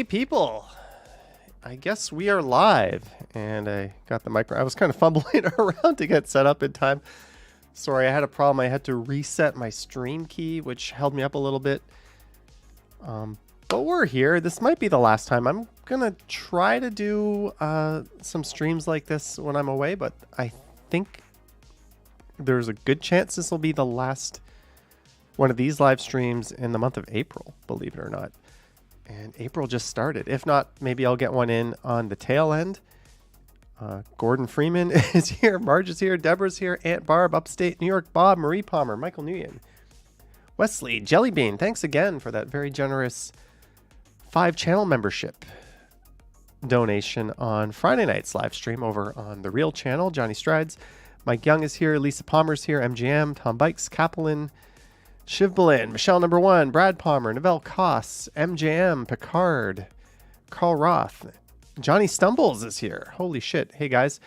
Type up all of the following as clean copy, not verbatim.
Hey people, I guess we are live, and I got the micro. I was kind of fumbling around to get set up in time. Sorry, I had a problem. I had to reset my stream key, which held me up a little bit. But we're here. This might be the last time. I'm gonna try to do some streams like this when I'm away, but I think there's a good chance this will be the last one of these live streams in the month of April, believe it or not. And April just started. If not, maybe I'll get one in on the tail end. Gordon Freeman is here. Marge is here. Deborah's here. Aunt Barb, upstate New York. Bob, Marie Palmer, Michael Nguyen. Wesley, Jellybean, thanks again for that very generous 5-channel membership donation on Friday night's live stream over on the Real channel. Johnny Strides. Mike Young is here. Lisa Palmer's here. MGM, Tom Bikes, Kaplan, Shiv Boleyn, Michelle Number One, Brad Palmer, Novell Koss, MJM, Picard, Carl Roth, Johnny Stumbles is here. Holy shit. Hey guys,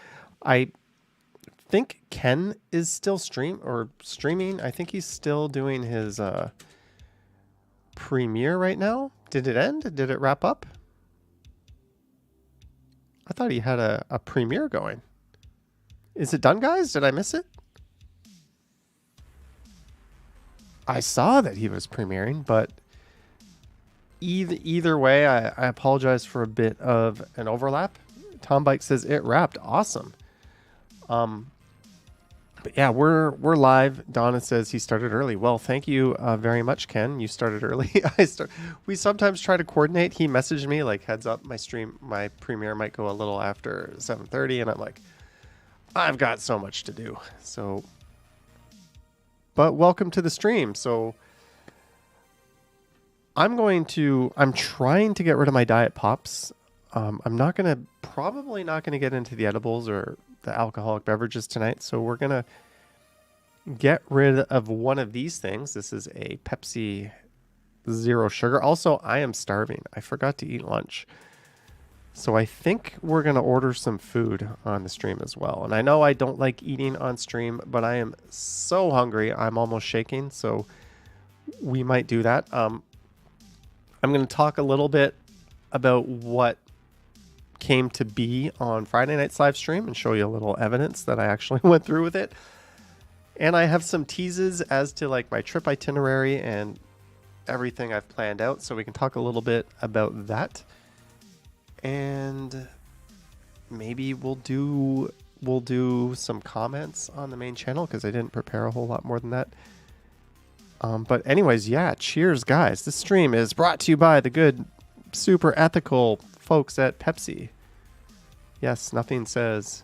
I think Ken is still streaming. I think he's still doing his premiere right now. Did it end? Did it wrap up? I thought he had a premiere going. Is it done, guys? Did I miss it? I saw that he was premiering, but either way, I apologize for a bit of an overlap. Tom Bike says it wrapped. Awesome. But yeah, we're live. Donna says he started early. Well, thank you very much, Ken. You started early. We sometimes try to coordinate. He messaged me like, heads up, my premiere might go a little after 7:30, and I'm like, I've got so much to do. So. But welcome to the stream. So I'm trying to get rid of my diet pops. I'm probably not going to get into the edibles or the alcoholic beverages tonight. So we're going to get rid of one of these things. This is a Pepsi Zero Sugar. Also, I am starving. I forgot to eat lunch. So I think we're going to order some food on the stream as well. And I know I don't like eating on stream, but I am so hungry. I'm almost shaking. So we might do that. I'm going to talk a little bit about what came to be on Friday night's live stream and show you a little evidence that I actually went through with it. And I have some teases as to like my trip itinerary and everything I've planned out. So we can talk a little bit about that. And maybe we'll do some comments on the main channel because I didn't prepare a whole lot more than that. But anyways, yeah, cheers, guys. This stream is brought to you by the good, super ethical folks at Pepsi. Yes, nothing says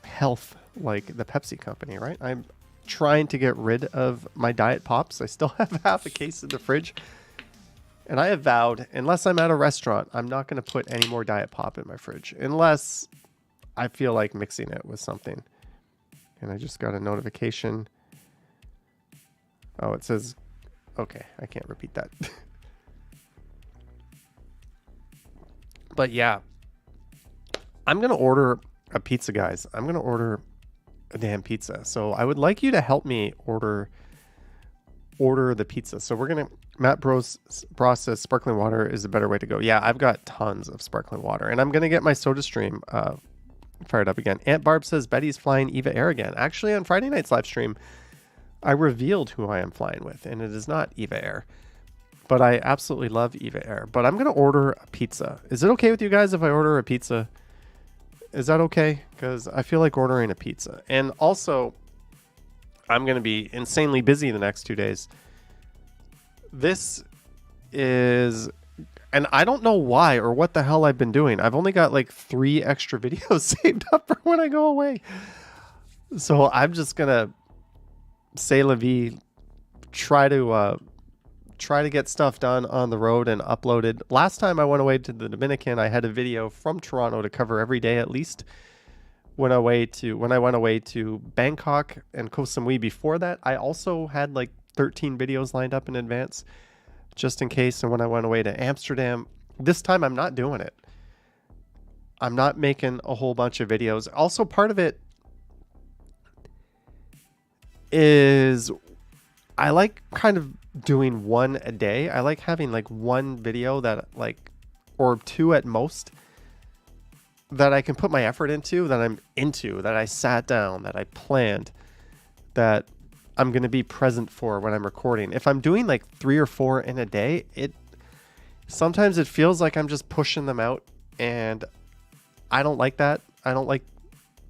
health like the Pepsi company, right? I'm trying to get rid of my diet pops. I still have half a case in the fridge. And I have vowed, unless I'm at a restaurant, I'm not going to put any more Diet Pop in my fridge. Unless I feel like mixing it with something. And I just got a notification. Oh, it says... Okay, I can't repeat that. But yeah. I'm going to order a pizza, guys. I'm going to order a damn pizza. So I would like you to help me order the pizza. So we're going to... Matt Bros says sparkling water is a better way to go. Yeah, I've got tons of sparkling water. And I'm going to get my soda stream fired up again. Aunt Barb says Betty's flying Eva Air again. Actually, on Friday night's live stream, I revealed who I am flying with. And it is not Eva Air. But I absolutely love Eva Air. But I'm going to order a pizza. Is it okay with you guys if I order a pizza? Is that okay? Because I feel like ordering a pizza. And also, I'm going to be insanely busy the next 2 days. This is, and I don't know why or what the hell I've been doing. I've only got like 3 extra videos saved up for when I go away. So I'm just going to say la vie, try to get stuff done on the road and uploaded. Last time I went away to the Dominican, I had a video from Toronto to cover every day at least. When I went away to Bangkok and Koh Samui before that, I also had like 13 videos lined up in advance just in case. And when I went away to Amsterdam, this time I'm not doing it. I'm not making a whole bunch of videos. Also, part of it is I like kind of doing one a day. I like having like one video that like, or two at most, that I can put my effort into, that I'm into, that I sat down, that I planned, that I'm going to be present for when I'm recording. If I'm doing like 3 or 4 in a day, sometimes it feels like I'm just pushing them out, and I don't like that. I don't like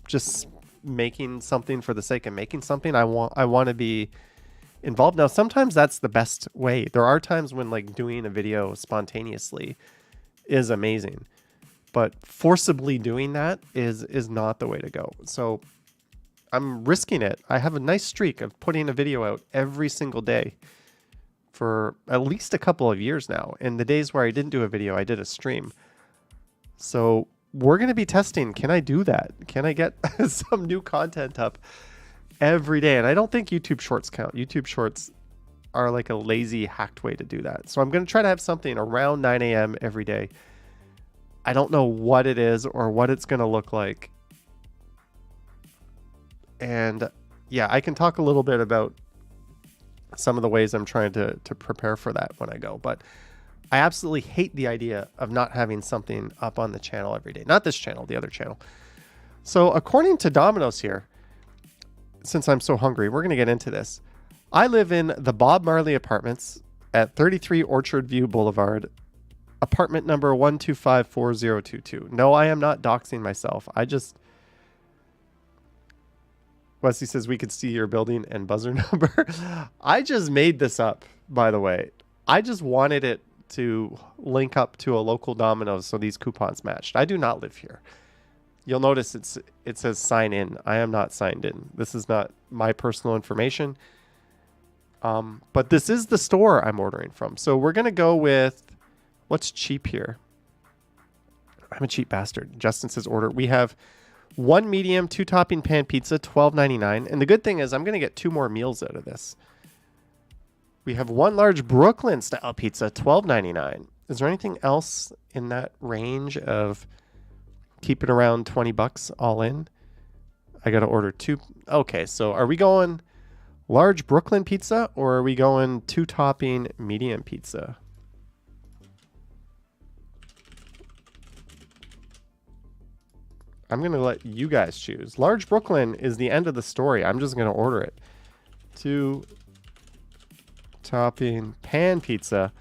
just making something for the sake of making something. I want to be involved. Now, sometimes that's the best way. There are times when like doing a video spontaneously is amazing, but forcibly doing that is not the way to go. So I'm risking it. I have a nice streak of putting a video out every single day for at least a couple of years now. And the days where I didn't do a video, I did a stream. So we're going to be testing. Can I do that? Can I get some new content up every day? And I don't think YouTube Shorts count. YouTube Shorts are like a lazy, hacked way to do that. So I'm going to try to have something around 9 a.m. every day. I don't know what it is or what it's going to look like. And yeah, I can talk a little bit about some of the ways I'm trying to prepare for that when I go. But I absolutely hate the idea of not having something up on the channel every day. Not this channel, the other channel. So according to Domino's here, since I'm so hungry, we're going to get into this. I live in the Bob Marley Apartments at 33 Orchard View Boulevard, apartment number 1254022. No, I am not doxing myself. Wesley says we could see your building and buzzer number. I just made this up, by the way. I just wanted it to link up to a local Domino's so these coupons matched. I do not live here. You'll notice it says sign in. I am not signed in. This is not my personal information. But this is the store I'm ordering from. So we're going to go with what's cheap here. I'm a cheap bastard. Justin says order. We have 1 medium, 2 topping pan pizza, $12.99. And the good thing is I'm going to get 2 more meals out of this. We have 1 large Brooklyn style pizza, $12.99. Is there anything else in that range of keep it around $20 all in? I got to order 2. Okay, so are we going large Brooklyn pizza or are we going 2 topping medium pizza? I'm going to let you guys choose. Large Brooklyn is the end of the story. I'm just going to order it. 2 topping pan pizza.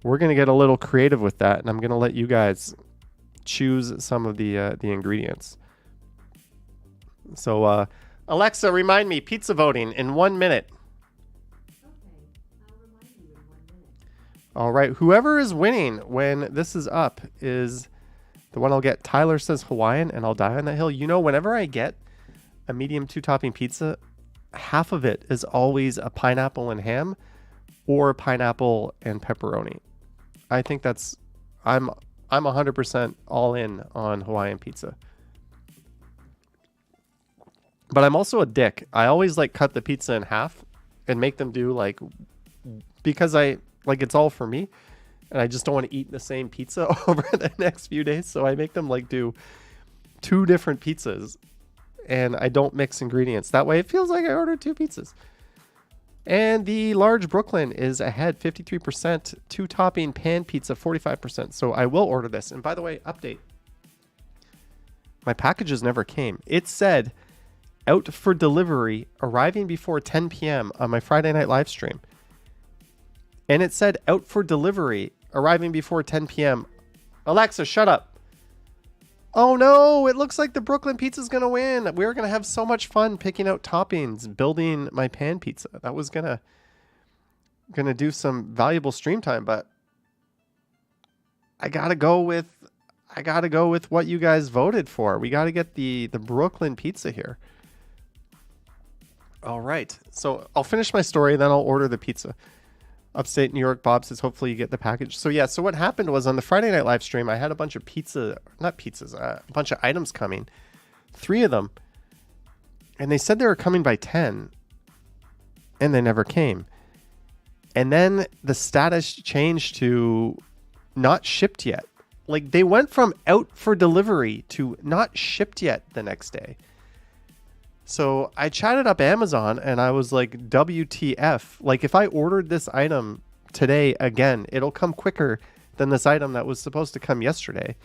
We're going to get a little creative with that, and I'm going to let you guys choose some of the ingredients. So, Alexa, remind me, pizza voting in 1 minute. Okay, I'll remind you in 1 minute. All right, whoever is winning when this is up is the one I'll get. Tyler says Hawaiian, and I'll die on that hill. You know, whenever I get a medium 2 topping pizza, half of it is always a pineapple and ham or pineapple and pepperoni. I think I'm 100% all in on Hawaiian pizza. But I'm also a dick. I always like cut the pizza in half and make them do like, because it's all for me and I just don't want to eat the same pizza over the next few days. So I make them like do 2 different pizzas and I don't mix ingredients. That way it feels like I ordered 2 pizzas. And the large Brooklyn is ahead, 53%, 2 topping pan pizza, 45%. So I will order this. And by the way, update. My packages never came. It said out for delivery, arriving before 10 p.m. on my Friday night live stream. And it said out for delivery, arriving before 10 p.m. Alexa, shut up. Oh no, it looks like the Brooklyn pizza is going to win. We're going to have so much fun picking out toppings, building my pan pizza. That was going to do some valuable stream time, but I got to go with what you guys voted for. We got to get the Brooklyn pizza here. All right. So I'll finish my story, then I'll order the pizza. Upstate New York, Bob says, hopefully you get the package. So yeah, so what happened was on the Friday night live stream, I had a bunch of a bunch of items coming, 3 of them. And they said they were coming by 10 and they never came. And then the status changed to not shipped yet. Like they went from out for delivery to not shipped yet the next day. So I chatted up Amazon and I was like, WTF? Like, if I ordered this item today again, it'll come quicker than this item that was supposed to come yesterday.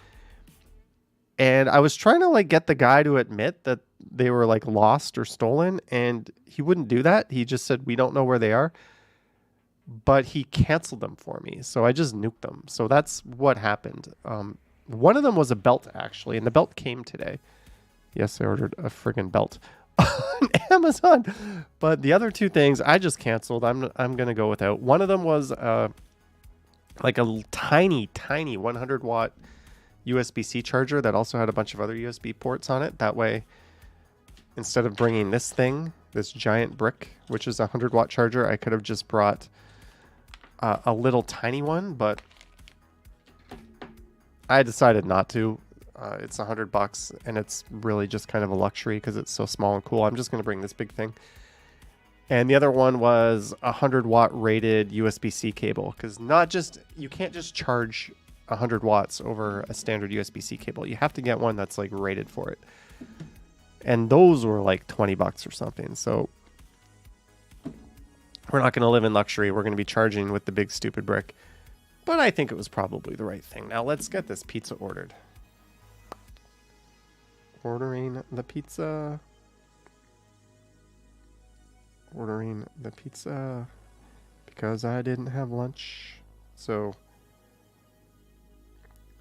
And I was trying to like get the guy to admit that they were like lost or stolen, and he wouldn't do that. He just said, we don't know where they are. But he canceled them for me. So I just nuked them. So that's what happened. One of them was a belt, actually, and the belt came today. Yes, I ordered a friggin' belt on Amazon. But the other two things I just canceled. I'm going to go without. One of them was like a tiny 100 watt USB-C charger that also had a bunch of other USB ports on it. That way, instead of bringing this thing, this giant brick, which is a 100 watt charger, I could have just brought a little tiny one, but I decided not to. It's $100 and it's really just kind of a luxury because it's so small and cool. I'm just going to bring this big thing. And the other one was a 100 watt rated USB-C cable, because you can't just charge 100 watts over a standard USB-C cable. You have to get one that's like rated for it. And those were like $20 or something. So we're not going to live in luxury. We're going to be charging with the big stupid brick. But I think it was probably the right thing. Now let's get this pizza ordered. Ordering the pizza. Ordering the pizza because I didn't have lunch. So,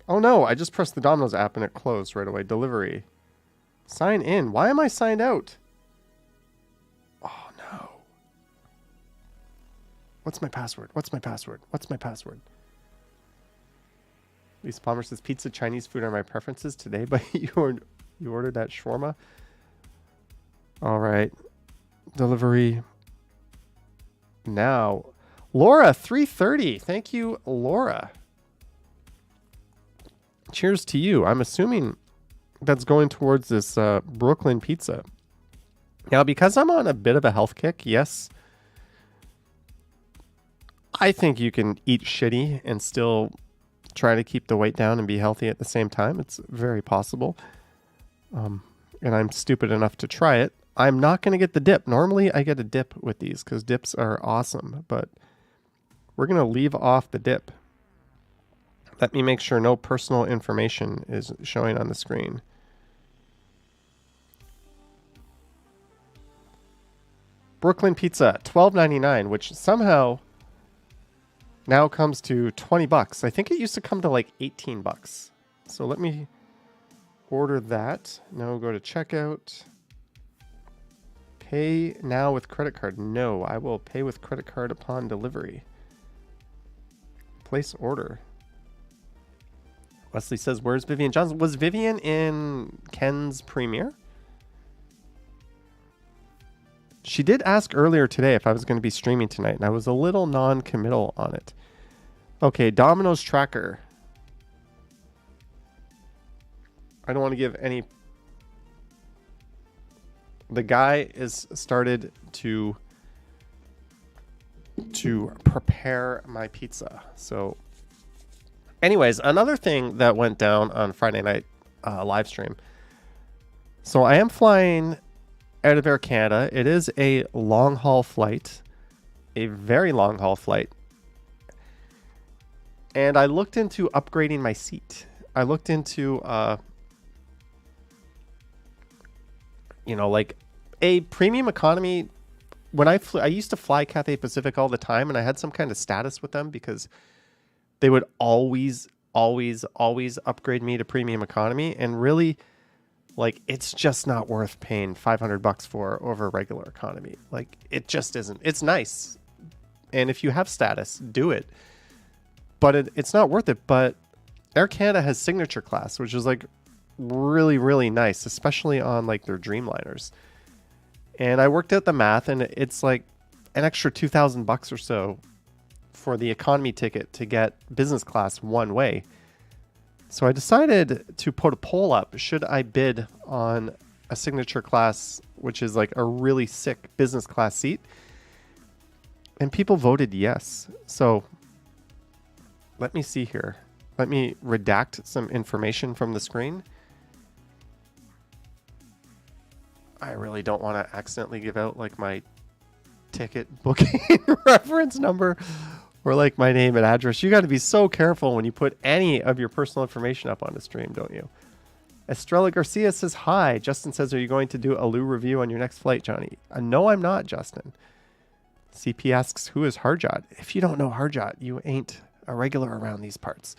oh no, I just pressed the Domino's app and it closed right away. Delivery. Sign in. Why am I signed out? Oh no. What's my password? What's my password? What's my password? Lisa Palmer says pizza, Chinese food are my preferences today, but you ordered that shawarma. All right. Delivery now. Laura 330. Thank you, Laura. Cheers to you. I'm assuming that's going towards this Brooklyn pizza. Now, because I'm on a bit of a health kick, yes, I think you can eat shitty and still try to keep the weight down and be healthy at the same time. It's very possible. And I'm stupid enough to try it. I'm not going to get the dip. Normally, I get a dip with these because dips are awesome, but we're going to leave off the dip. Let me make sure no personal information is showing on the screen. Brooklyn pizza, $12.99, which somehow now comes to $20. I think it used to come to like $18. So let me order that. Now go to checkout. Pay now with credit card. No, I will pay with credit card upon delivery. Place order. Wesley says, where's Vivian Johnson? Was Vivian in Ken's premiere? She did ask earlier today if I was going to be streaming tonight, and I was a little non-committal on it. Okay, Domino's tracker. I don't want to give any... The guy is started to prepare my pizza. So anyways, another thing that went down on Friday night live stream. So I am flying out of Air Canada. It is a long haul flight, a very long haul flight. And I looked into upgrading my seat. I looked into like a premium economy. When I used to fly Cathay Pacific all the time, and I had some kind of status with them because they would always upgrade me to premium economy. And really, like, it's just not worth paying $500 for over regular economy. Like, it just isn't. It's nice, and if you have status, do it. But it's not worth it. But Air Canada has signature class, which is like really, really nice, especially on like their Dreamliners. And I worked out the math, and it's like an extra $2,000 or so for the economy ticket to get business class one way. So I decided to put a poll up. Should I bid on a signature class, which is like a really sick business class seat? And people voted yes. So let me see here. Let me redact some information from the screen. I really don't want to accidentally give out like my ticket booking reference number or like my name and address. You got to be so careful when you put any of your personal information up on the stream, don't you? Estrella Garcia says hi. Justin says, are you going to do a Lou review on your next flight, Johnny? No, I'm not, Justin. CP asks, who is Harjot? If you don't know Harjot, you ain't a regular around these parts.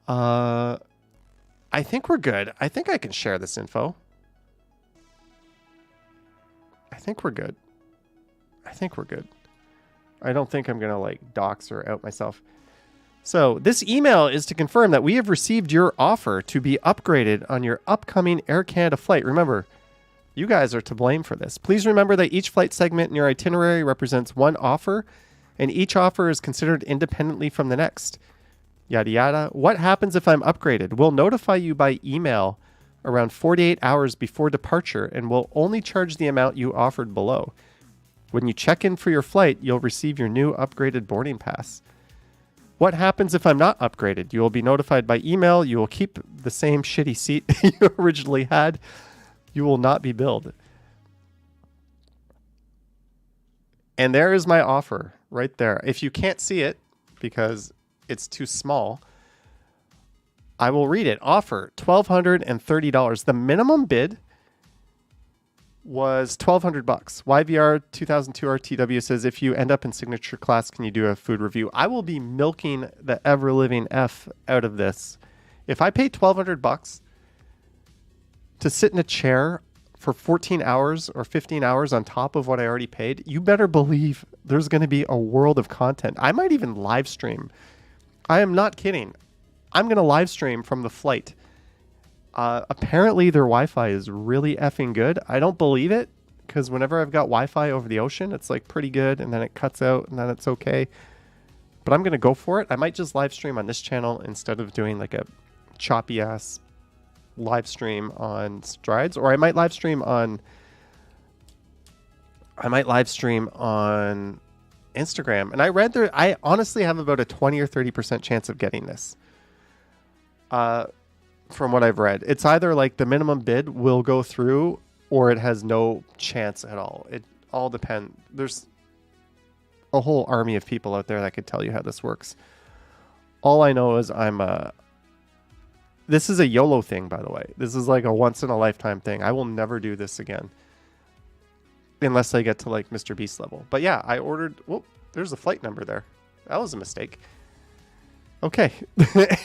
I think we're good. I think I can share this info. I think we're good. I don't think I'm going to like dox or out myself. So this email is to confirm that we have received your offer to be upgraded on your upcoming Air Canada flight. Remember, you guys are to blame for this. Please remember that each flight segment in your itinerary represents one offer, and each offer is considered independently from the next. Yada yada. What happens if I'm upgraded? We'll notify you by email around 48 hours before departure, and we'll only charge the amount you offered below. When you check in for your flight, you'll receive your new upgraded boarding pass. What happens if I'm not upgraded? You will be notified by email. You will keep the same shitty seat you originally had. You will not be billed. And there is my offer right there. If you can't see it because it's too small, I will read it. Offer $1,230. The minimum bid was $1,200. YVR 2002 RTW says, if you end up in signature class, can you do a food review? I will be milking the ever living F out of this. If I pay $1,200 to sit in a chair for 14 hours or 15 hours on top of what I already paid, you better believe there's going to be a world of content. I might even live stream. I am not kidding. I'm going to live stream from the flight. Apparently their Wi-Fi is really effing good. I don't believe it because whenever I've got Wi-Fi over the ocean, it's like pretty good and then it cuts out and then it's okay. But I'm going to go for it. I might just live stream on this channel instead of doing like a choppy ass live stream on Strides, or I might live stream on Instagram. And I read there, I honestly have about a 20 or 30% chance of getting this. From what I've read, it's either like the minimum bid will go through or it has no chance at all. It all depends. There's a whole army of people out there that could tell you how this works. All I know is this is a YOLO thing, by the way. This is like a once in a lifetime thing. I will never do this again unless I get to like Mr. Beast level. But yeah, I ordered, whoop, there's a flight number there. That was a mistake. Okay.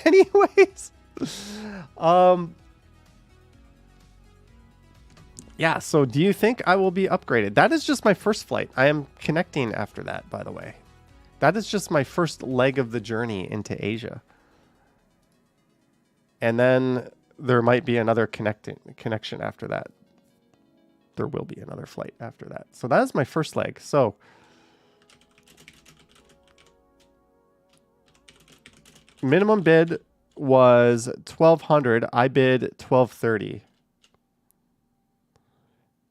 Anyways, yeah, so do you think I will be upgraded? That is just my first flight. I am connecting after that, by the way. That is just my first leg of the journey into Asia. And then there might be another connection after that. There will be another flight after that. So that is my first leg. So minimum bid was $1,200. I bid $1,230.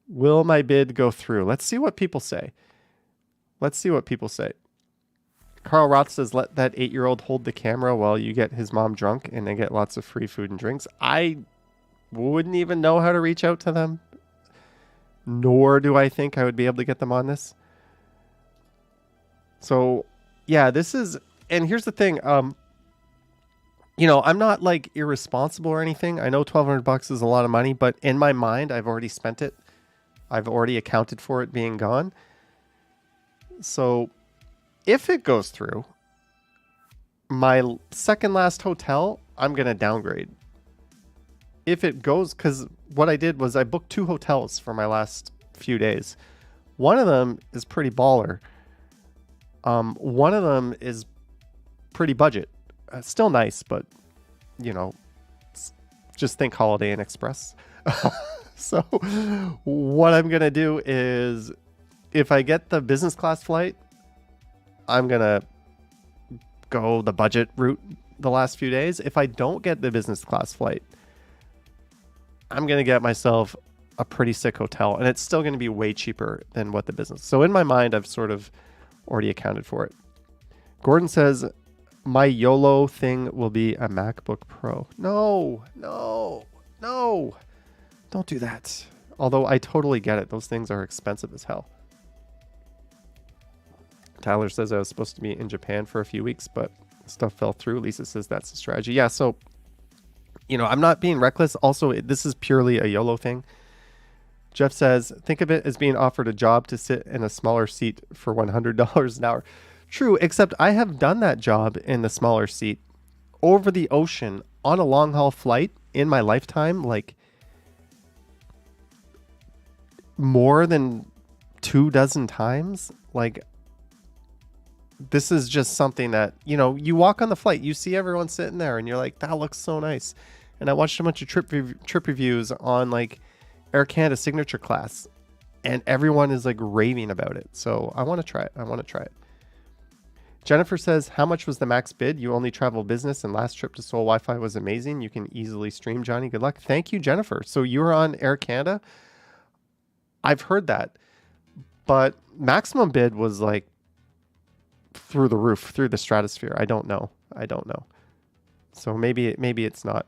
Will my bid go through? Let's see what people say. Carl Roth says, let that 8-year-old hold the camera while you get his mom drunk and then get lots of free food and drinks. I wouldn't even know how to reach out to them. Nor do I think I would be able to get them on this. So, yeah, this is... And here's the thing. You know, I'm not like irresponsible or anything. I know $1,200 is a lot of money, but in my mind, I've already spent it. I've already accounted for it being gone. So if it goes through, my second last hotel, I'm going to downgrade. If it goes, because what I did was I booked 2 hotels for my last few days. One of them is pretty baller. One of them is pretty budget. Still nice, but, you know, just think Holiday Inn Express. So what I'm going to do is if I get the business class flight, I'm going to go the budget route the last few days. If I don't get the business class flight, I'm going to get myself a pretty sick hotel, and it's still going to be way cheaper than what the business. So in my mind, I've sort of already accounted for it. Gordon says, my YOLO thing will be a MacBook Pro. No. Don't do that. Although I totally get it. Those things are expensive as hell. Tyler says I was supposed to be in Japan for a few weeks, but stuff fell through. Lisa says that's the strategy. Yeah, so, I'm not being reckless. Also, this is purely a YOLO thing. Jeff says, think of it as being offered a job to sit in a smaller seat for $100 an hour. True, except I have done that job in the smaller seat over the ocean on a long haul flight in my lifetime, like more than 24 times. Like, this is just something that, you walk on the flight, you see everyone sitting there and you're like, that looks so nice. And I watched a bunch of trip reviews on like Air Canada signature class, and everyone is like raving about it. So I want to try it. Jennifer says, how much was the max bid? You only travel business and last trip to Seoul Wi-Fi was amazing. You can easily stream, Johnny. Good luck. Thank you, Jennifer. So you were on Air Canada? I've heard that. But maximum bid was like through the roof, through the stratosphere. I don't know. So maybe it's not.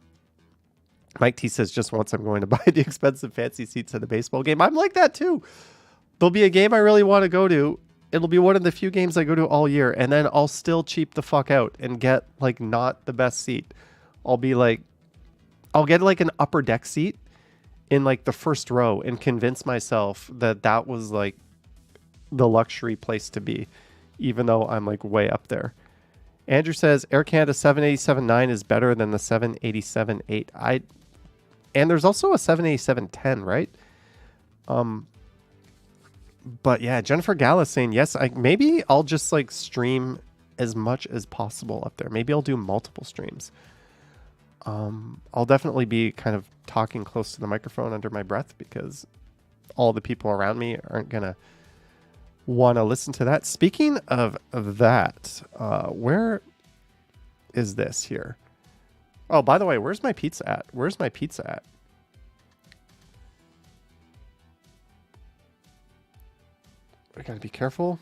Mike T says, just once I'm going to buy the expensive fancy seats at a baseball game. I'm like that too. There'll be a game I really want to go to. It'll be one of the few games I go to all year, and then I'll still cheap the fuck out and get like not the best seat. I'll get like an upper deck seat in like the first row and convince myself that was like the luxury place to be, even though I'm like way up there. Andrew says Air Canada 787-9 is better than the 787-8. And there's also a 787-10, right? But yeah, Jennifer Gala saying yes. Maybe I'll just like stream as much as possible up there. Maybe I'll do multiple streams. I'll definitely be kind of talking close to the microphone under my breath because all the people around me aren't gonna want to listen to that. Speaking of that, where is this here? Oh, by the way, where's my pizza at? I gotta be careful.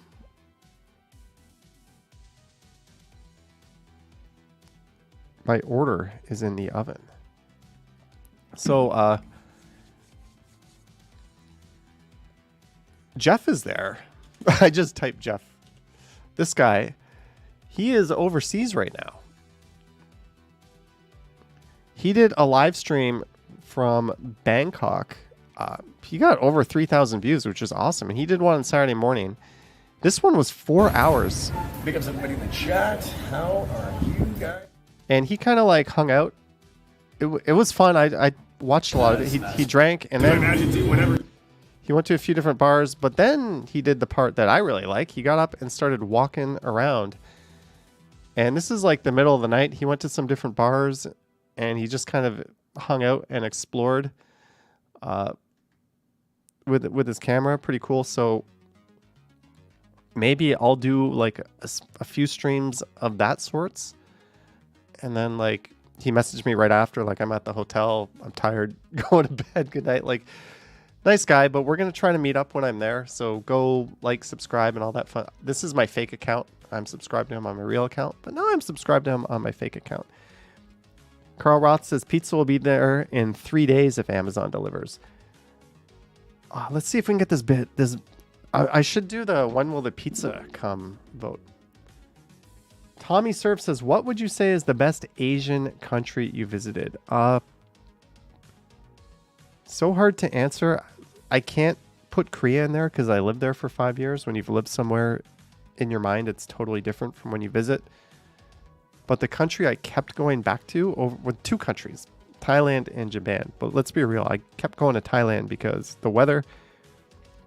My order is in the oven. So, Jeff is there. I just typed Jeff. This guy, he is overseas right now. He did a live stream from Bangkok. He got over 3,000 views, which is awesome. And he did one on Saturday morning. This one was 4 hours. Big ups everybody in the chat. How are you guys? And he kind of like hung out. It was fun. I watched a lot of it. He drank and then he went to a few different bars. But then he did the part that I really like. He got up and started walking around. And this is like the middle of the night. He went to some different bars and he just kind of hung out and explored with his camera. Pretty cool. So maybe I'll do like a few streams of that sorts. And then like he messaged me right after, like, I'm at the hotel, I'm tired, going to bed, good night. Like, nice guy, but we're going to try to meet up when I'm there. So go like, subscribe and all that fun. This is my fake account. I'm subscribed to him on my real account, but now I'm subscribed to him on my fake account. Carl Roth says pizza will be there in 3 days if Amazon delivers. Let's see if we can get this bit. I should do the when will the pizza come vote. Tommy Surf says, what would you say is the best Asian country you visited? So hard to answer. I can't put Korea in there because I lived there for 5 years. When you've lived somewhere in your mind, it's totally different from when you visit. But the country I kept going back to with 2 countries, Thailand and Japan. But let's be real, I kept going to Thailand because the weather,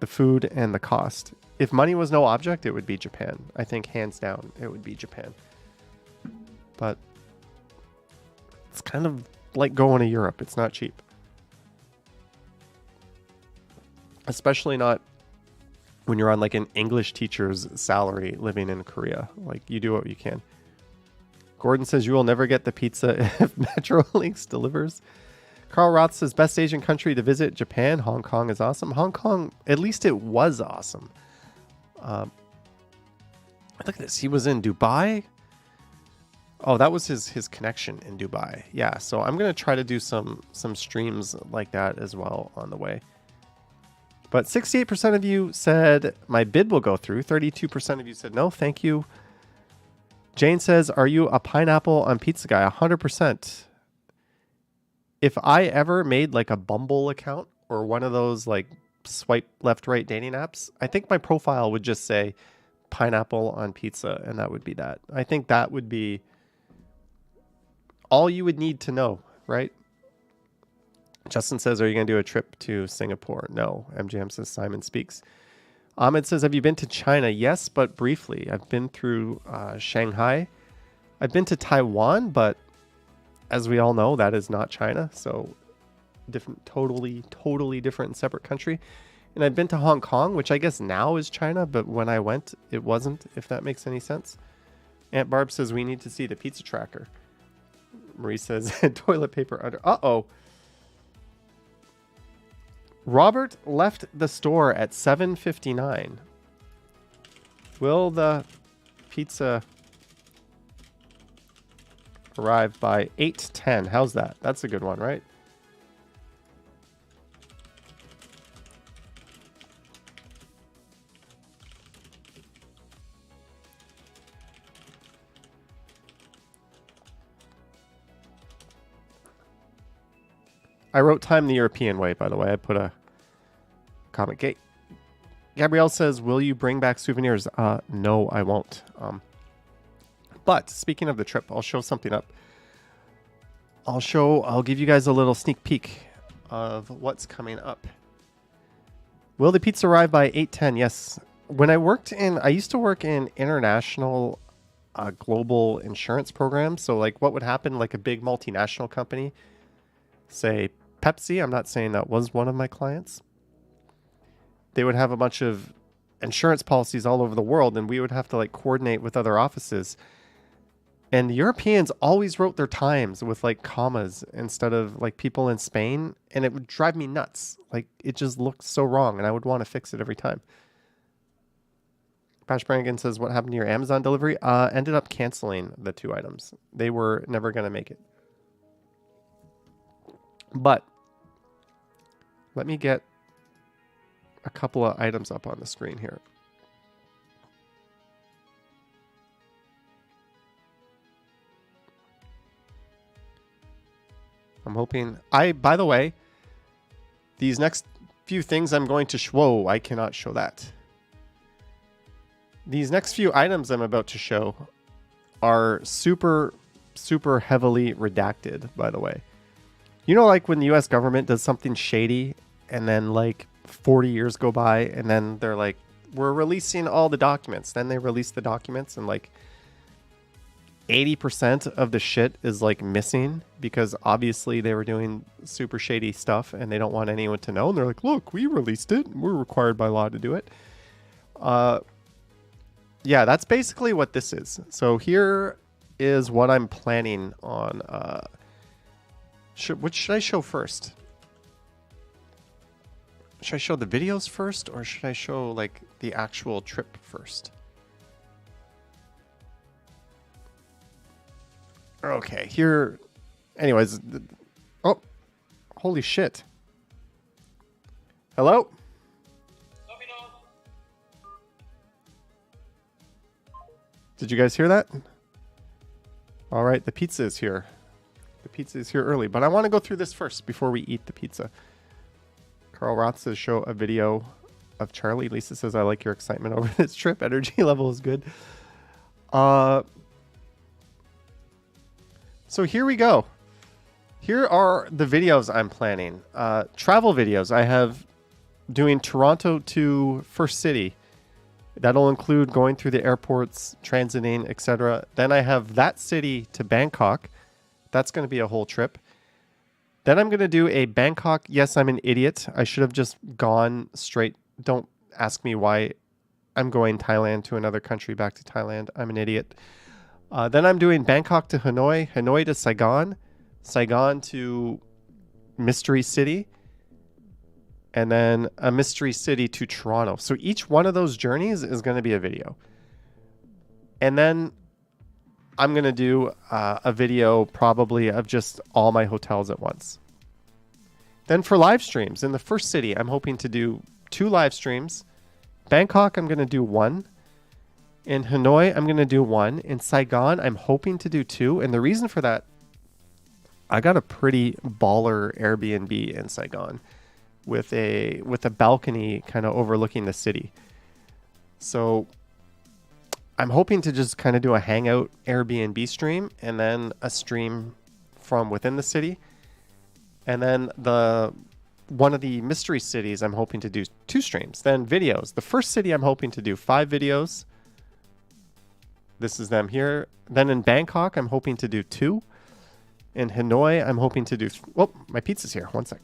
the food, and the cost. If money was no object, it would be Japan. I think hands down, it would be Japan. But it's kind of like going to Europe. It's not cheap. Especially not when you're on like an English teacher's salary living in Korea. Like, you do what you can. Gordon says you will never get the pizza if Metrolinx delivers. Carl Roth says best Asian country to visit, Japan. Hong Kong is awesome. Hong Kong, at least it was awesome. Look at this. He was in Dubai. Oh, that was his connection in Dubai. Yeah, so I'm going to try to do some streams like that as well on the way. But 68% of you said my bid will go through. 32% of you said no, thank you. Jane says, are you a pineapple on pizza guy? 100%. If I ever made like a Bumble account or one of those like swipe left, right dating apps, I think my profile would just say pineapple on pizza, and that would be that. I think that would be all you would need to know, right? Justin says, are you going to do a trip to Singapore? No. MJM says, Simon speaks. Ahmed says, have you been to China? Yes, but briefly. I've been through Shanghai. I've been to Taiwan, but as we all know, that is not China. So different, totally different and separate country. And I've been to Hong Kong, which I guess now is China, but when I went, it wasn't, if that makes any sense. Aunt Barb says, we need to see the pizza tracker. Marie says, toilet paper under. Uh-oh. Robert left the store at 7:59. Will the pizza arrive by 8:10? How's that? That's a good one, right? I wrote time the European way, by the way. I put a comment. Gabrielle says, will you bring back souvenirs? No, I won't. But speaking of the trip, I'll show something up. I'll give you guys a little sneak peek of what's coming up. Will the pizza arrive by 8:10? Yes. When I used to work in international global insurance programs. So like what would happen, like a big multinational company, say Pepsi, I'm not saying that was one of my clients. They would have a bunch of insurance policies all over the world, and we would have to like coordinate with other offices. And the Europeans always wrote their times with like commas instead of like people in Spain, and it would drive me nuts. Like it just looked so wrong, and I would want to fix it every time. Bash Brannigan says, what happened to your Amazon delivery? Ended up canceling the 2 items. They were never going to make it. But let me get a couple of items up on the screen here. I'm hoping... by the way, these next few things I'm going to show, I cannot show that. These next few items I'm about to show are super, super heavily redacted, by the way. You know, like when the US government does something shady and then like 40 years go by and then they're like, we're releasing all the documents. Then they release the documents and like 80% of the shit is like missing because obviously they were doing super shady stuff and they don't want anyone to know. And they're like, look, we released it. We're required by law to do it. Yeah, that's basically what this is. So here is what I'm planning on. Which should I show first? Should I show the videos first, or should I show like the actual trip first? Okay, here. Anyways, oh, holy shit! Hello. Did you guys hear that? All right, the pizza is here. The pizza is here early, but I want to go through this first before we eat the pizza. Carl Roth says, show a video of Charlie. Lisa says, I like your excitement over this trip. Energy level is good. So here we go. Here are the videos I'm planning. Travel videos. I have doing Toronto to First City. That'll include going through the airports, transiting, etc. Then I have that city to Bangkok. That's going to be a whole trip. Then I'm going to do a Bangkok. Yes, I'm an idiot. I should have just gone straight. Don't ask me why I'm going Thailand to another country back to Thailand. I'm an idiot. Then I'm doing Bangkok to Hanoi, Hanoi to Saigon, Saigon to Mystery City, and then a Mystery City to Toronto. So each one of those journeys is going to be a video. And then I'm going to do a video probably of just all my hotels at once. Then for live streams in the first city, I'm hoping to do 2 live streams. Bangkok, I'm going to do 1. In Hanoi, I'm going to do 1. In Saigon, I'm hoping to do 2. And the reason for that, I got a pretty baller Airbnb in Saigon with a balcony kind of overlooking the city. So I'm hoping to just kind of do a hangout Airbnb stream and then a stream from within the city. And then one of the mystery cities, I'm hoping to do 2 streams. Then videos. The first city, I'm hoping to do 5 videos. This is them here. Then in Bangkok, I'm hoping to do 2. In Hanoi, I'm hoping to do... Oh, my pizza's here. One sec.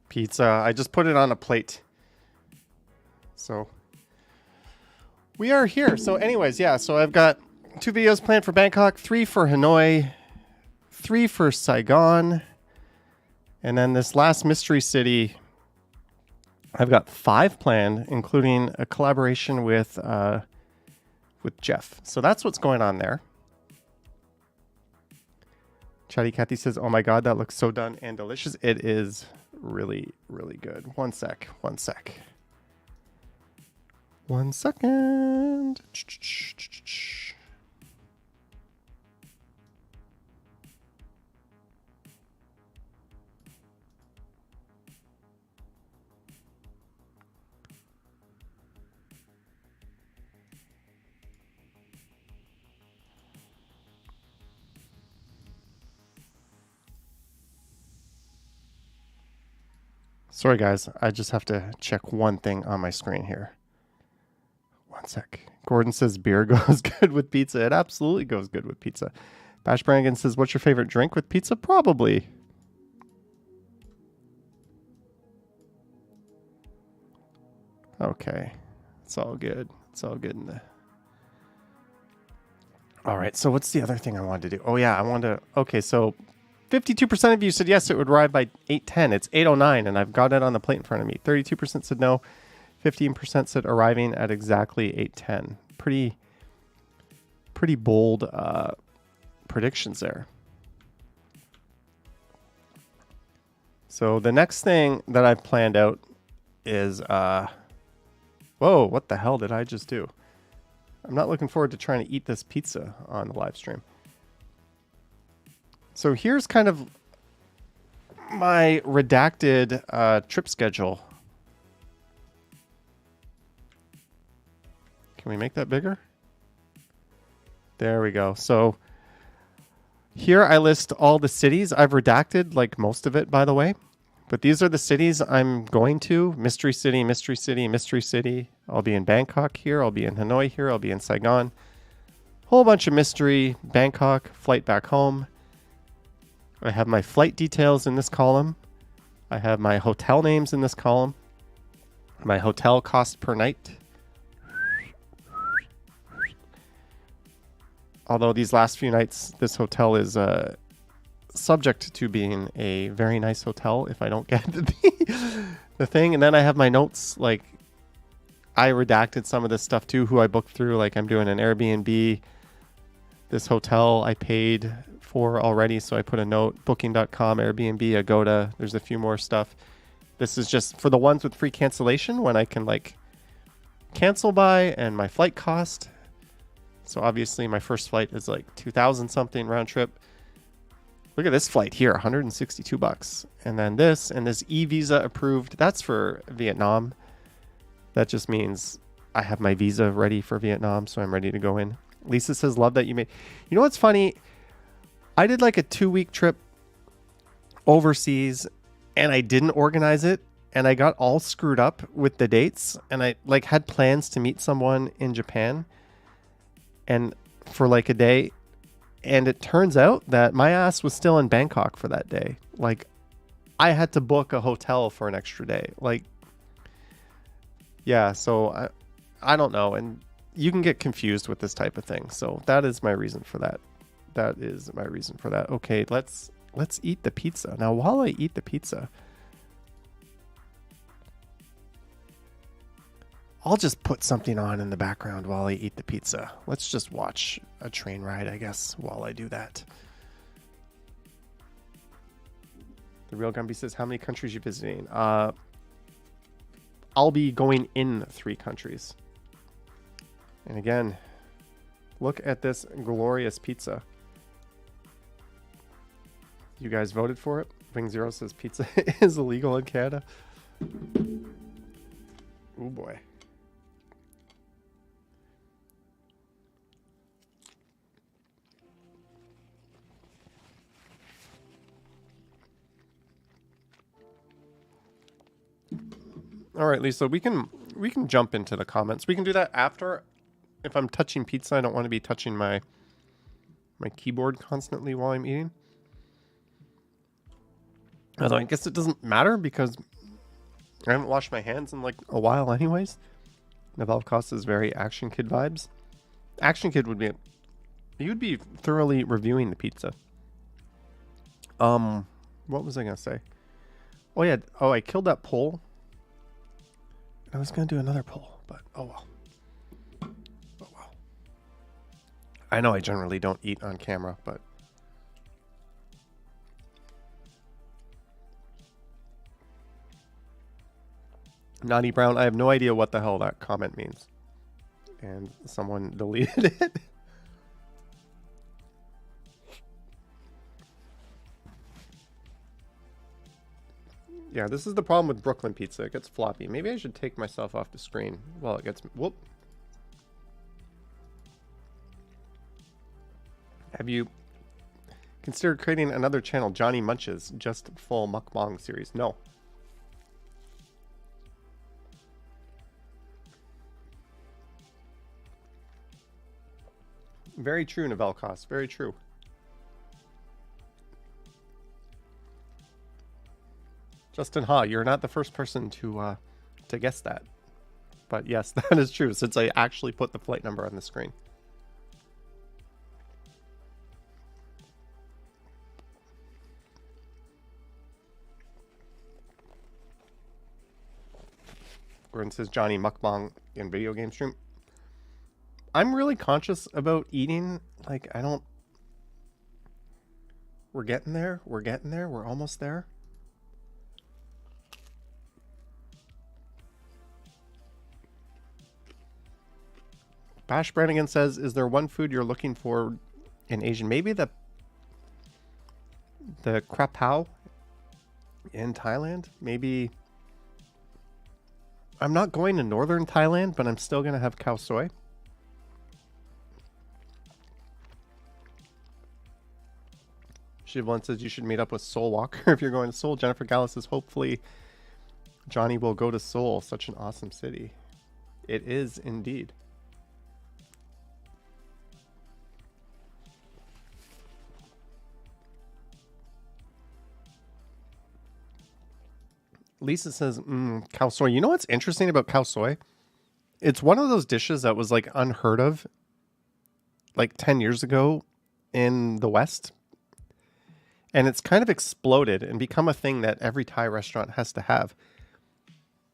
Pizza. I just put it on a plate. So we are here. So anyways, yeah. So I've got 2 videos planned for Bangkok, 3 for Hanoi, 3 for Saigon. And then this last mystery city, I've got 5 planned, including a collaboration with Jeff. So that's what's going on there. Chatty Cathy says, oh my God, that looks so done and delicious. It is really, really good. One sec. One second. Sorry, guys. I just have to check one thing on my screen here. One sec. Gordon says beer goes good with pizza. It absolutely goes good with pizza. Bash Brannigan says, what's your favorite drink with pizza? Probably. Okay. It's all good. It's all good in the... All right. So what's the other thing I wanted to do? Oh, yeah. I wanted to... Okay, so 52% of you said yes, it would arrive by 8:10. It's 8:09, and I've got it on the plate in front of me. 32% said no. 15% said arriving at exactly 8:10. Pretty bold predictions there. So the next thing that I've planned out is... Whoa, what the hell did I just do? I'm not looking forward to trying to eat this pizza on the live stream. So here's kind of my redacted trip schedule. Can we make that bigger? There we go. So here I list all the cities. I've redacted like most of it, by the way. But these are the cities I'm going to. Mystery City, Mystery City, Mystery City. I'll be in Bangkok here. I'll be in Hanoi here. I'll be in Saigon. Whole bunch of mystery. Bangkok, flight back home. I have my flight details in this column. I have my hotel names in this column. My hotel cost per night. Although these last few nights, this hotel is subject to being a very nice hotel if I don't get the thing. And then I have my notes, like I redacted some of this stuff too, who I booked through. Like I'm doing an Airbnb. This hotel I paid for already, so I put a note, booking.com, Airbnb, Agoda. There's a few more stuff. This is just for the ones with free cancellation when I can like cancel by, and my flight cost. So obviously my first flight is like 2,000 something round trip. Look at this flight here, 162 bucks. And then this and this e-visa approved. That's for Vietnam. That just means I have my visa ready for Vietnam, so I'm ready to go in. Lisa says, love that you made. You know what's funny? I did like a 2-week trip overseas and I didn't organize it, and I got all screwed up with the dates, and I like had plans to meet someone in Japan and for like a day, and it turns out that my ass was still in Bangkok for that day. Like I had to book a hotel for an extra day. Like, yeah, so I don't know, and you can get confused with this type of thing. So that is my reason for that. That is my reason for that. Okay, let's eat the pizza. Now, while I eat the pizza, I'll just put something on in the background while I eat the pizza. Let's just watch a train ride, I guess, while I do that. The Real Gumby says, how many countries are you visiting? I'll be going in 3 countries. And again, look at this glorious pizza. You guys voted for it? Wing Zero says pizza is illegal in Canada. Oh boy. All right, Lisa, we can jump into the comments. We can do that after. If I'm touching pizza, I don't want to be touching my keyboard constantly while I'm eating. Although I guess it doesn't matter because I haven't washed my hands in like a while anyways. Naval Costa is very Action Kid vibes. Action Kid would be... You'd be thoroughly reviewing the pizza. What was I going to say? Oh yeah, I killed that poll. I was going to do another poll, but oh well. Oh well. I know I generally don't eat on camera, but... Naughty Brown, I have no idea what the hell that comment means. And someone deleted it. Yeah, this is the problem with Brooklyn pizza. It gets floppy. Maybe I should take myself off the screen while it gets... Whoop. Have you considered creating another channel, Johnny Munches, just full mukbang series? No. Very true, Novelcos. Very true. Justin Ha, you're not the first person to guess that. But yes, that is true, since I actually put the flight number on the screen. Gordon says Johnny mukbang in video game stream. I'm really conscious about eating. Like, I don't... We're getting there. We're getting there. We're almost there. Bash Brannigan says, is there one food you're looking for in Asian? Maybe the krapao in Thailand. Maybe... I'm not going to northern Thailand, but I'm still going to have khao soi. Shivlin says you should meet up with Soul Walker if you're going to Seoul. Jennifer Gala says hopefully Johnny will go to Seoul. Such an awesome city. It is indeed. Lisa says, khao soi. You know what's interesting about khao soi? It's one of those dishes that was like unheard of like 10 years ago in the West. And it's kind of exploded and become a thing that every Thai restaurant has to have.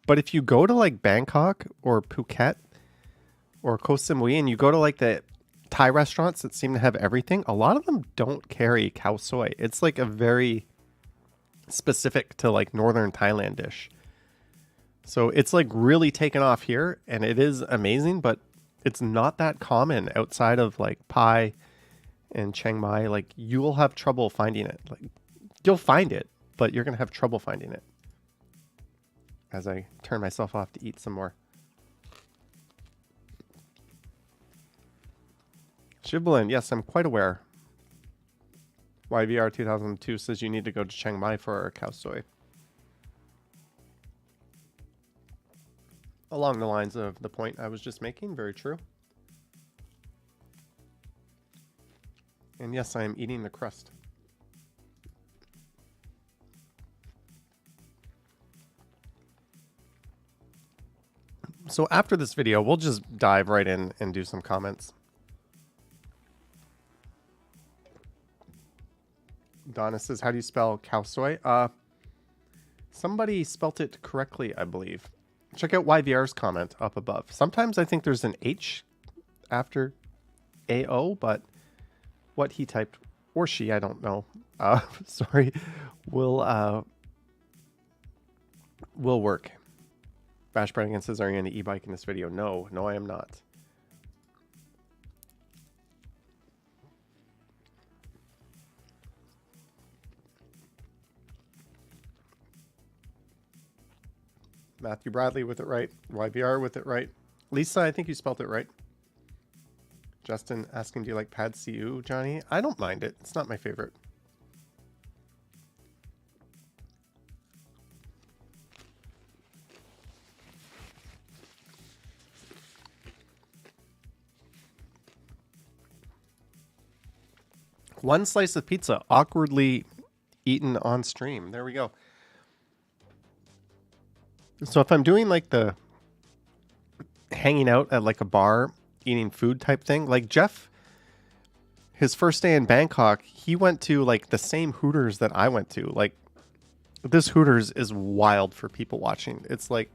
But if you go to like Bangkok or Phuket or Koh Samui and you go to like the Thai restaurants that seem to have everything, a lot of them don't carry khao soi. It's like a very specific to like northern Thailand dish. So it's like really taken off here and it is amazing, but it's not that common outside of like Pai and Chiang Mai. Like you will have trouble finding it. Like you'll find it, but you're going to have trouble finding it. As I turn myself off to eat some more. Shiblin, yes, I'm quite aware. YVR 2002 says you need to go to Chiang Mai for our khao soi. Along the lines of the point I was just making, very true. And yes, I am eating the crust. So after this video, we'll just dive right in and do some comments. Donna says, how do you spell khao soi? Somebody spelt it correctly, I believe. Check out YVR's comment up above. Sometimes I think there's an H after AO, but what he typed, or she, I don't know. Sorry, will work. Bash Brannigan says, are you on the e-bike in this video? No, I am not. Matthew Bradley with it right. YVR with it right. Lisa, I think you spelled it right. Justin asking, do you like Pad CU, Johnny? I don't mind it. It's not my favorite. One slice of pizza awkwardly eaten on stream. There we go. So if I'm doing like the hanging out at like a bar, eating food type thing, like Jeff, his first day in Bangkok, he went to like the same Hooters that I went to. Like this Hooters is wild for people watching. It's like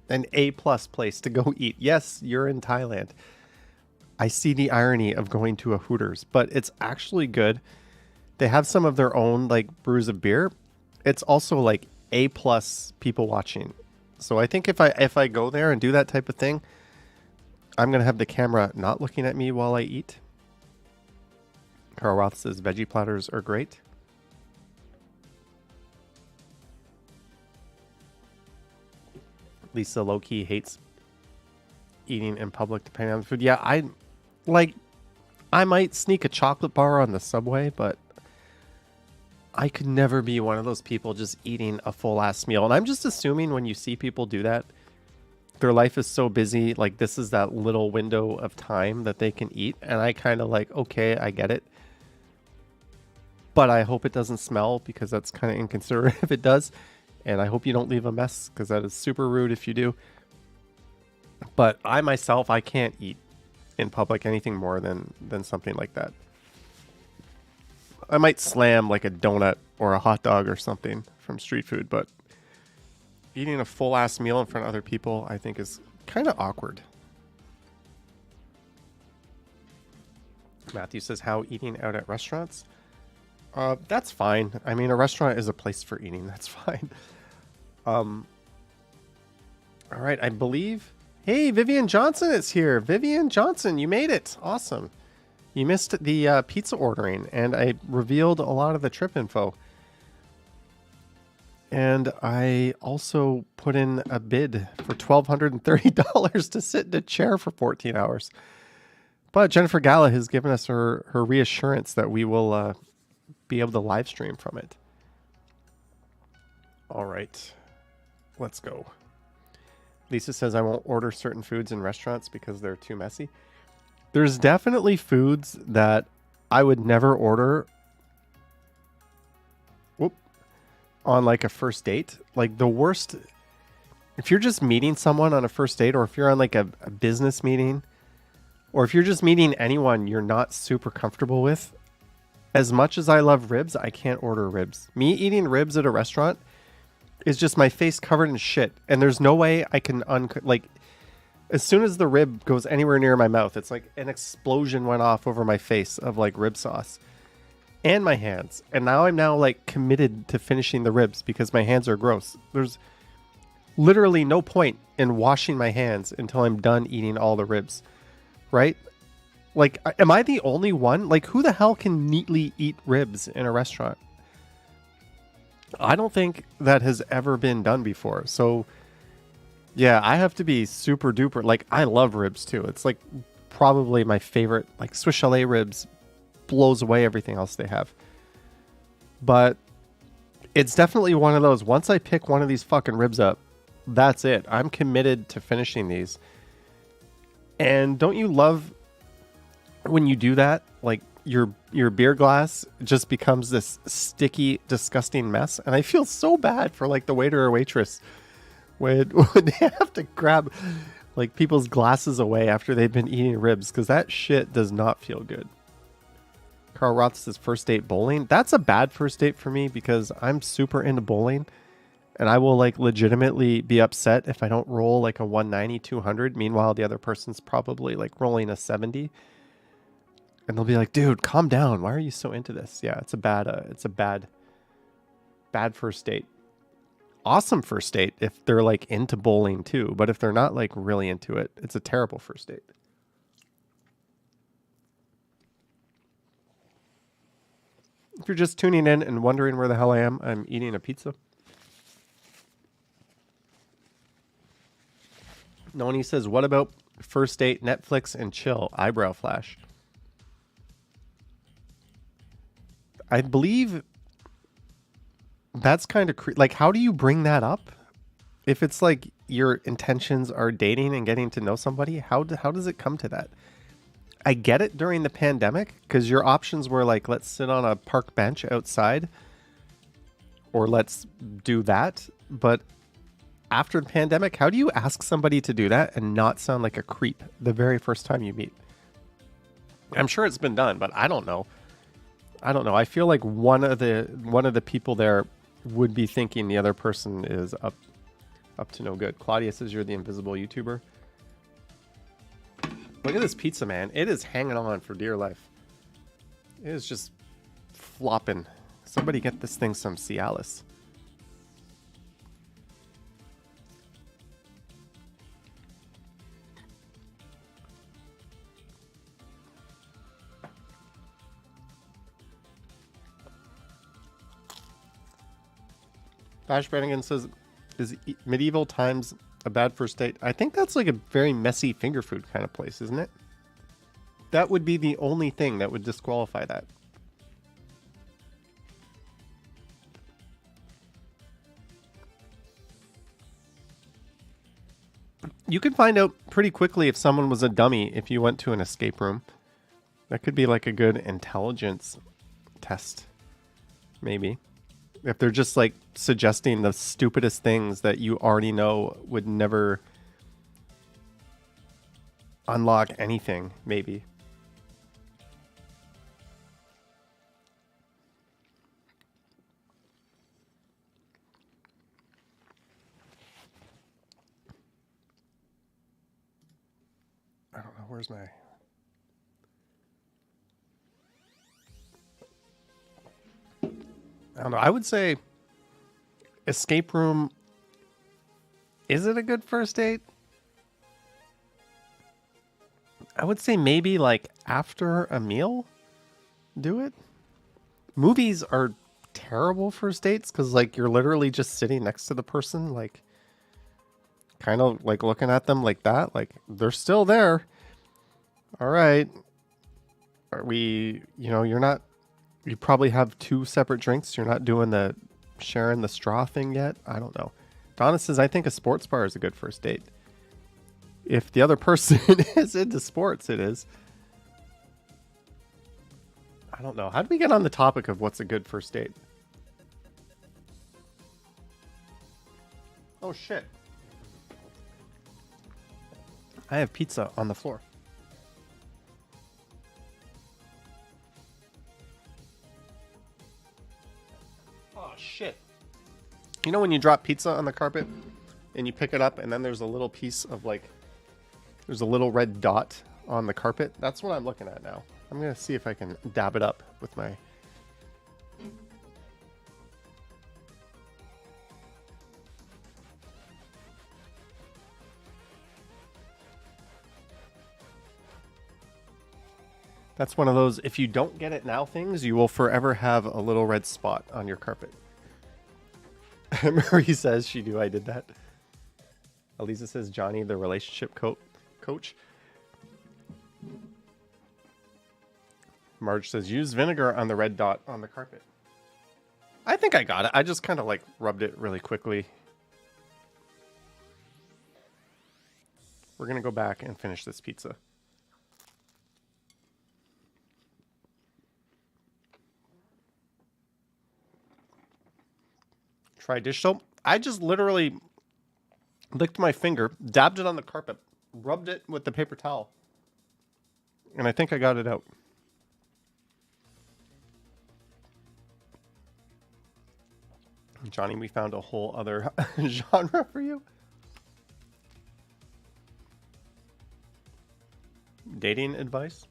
an A+ place to go eat. Yes, you're in Thailand. I see the irony of going to a Hooters, but it's actually good. They have some of their own like brews of beer. It's also like A+ people watching. So I think if I go there and do that type of thing, I'm going to have the camera not looking at me while I eat. Carl Roth says veggie platters are great. Lisa low-key hates eating in public depending on the food. Yeah, I might sneak a chocolate bar on the subway, but I could never be one of those people just eating a full-ass meal. And I'm just assuming when you see people do that, their life is so busy, like this is that little window of time that they can eat. And I kind of like, okay, I get it. But I hope it doesn't smell because that's kind of inconsiderate if it does. And I hope you don't leave a mess because that is super rude if you do. But I myself, I can't eat in public anything more than something like that. I might slam like a donut or a hot dog or something from street food, but eating a full ass meal in front of other people, I think is kind of awkward. Matthew says, how eating out at restaurants? That's fine. I mean, a restaurant is a place for eating. That's fine. All right. I believe, hey, Vivian Johnson is here. Vivian Johnson, you made it. Awesome. You missed the pizza ordering, and I revealed a lot of the trip info. And I also put in a bid for $1,230 to sit in a chair for 14 hours. But Jennifer Gala has given us her reassurance that we will be able to live stream from it. All right, let's go. Lisa says I won't order certain foods in restaurants because they're too messy. There's definitely foods that I would never order on like a first date. Like the worst, if you're just meeting someone on a first date, or if you're on like a business meeting, or if you're just meeting anyone you're not super comfortable with, as much as I love ribs, I can't order ribs. Me eating ribs at a restaurant is just my face covered in shit. And there's no way I can like, as soon as the rib goes anywhere near my mouth, it's like an explosion went off over my face of like rib sauce and my hands. And now I'm like committed to finishing the ribs because my hands are gross. There's literally no point in washing my hands until I'm done eating all the ribs, right? Like, am I the only one? Like, who the hell can neatly eat ribs in a restaurant? I don't think that has ever been done before. So, yeah, I have to be super duper. Like, I love ribs too. It's like probably my favorite. Like, Swiss chalet ribs blows away everything else they have. But it's definitely one of those. Once I pick one of these fucking ribs up, that's it. I'm committed to finishing these. And don't you love when you do that? Like, your beer glass just becomes this sticky, disgusting mess. And I feel so bad for like the waiter or waitress when they have to grab like people's glasses away after they've been eating ribs, because that shit does not feel good. Carl Roth says first date bowling. That's a bad first date for me because I'm super into bowling, and I will like legitimately be upset if I don't roll like a 190, 200. Meanwhile, the other person's probably like rolling a 70. And they'll be like, dude, calm down. Why are you so into this? Yeah, it's a bad first date. Awesome first date if they're like into bowling too. But if they're not like really into it, it's a terrible first date. If you're just tuning in and wondering where the hell I am, I'm eating a pizza. Noni says, what about first date, Netflix, and chill? Eyebrow flash. I believe that's kind of like, how do you bring that up? If it's like your intentions are dating and getting to know somebody, how does it come to that? I get it during the pandemic because your options were like, let's sit on a park bench outside or let's do that. But after the pandemic, how do you ask somebody to do that and not sound like a creep the very first time you meet? I'm sure it's been done, but I don't know. I feel like one of the people there would be thinking the other person is up to no good. Claudia says you're the invisible YouTuber. Look at this pizza, man. It is hanging on for dear life. It is just flopping. Somebody get this thing some Cialis. Bash Brannigan says, is medieval times a bad first date? I think that's like a very messy finger food kind of place, isn't it? That would be the only thing that would disqualify that. You could find out pretty quickly if someone was a dummy if you went to an escape room. That could be like a good intelligence test, maybe. If they're just like suggesting the stupidest things that you already know would never unlock anything, maybe. I don't know. Where's my... I don't know. I would say escape room. Is it a good first date? I would say maybe like after a meal, do it. Movies are terrible first dates because like you're literally just sitting next to the person, like kind of like looking at them like that. Like they're still there. All right. Are we, you're not You probably have 2 separate drinks. You're not doing the sharing the straw thing yet. I don't know. Donna says, I think a sports bar is a good first date. If the other person is into sports, it is. I don't know. How do we get on the topic of what's a good first date? Oh, shit. I have pizza on the floor. Oh, shit. You know when you drop pizza on the carpet and you pick it up and then there's a little piece of like, there's a little red dot on the carpet? That's what I'm looking at now. I'm going to see if I can dab it up with my... That's one of those, if you don't get it now things, you will forever have a little red spot on your carpet. Marie says she knew I did that. Elisa says Johnny, the relationship coach. Marge says use vinegar on the red dot on the carpet. I think I got it. I just kind of like rubbed it really quickly. We're going to go back and finish this pizza. Try dish soap. I just literally licked my finger, dabbed it on the carpet, rubbed it with the paper towel, and I think I got it out. Johnny, we found a whole other genre for you. Dating advice.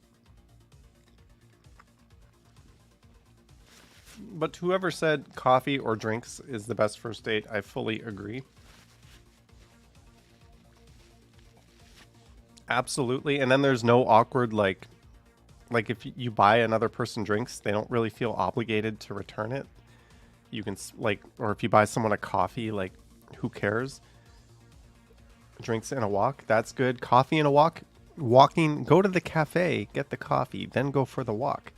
But whoever said coffee or drinks is the best first date, I fully agree. Absolutely. And then there's no awkward, like if you buy another person drinks, they don't really feel obligated to return it. You can or if you buy someone a coffee, like who cares? Drinks and a walk, that's good. Coffee and a walk, walking, go to the cafe, get the coffee, then go for the walk.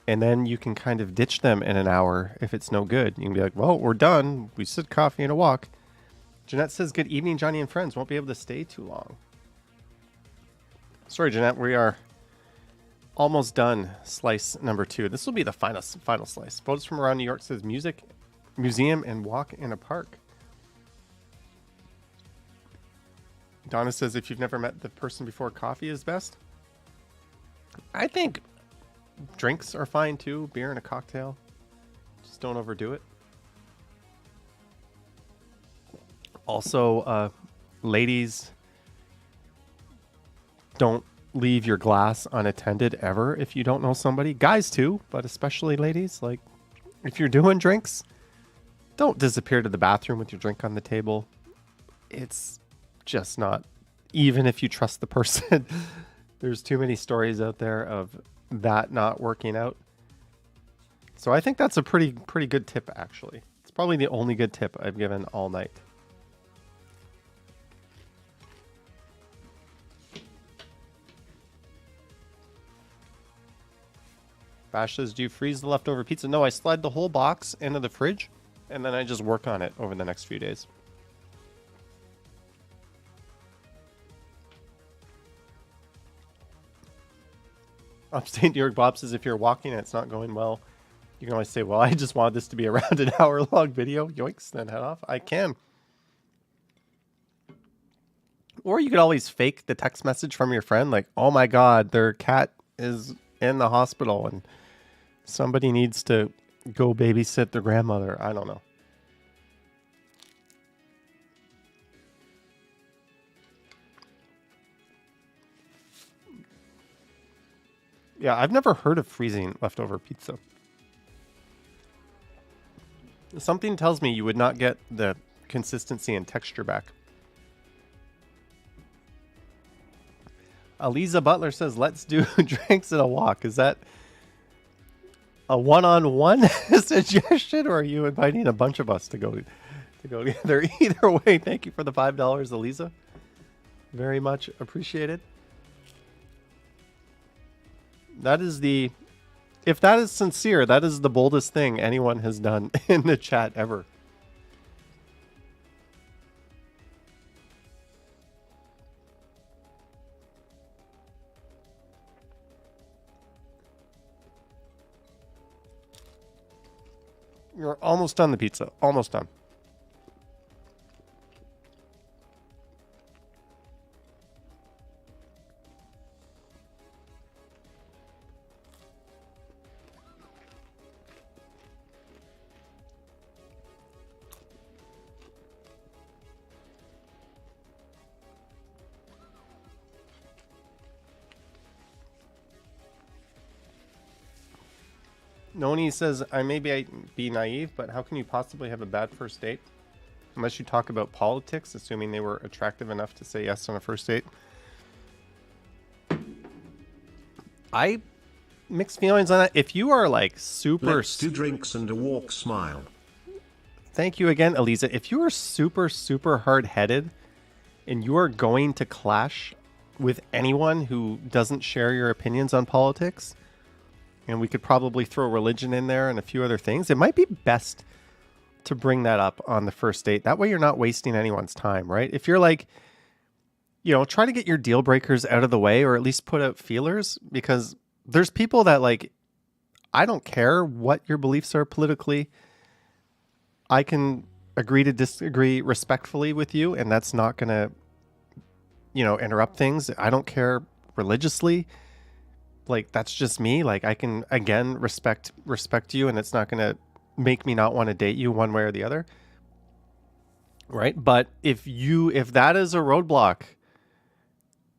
And then you can kind of ditch them in an hour if it's no good. You can be like, well, we're done. We said coffee and a walk. Jeanette says, good evening, Johnny and friends. Won't be able to stay too long. Sorry, Jeanette. We are almost done. Slice number 2. This will be the final slice. Photos from around New York says music, museum, and walk in a park. Donna says, if you've never met the person before, coffee is best. I think drinks are fine too. Beer and a cocktail. Just don't overdo it. Also, ladies, don't leave your glass unattended ever if you don't know somebody. Guys too, but especially ladies. Like, if you're doing drinks, don't disappear to the bathroom with your drink on the table. It's just not, even if you trust the person. There's too many stories out there of that not working out. So I think that's a pretty good tip, actually. It's probably the only good tip I've given all night. Bash says, do you freeze the leftover pizza? No, I slide the whole box into the fridge and then I just work on it over the next few days. Upstate New York Bob says, if you're walking and it's not going well, you can always say, well, I just wanted this to be around an hour-long video. Yoinks, then head off. I can. Or you could always fake the text message from your friend, like, oh my God, their cat is in the hospital and somebody needs to go babysit their grandmother. I don't know. Yeah, I've never heard of freezing leftover pizza. Something tells me you would not get the consistency and texture back. Aliza Butler says, let's do drinks and a walk. Is that a one-on-one suggestion, or are you inviting a bunch of us to go together? Either way, thank you for the $5, Aliza. Very much appreciated. That is the if that is sincere, that is the boldest thing anyone has done in the chat ever. You're almost done the pizza. Almost done. Noni says, I may be naive, but how can you possibly have a bad first date? Unless you talk about politics, assuming they were attractive enough to say yes on a first date. I mixed feelings on that. If you are like super... Let's do drinks and a walk smile. Thank you again, Eliza. If you are super, super hard-headed and you are going to clash with anyone who doesn't share your opinions on politics, and we could probably throw religion in there and a few other things, it might be best to bring that up on the first date. That way you're not wasting anyone's time, right? If you're like, you know, try to get your deal breakers out of the way, or at least put out feelers, because there's people that like, I don't care what your beliefs are politically. I can agree to disagree respectfully with you, and that's not going to, you know, interrupt things. I don't care religiously. Like, that's just me. Like, I can, again, respect you, and it's not going to make me not want to date you one way or the other. Right? But if that is a roadblock,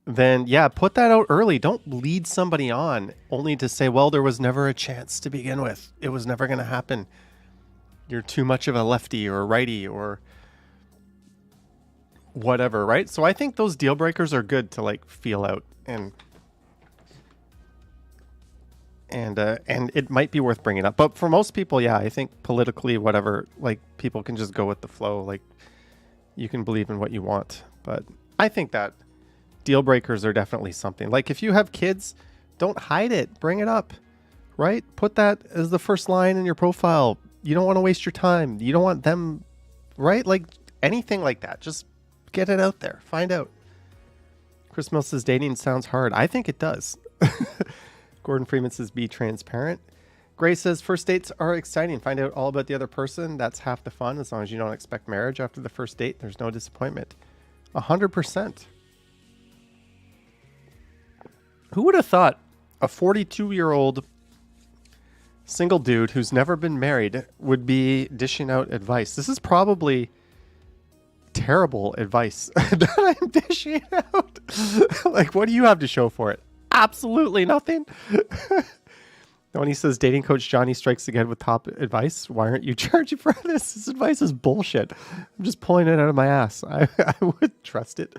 then yeah, put that out early. Don't lead somebody on only to say, well, there was never a chance to begin with. It was never going to happen. You're too much of a lefty or a righty or whatever, right? So I think those deal breakers are good to like feel out, and it might be worth bringing up. But for most people, yeah, I think politically, whatever, like people can just go with the flow. Like you can believe in what you want. But I think that deal breakers are definitely something. Like if you have kids, don't hide it. Bring it up, right? Put that as the first line in your profile. You don't want to waste your time. You don't want them, right? Like anything like that. Just get it out there. Find out. Chris Mill says dating sounds hard. I think it does. Gordon Freeman says be transparent. Gray says first dates are exciting. Find out all about the other person. That's half the fun. As long as you don't expect marriage after the first date, there's no disappointment. 100%. Who would have thought a 42-year-old single dude who's never been married would be dishing out advice? This is probably terrible advice that I'm dishing out. Like, what do you have to show for it? Absolutely nothing. When he says dating coach Johnny strikes again with top advice, why aren't you charging for this? This advice is bullshit. I'm just pulling it out of my ass. I would trust it.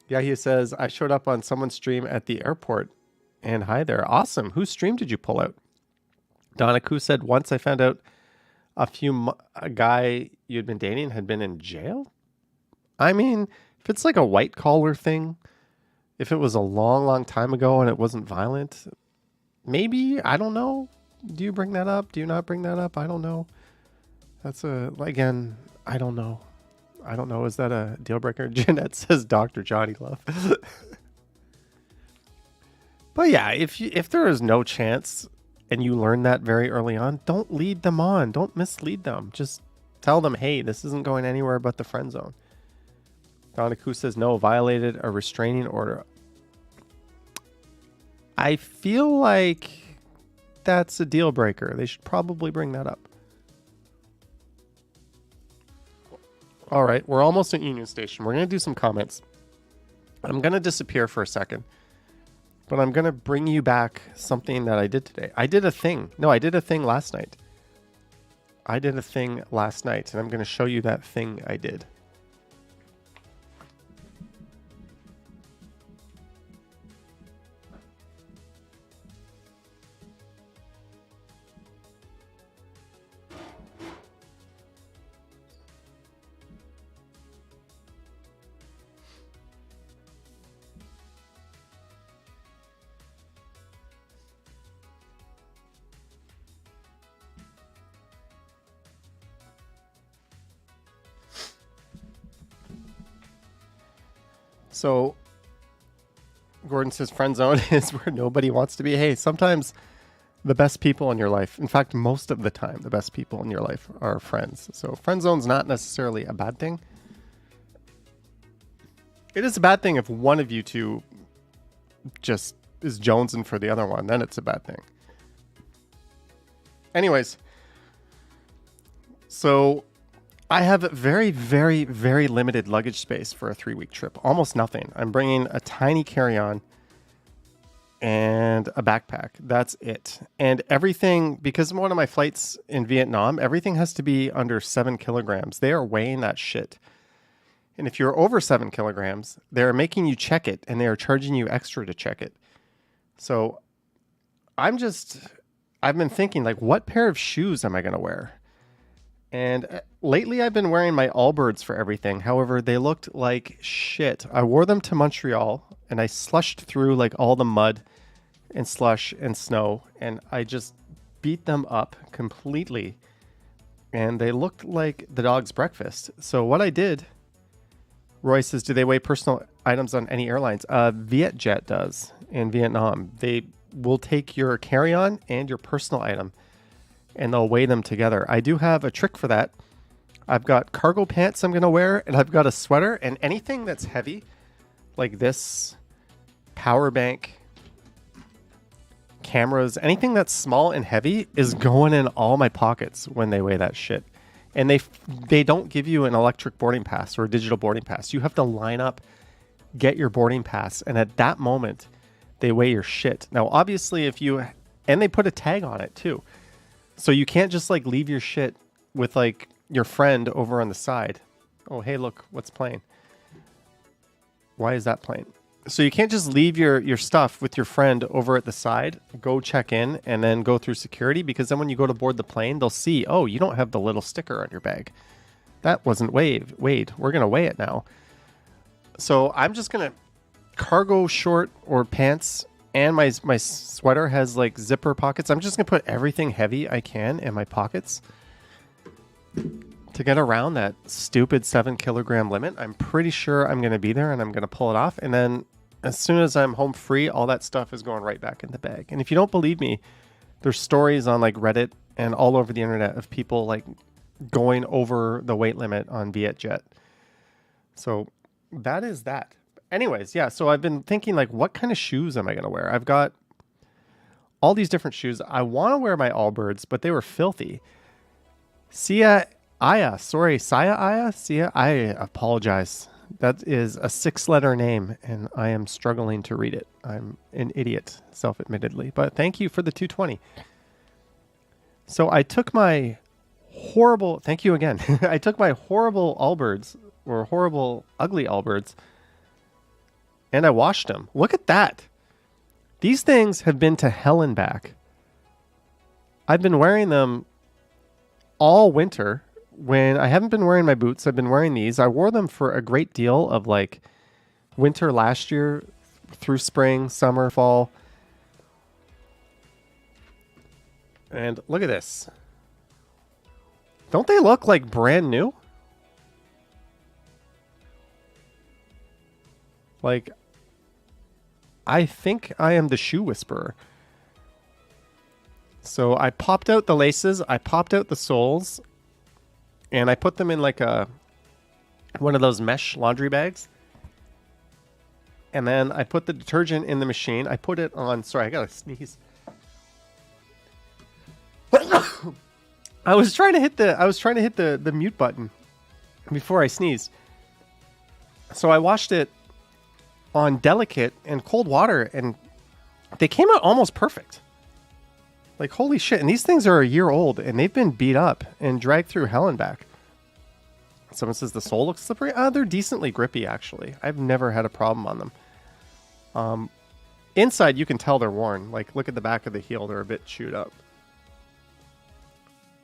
Yeah, he says, I showed up on someone's stream at the airport. And hi there. Awesome. Whose stream did you pull out? Donaku said, once I found out a guy you'd been dating had been in jail. I mean, if it's like a white collar thing, if it was a long, long time ago and it wasn't violent, maybe, I don't know. Do you bring that up? Do you not bring that up? I don't know. Again, I don't know. I don't know. Is that a deal breaker? Jeanette says Dr. Johnny Love. But yeah, if there is no chance and you learn that very early on, don't lead them on. Don't mislead them. Just tell them, hey, this isn't going anywhere but the friend zone. Donaku says no, violated a restraining order. I feel like that's a deal breaker. They should probably bring that up. All right, we're almost at Union Station. We're going to do some comments. I'm going to disappear for a second, but I'm going to bring you back something that I did today. I did a thing. No, I did a thing last night. And I'm going to show you that thing I did. So Gordon says friend zone is where nobody wants to be. Hey, sometimes the best people in your life, in fact, most of the time, the best people in your life are friends. So friend zone's not necessarily a bad thing. It is a bad thing if one of you two just is jonesing for the other one. Then it's a bad thing. Anyways, so I have very, very, very limited luggage space for a 3-week trip. Almost nothing. I'm bringing a tiny carry-on and a backpack. That's it. And everything, because of one of my flights in Vietnam, everything has to be under 7 kilograms. They are weighing that shit. And if you're over 7 kilograms, they're making you check it and they are charging you extra to check it. So I've been thinking, like, what pair of shoes am I going to wear? And lately I've been wearing my Allbirds for everything. However, they looked like shit. I wore them to Montreal and I slushed through like all the mud and slush and snow. And I just beat them up completely. And they looked like the dog's breakfast. So what I did, Roy says, do they weigh personal items on any airlines? Vietjet does in Vietnam. They will take your carry-on and your personal item and they'll weigh them together. I do have a trick for that. I've got cargo pants I'm going to wear, and I've got a sweater, and anything that's heavy, like this, power bank, cameras, anything that's small and heavy is going in all my pockets when they weigh that shit. And they don't give you an electric boarding pass or a digital boarding pass. You have to line up, get your boarding pass, and at that moment, they weigh your shit. Now, obviously, and they put a tag on it too. So you can't just like leave your shit with like your friend over on the side. Oh, hey, look, what's playing? Why is that playing? So you can't just leave your stuff with your friend over at the side, go check in, and then go through security, because then when you go to board the plane, they'll see, oh, you don't have the little sticker on your bag. That wasn't weighed. We're going to weigh it now. So I'm just going to cargo short or pants, and my sweater has like zipper pockets. I'm just going to put everything heavy I can in my pockets to get around that stupid 7 kilogram limit. I'm pretty sure I'm going to be there and I'm going to pull it off. And then as soon as I'm home free, all that stuff is going right back in the bag. And if you don't believe me, there's stories on like Reddit and all over the internet of people like going over the weight limit on Vietjet. So that is that. Anyways, yeah, so I've been thinking, like, what kind of shoes am I going to wear? I've got all these different shoes. I want to wear my Allbirds, but they were filthy. Sia Aya, I apologize. That is a 6-letter name, and I am struggling to read it. I'm an idiot, self-admittedly, but thank you for the 220. So I took my horrible, thank you again. I took my horrible Allbirds, or horrible, ugly Allbirds, and I washed them. Look at that. These things have been to hell and back. I've been wearing them all winter. When I haven't been wearing my boots, I've been wearing these. I wore them for a great deal of like winter last year through spring, summer, fall. And look at this. Don't they look like brand new? Like, I think I am the shoe whisperer. So I popped out the laces, I popped out the soles, and I put them in like one of those mesh laundry bags. And then I put the detergent in the machine. I put it on, sorry, I gotta sneeze. I was trying to hit the mute button before I sneezed. So I washed it on delicate and cold water, and they came out almost perfect. Like, holy shit. And these things are a year old, and they've been beat up and dragged through hell and back. Someone says the sole looks slippery. They're decently grippy, actually. I've never had a problem on them. Inside, you can tell they're worn. Like, look at the back of the heel. They're a bit chewed up.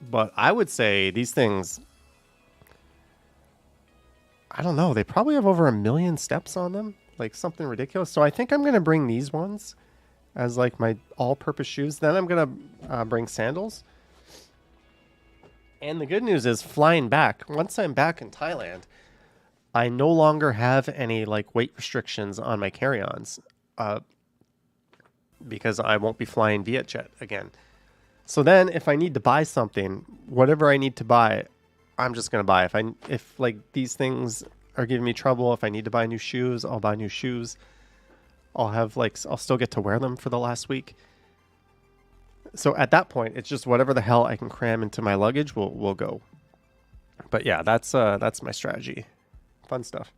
But I would say these things, I don't know. They probably have over 1 million steps on them. Like, something ridiculous. So I think I'm going to bring these ones as like my all-purpose shoes. Then I'm going to bring sandals. And the good news is, flying back, once I'm back in Thailand, I no longer have any like weight restrictions on my carry-ons because I won't be flying VietJet again. So then if I need to buy something, whatever I need to buy, I'm just going to buy. If like these things are giving me trouble, if I need to buy new shoes, I'll buy new shoes. I'll still get to wear them for the last week. So at that point, it's just whatever the hell I can cram into my luggage will go. But yeah, that's my strategy. Fun stuff.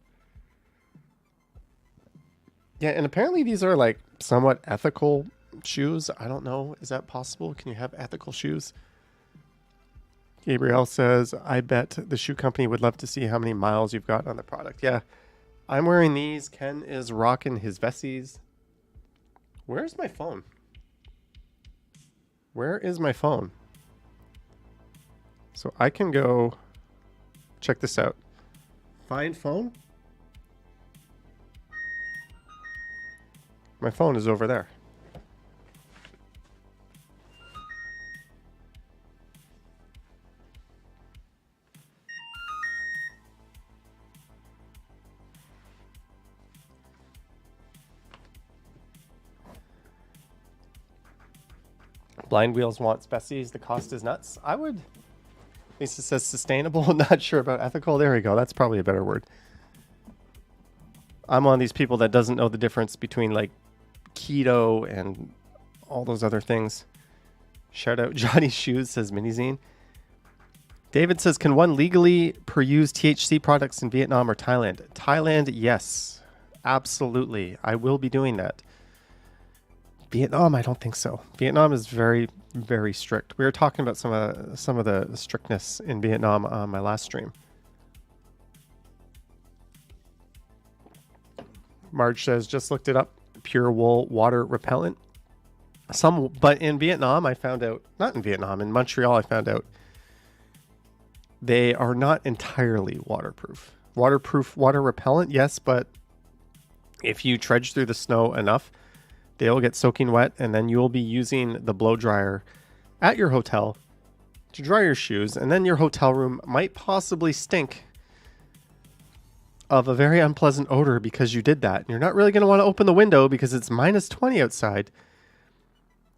Yeah, and apparently these are like somewhat ethical shoes. I don't know. Is that possible? Can you have ethical shoes? Gabriel says, I bet the shoe company would love to see how many miles you've got on the product. Yeah, I'm wearing these. Ken is rocking his Vessies. Where's my phone? Where is my phone? So I can go check this out. Find phone. My phone is over there. Blind Wheels wants Bessie's. The cost is nuts. I would. Lisa says sustainable. Not sure about ethical. There we go. That's probably a better word. I'm one of these people that doesn't know the difference between like keto and all those other things. Shout out Johnny's Shoes, says Minizine. David says, can one legally peruse THC products in Vietnam or Thailand? Thailand, yes. Absolutely. I will be doing that. Vietnam, I don't think so. Vietnam is very, very strict. We were talking about some of the strictness in Vietnam on my last stream. Marge says, just looked it up. Pure wool water repellent. But in Vietnam, I found out, not in Vietnam, in Montreal, I found out they are not entirely waterproof. Waterproof water repellent, yes, but if you trudge through the snow enough, they'll get soaking wet, and then you'll be using the blow dryer at your hotel to dry your shoes, and then your hotel room might possibly stink of a very unpleasant odor because you did that. And you're not really going to want to open the window because it's minus 20 outside.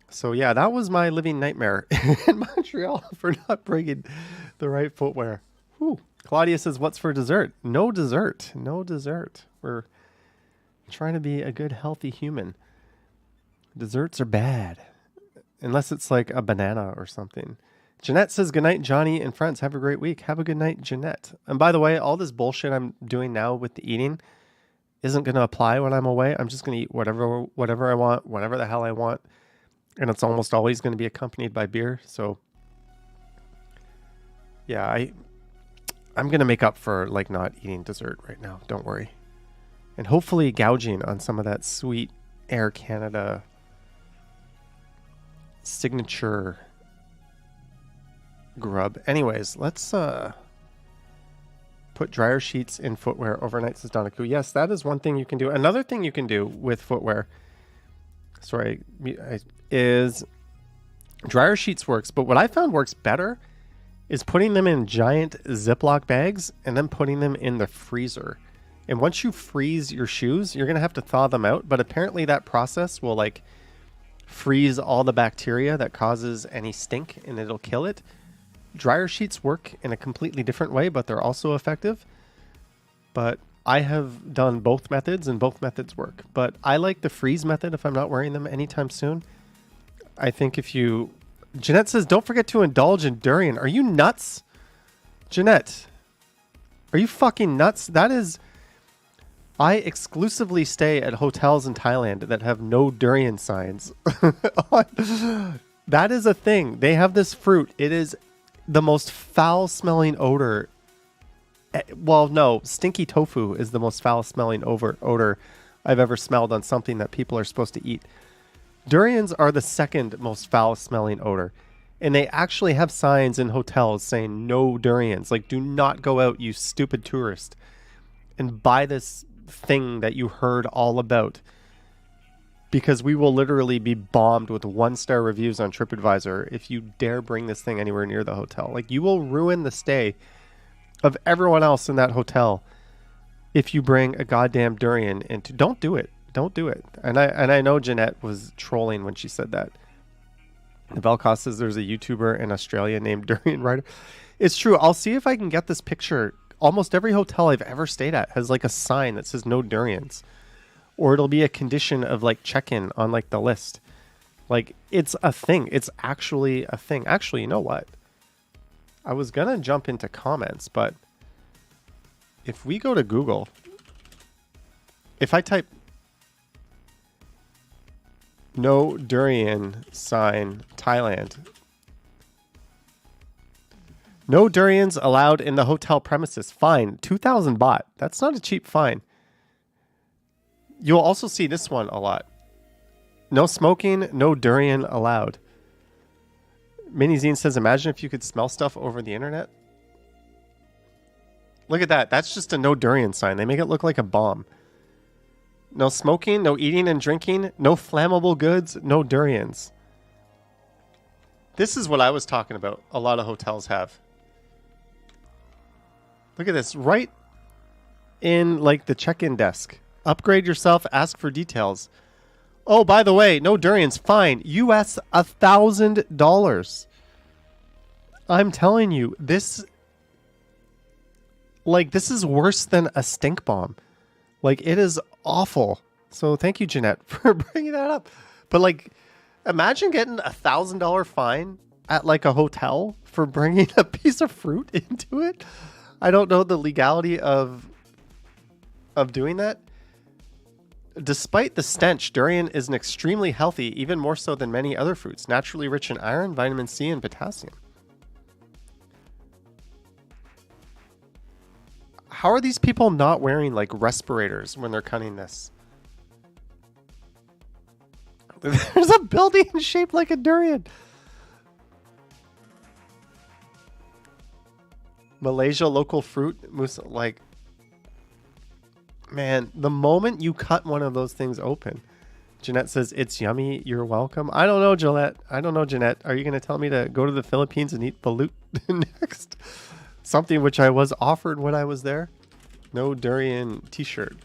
So yeah, that was my living nightmare in Montreal for not bringing the right footwear. Whew. Claudia says, what's for dessert? No dessert. No dessert. We're trying to be a good, healthy human. Desserts are bad. Unless it's like a banana or something. Jeanette says, good night, Johnny and friends. Have a great week. Have a good night, Jeanette. And by the way, all this bullshit I'm doing now with the eating isn't going to apply when I'm away. I'm just going to eat whatever I want, whatever the hell I want. And it's almost always going to be accompanied by beer. So yeah, I'm going to make up for like not eating dessert right now. Don't worry. And hopefully gouging on some of that sweet Air Canada signature grub. Anyways, let's put dryer sheets in footwear overnight, says Donaku. Yes, that is one thing you can do. Another thing you can do with footwear, is dryer sheets works, but what I found works better is putting them in giant Ziploc bags and then putting them in the freezer. And once you freeze your shoes, you're going to have to thaw them out, but apparently that process will like freeze all the bacteria that causes any stink and it'll kill it. Dryer sheets work in a completely different way, but they're also effective. But I have done both methods and both methods work. But I like the freeze method if I'm not wearing them anytime soon. I think if you... Jeanette says, don't forget to indulge in durian. Are you nuts? Jeanette, are you fucking nuts? That is... I exclusively stay at hotels in Thailand that have no durian signs. That is a thing. They have this fruit. It is the most foul-smelling odor. Well, no, stinky tofu is the most foul-smelling odor I've ever smelled on something that people are supposed to eat. Durians are the second most foul-smelling odor. And they actually have signs in hotels saying no durians. Like, do not go out, you stupid tourist, and buy this thing that you heard all about. Because we will literally be bombed with 1-star reviews on TripAdvisor if you dare bring this thing anywhere near the hotel. Like, you will ruin the stay of everyone else in that hotel if you bring a goddamn durian into. Don't do it. Don't do it. And I know Jeanette was trolling when she said that. Velcos says there's a YouTuber in Australia named Durian Rider. It's true. I'll see if I can get this picture. Almost every hotel I've ever stayed at has like a sign that says no durians. Or it'll be a condition of like check-in on like the list. Like it's a thing. It's actually a thing. Actually, you know what? I was going to jump into comments, but if we go to Google, if I type no durian sign Thailand, no durians allowed in the hotel premises, fine, 2,000 baht. That's not a cheap fine. You'll also see this one a lot. No smoking, no durian allowed. Minizine says, imagine if you could smell stuff over the internet. Look at that. That's just a no durian sign. They make it look like a bomb. No smoking, no eating and drinking, no flammable goods, no durians. This is what I was talking about. A lot of hotels have. Look at this. Right in like the check-in desk. Upgrade yourself, ask for details. Oh, by the way, no durians, fine. US $1,000. I'm telling you, this is worse than a stink bomb. Like, it is awful. So thank you, Jeanette, for bringing that up. But like, imagine getting $1,000 fine at like a hotel for bringing a piece of fruit into it. I don't know the legality of doing that. Despite the stench, durian is an extremely healthy, even more so than many other fruits, naturally rich in iron, vitamin C, and potassium. How are these people not wearing like respirators when they're cutting this? There's a building shaped like a durian. Malaysia local fruit, like, man, the moment you cut one of those things open, Jeanette says, it's yummy, you're welcome. I don't know, Gillette. I don't know, Jeanette. Are you going to tell me to go to the Philippines and eat balut next? Something which I was offered when I was there. No durian t-shirt.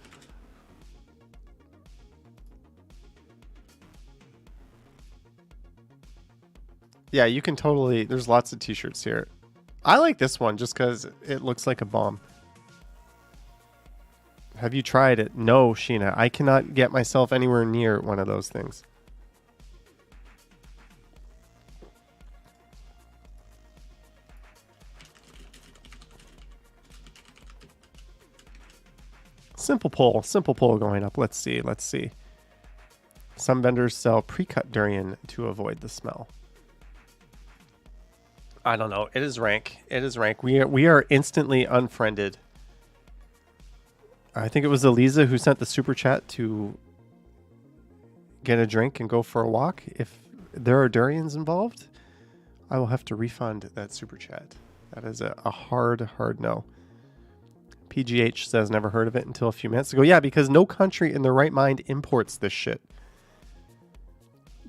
Yeah, you can totally, there's lots of t-shirts here. I like this one just because it looks like a bomb. Have you tried it? No, Sheena. I cannot get myself anywhere near one of those things. Simple poll going up. Let's see. Some vendors sell pre-cut durian to avoid the smell. I don't know. It is rank. We are instantly unfriended. I think it was Eliza who sent the super chat to get a drink and go for a walk. If there are durians involved, I will have to refund that super chat. That is a hard no. PGH says never heard of it until a few minutes ago. Yeah, because no country in their right mind imports this shit.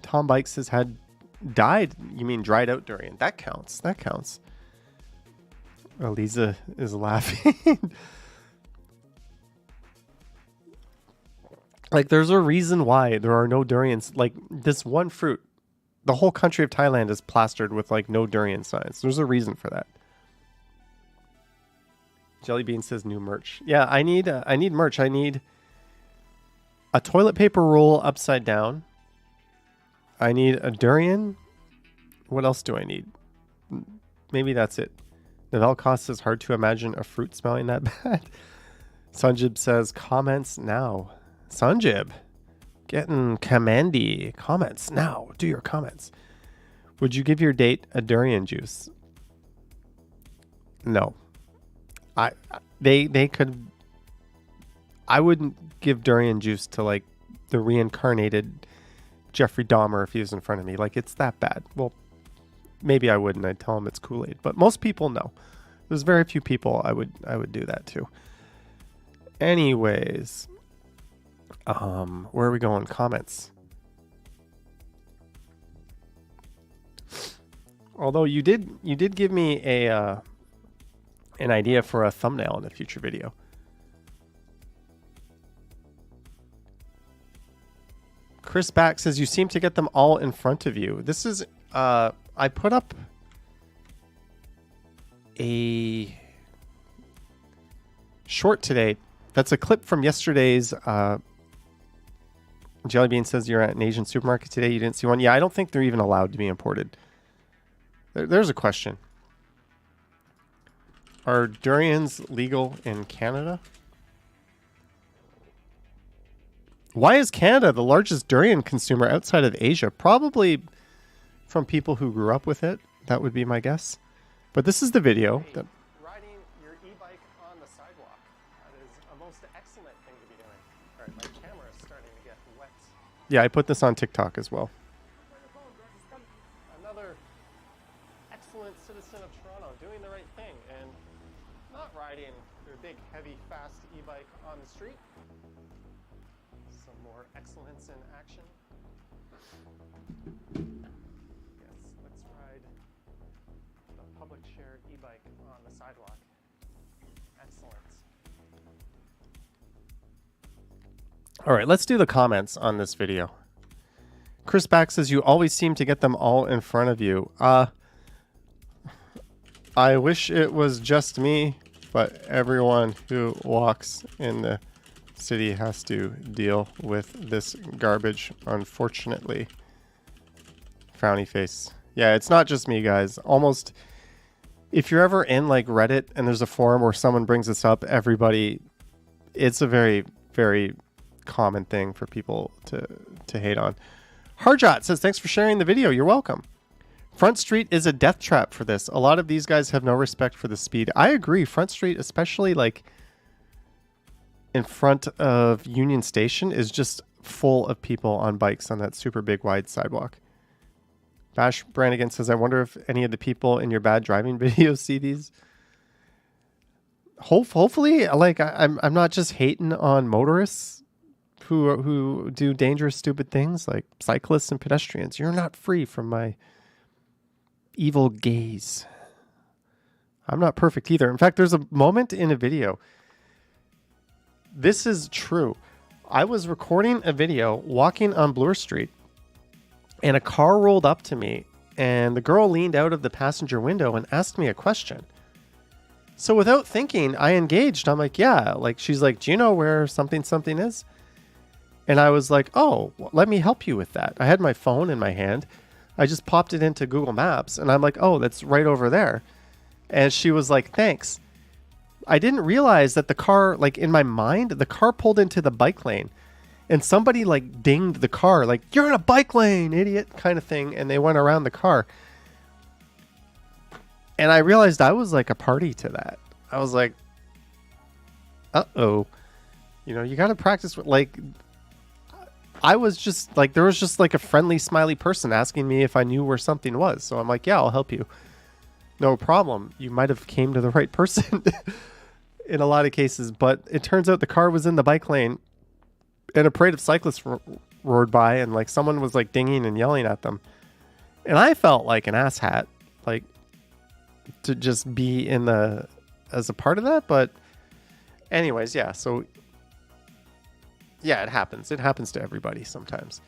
Tom Bikes has had died. You mean dried out durian? That counts. Eliza is laughing. Like, there's a reason why there are no durians. Like, this one fruit, the whole country of Thailand is plastered with, like, no durian signs. There's a reason for that. Jellybean says new merch. Yeah, I need merch. I need a toilet paper roll upside down. I need a durian. What else do I need? Maybe that's it. Novell Cost says hard to imagine a fruit smelling that bad. Sanjib says comments now. Sanjib, getting commandy. Comments now. Do your comments. Would you give your date a durian juice? No. They could. I wouldn't give durian juice to like the reincarnated Jeffrey Dahmer if he was in front of me. Like, it's that bad. Well, maybe I wouldn't. I'd tell him it's Kool-Aid. But most people, no. There's very few people I would do that to. Anyways. Where are we going? Comments. Although you did give me an idea for a thumbnail in a future video. Chris Back says you seem to get them all in front of you. This is I put up a short today. That's a clip from yesterday's. Jellybean says you're at an Asian supermarket today. You didn't see one. Yeah, I don't think they're even allowed to be imported. There's a question. Are durians legal in Canada? Why is Canada the largest durian consumer outside of Asia? Probably from people who grew up with it. That would be my guess. But this is the video. Riding your e-bike on the sidewalk. That is a most excellent thing to be doing. All right, my camera is starting to get wet. Yeah, I put this on TikTok as well. Another excellent citizen of Toronto doing the right thing and not riding their big, heavy, fast e-bike on the street. Some more excellence in action. Yes, let's ride the public shared e-bike on the sidewalk. Excellent. All right, let's do the comments on this video. Chris Back says you always seem to get them all in front of you. I wish it was just me, but everyone who walks in the city has to deal with this garbage, unfortunately. Frowny face. Yeah, it's not just me, guys. Almost, if you're ever in like Reddit and there's a forum where someone brings this up, everybody, it's a very, very common thing for people to hate on. Harjot says, thanks for sharing the video. You're welcome. Front Street is a death trap for this. A lot of these guys have no respect for the speed. I agree. Front Street, especially like in front of Union Station, is just full of people on bikes on that super big wide sidewalk. Bash Brannigan says, I wonder if any of the people in your bad driving videos see these. Hopefully, like I'm not just hating on motorists who do dangerous, stupid things like cyclists and pedestrians. You're not free from my evil gaze. I'm not perfect either. In fact, there's a moment in a video. This is true. I was recording a video walking on Bloor Street, and a car rolled up to me, and the girl leaned out of the passenger window and asked me a question. So without thinking, I engaged. I'm like, yeah. Like, she's like, do you know where something is? And I was like, oh, let me help you with that. I had my phone in my hand. I just popped it into Google Maps, and I'm like, oh, that's right over there. And she was like, thanks. I didn't realize that the car, like in my mind, the car pulled into the bike lane, and somebody like dinged the car, like, you're in a bike lane, idiot, kind of thing. And they went around the car. And I realized I was like a party to that. I was like, uh-oh. You know, you got to practice with, like, I was just like, there was just like a friendly, smiley person asking me if I knew where something was. So I'm like, yeah, I'll help you. No problem. You might have came to the right person in a lot of cases, but it turns out the car was in the bike lane and a parade of cyclists roared by, and like someone was like dinging and yelling at them. And I felt like an asshat, like, to just be in the, as a part of that. But anyways, yeah. So yeah, it happens. It happens to everybody sometimes.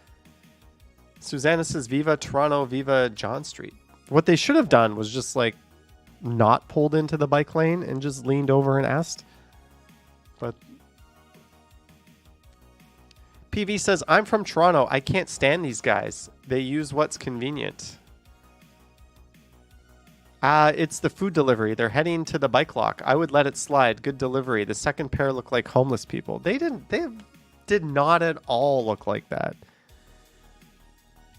Susanna says, Viva Toronto, Viva John Street. What they should have done was just like not pulled into the bike lane and just leaned over and asked. But PV says, I'm from Toronto. I can't stand these guys. They use what's convenient. It's the food delivery. They're heading to the bike lock. I would let it slide. Good delivery. The second pair look like homeless people. They did not at all look like that.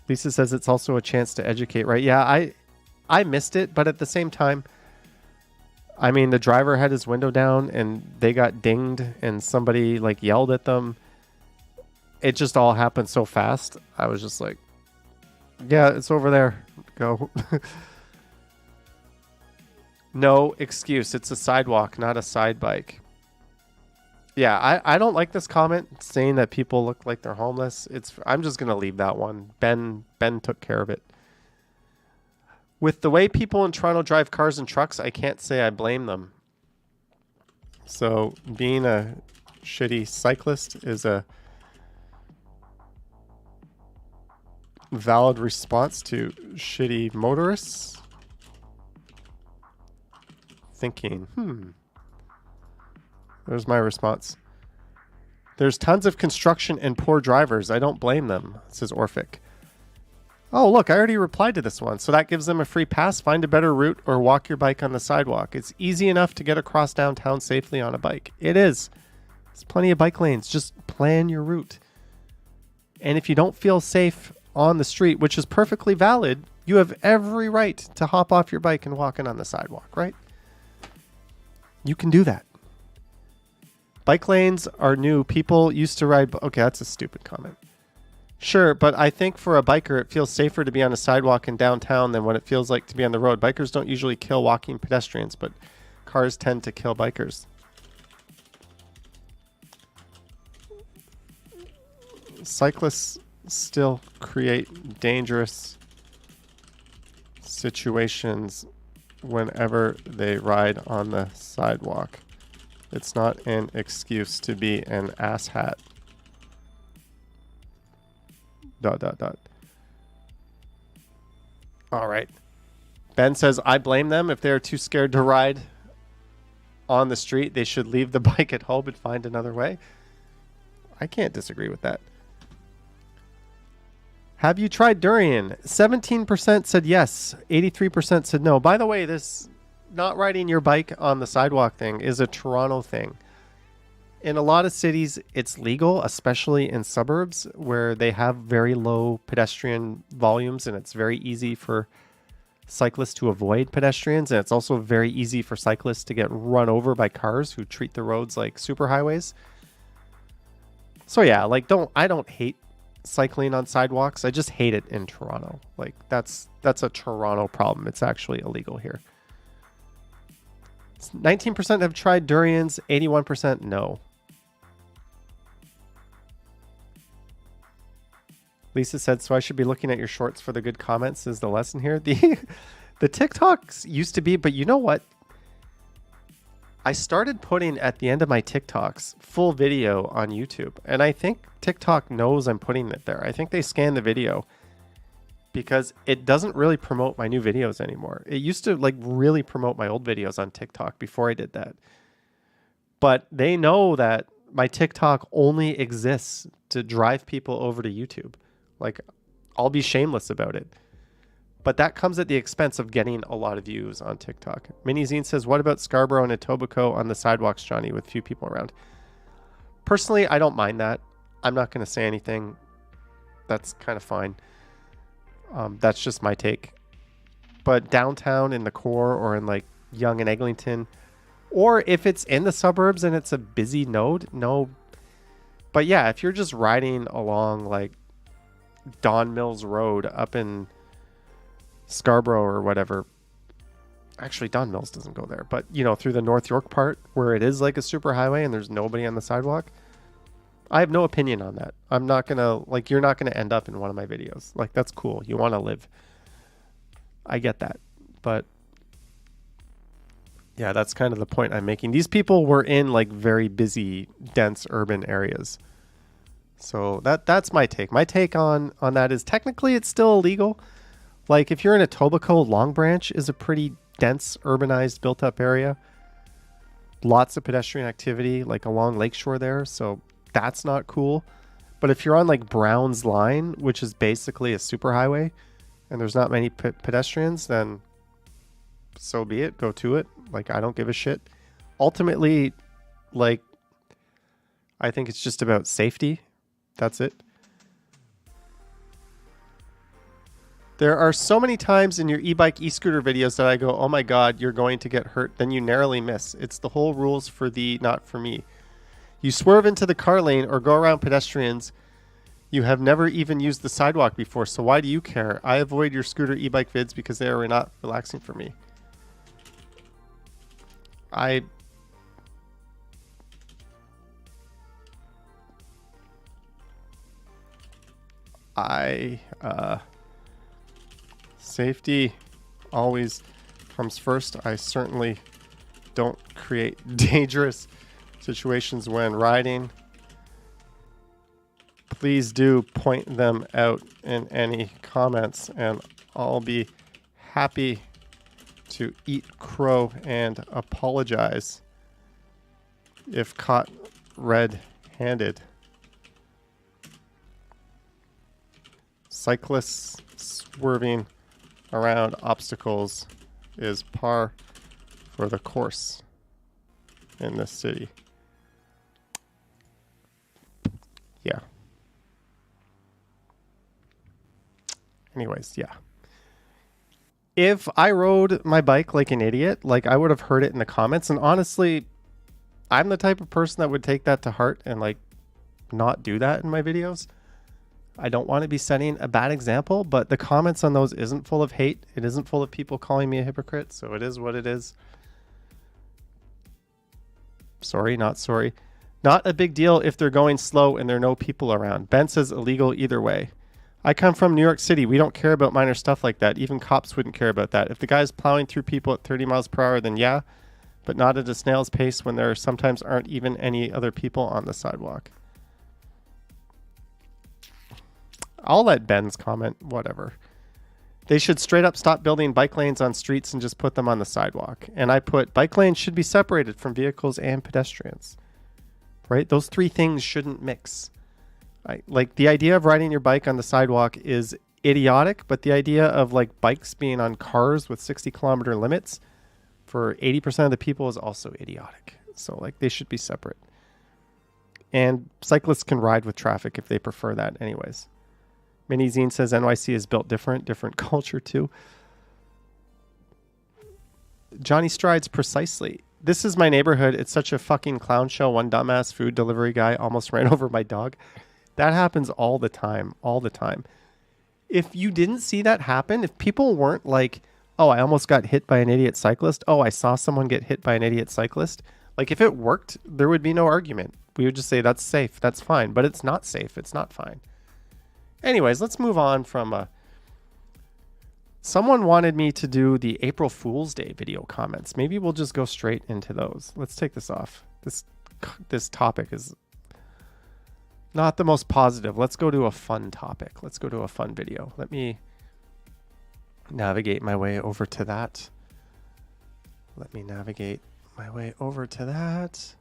Lisa says it's also a chance to educate, right? Yeah, I missed it, but at the same time, I mean, the driver had his window down and they got dinged and somebody like yelled at them. It just all happened so fast. I was just like, yeah, it's over there. Go. No excuse. It's a sidewalk, not a side bike. Yeah, I don't like this comment saying that people look like they're homeless. I'm just going to leave that one. Ben took care of it. With the way people in Toronto drive cars and trucks, I can't say I blame them. So being a shitty cyclist is a valid response to shitty motorists? Thinking, There's my response. There's tons of construction and poor drivers. I don't blame them, says Orphic. Oh, look, I already replied to this one. So that gives them a free pass. Find a better route or walk your bike on the sidewalk. It's easy enough to get across downtown safely on a bike. It is. There's plenty of bike lanes. Just plan your route. And if you don't feel safe on the street, which is perfectly valid, you have every right to hop off your bike and walk in on the sidewalk, right? You can do that. Bike lanes are new. People used to ride... Okay, that's a stupid comment. Sure, but I think for a biker, it feels safer to be on a sidewalk in downtown than what it feels like to be on the road. Bikers don't usually kill walking pedestrians, but cars tend to kill bikers. Cyclists still create dangerous situations whenever they ride on the sidewalk. It's not an excuse to be an asshat. ... All right. Ben says, I blame them. If they're too scared to ride on the street, they should leave the bike at home and find another way. I can't disagree with that. Have you tried Durian? 17% said yes. 83% said no. By the way, this not riding your bike on the sidewalk thing is a Toronto thing. In a lot of cities, it's legal, especially in suburbs where they have very low pedestrian volumes, and it's very easy for cyclists to avoid pedestrians. And it's also very easy for cyclists to get run over by cars who treat the roads like superhighways. So yeah, like I don't hate cycling on sidewalks. I just hate it in Toronto. Like that's a Toronto problem. It's actually illegal here. 19% have tried Durians, 81% no. Lisa said, so I should be looking at your shorts for the good comments is the lesson here. The TikToks used to be, but you know what? I started putting at the end of my TikToks full video on YouTube. And I think TikTok knows I'm putting it there. I think they scan the video because it doesn't really promote my new videos anymore. It used to like really promote my old videos on TikTok before I did that. But they know that my TikTok only exists to drive people over to YouTube. Like, I'll be shameless about it. But that comes at the expense of getting a lot of views on TikTok. Minizine says, what about Scarborough and Etobicoke on the sidewalks, Johnny, with few people around? Personally, I don't mind that. I'm not going to say anything. That's kind of fine. That's just my take. But downtown in the core or in like Yonge and Eglinton, or if it's in the suburbs and it's a busy node, no. But yeah, if you're just riding along like Don Mills Road up in Scarborough or whatever. Actually, Don Mills doesn't go there, but you know, through the North York part where it is like a super highway and there's nobody on the sidewalk. I have no opinion on that. I'm not going to like, you're not going to end up in one of my videos. Like, that's cool. You want to live. I get that. But yeah, that's kind of the point I'm making. These people were in like very busy, dense urban areas. So that's my take. My take on that is technically it's still illegal. Like if you're in Etobicoke, Long Branch is a pretty dense, urbanized, built-up area. Lots of pedestrian activity like along Lakeshore there. So that's not cool. But if you're on like Brown's Line, which is basically a superhighway, and there's not many pedestrians, then so be it. Go to it. Like, I don't give a shit. Ultimately, like, I think it's just about safety. That's it. There are so many times in your e-bike, e-scooter videos that I go, oh my God, you're going to get hurt. Then you narrowly miss. It's the whole rules for thee, not for me. You swerve into the car lane or go around pedestrians. You have never even used the sidewalk before, so why do you care? I avoid your scooter e-bike vids because they are not relaxing for me. Safety always comes first. I certainly don't create dangerous situations when riding. please do point them out in any comments, and I'll be happy to eat crow and apologize if caught red-handed. Cyclists swerving around obstacles is par for the course in this city. Yeah. Anyways, yeah. If I rode my bike like an idiot, like I would have heard it in the comments. And honestly, I'm the type of person that would take that to heart and like not do that in my videos. I don't want to be setting a bad example, but the comments on those isn't full of hate. It isn't full of people calling me a hypocrite. So it is what it is. Sorry, not sorry. Not a big deal if they're going slow and there are no people around. Ben says illegal either way. I come from New York City. We don't care about minor stuff like that. Even cops wouldn't care about that. If the guy's plowing through people at 30 miles per hour, then yeah, but not at a snail's pace when there sometimes aren't even any other people on the sidewalk. I'll let Ben's comment, whatever. They should straight up stop building bike lanes on streets and just put them on the sidewalk. And I put bike lanes should be separated from vehicles and pedestrians. Right? Those three things shouldn't mix. Like the idea of riding your bike on the sidewalk is idiotic, but the idea of like bikes being on cars with 60-kilometer limits for 80% of the people is also idiotic. So like they should be separate. And cyclists can ride with traffic if they prefer that anyways. Minizine says NYC is built different culture too. Johnny Strides precisely. This is my neighborhood. It's such a fucking clown show. One dumbass food delivery guy almost ran over my dog. That happens all the time, all the time. If you didn't see that happen, if people weren't like, oh, I almost got hit by an idiot cyclist. Oh, I saw someone get hit by an idiot cyclist. Like if it worked, there would be no argument. We would just say that's safe. That's fine. But it's not safe. It's not fine. Anyways, let's move on from someone wanted me to do the April Fool's Day video comments. Maybe we'll just go straight into those. Let's take this off. This topic is not the most positive. Let's go to a fun topic. Let's go to a fun video. Let me navigate my way over to that. Let me navigate my way over to that.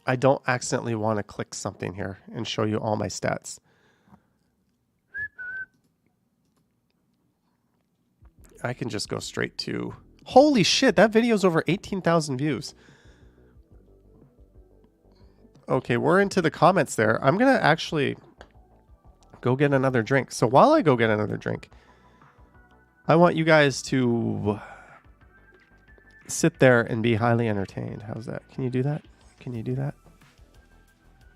I don't accidentally want to click something here and show you all my stats. I can just go straight to... Holy shit, that video's over 18,000 views. Okay, we're into the comments there. I'm going to actually go get another drink. So while I go get another drink, I want you guys to sit there and be highly entertained. How's that? Can you do that? Can you do that?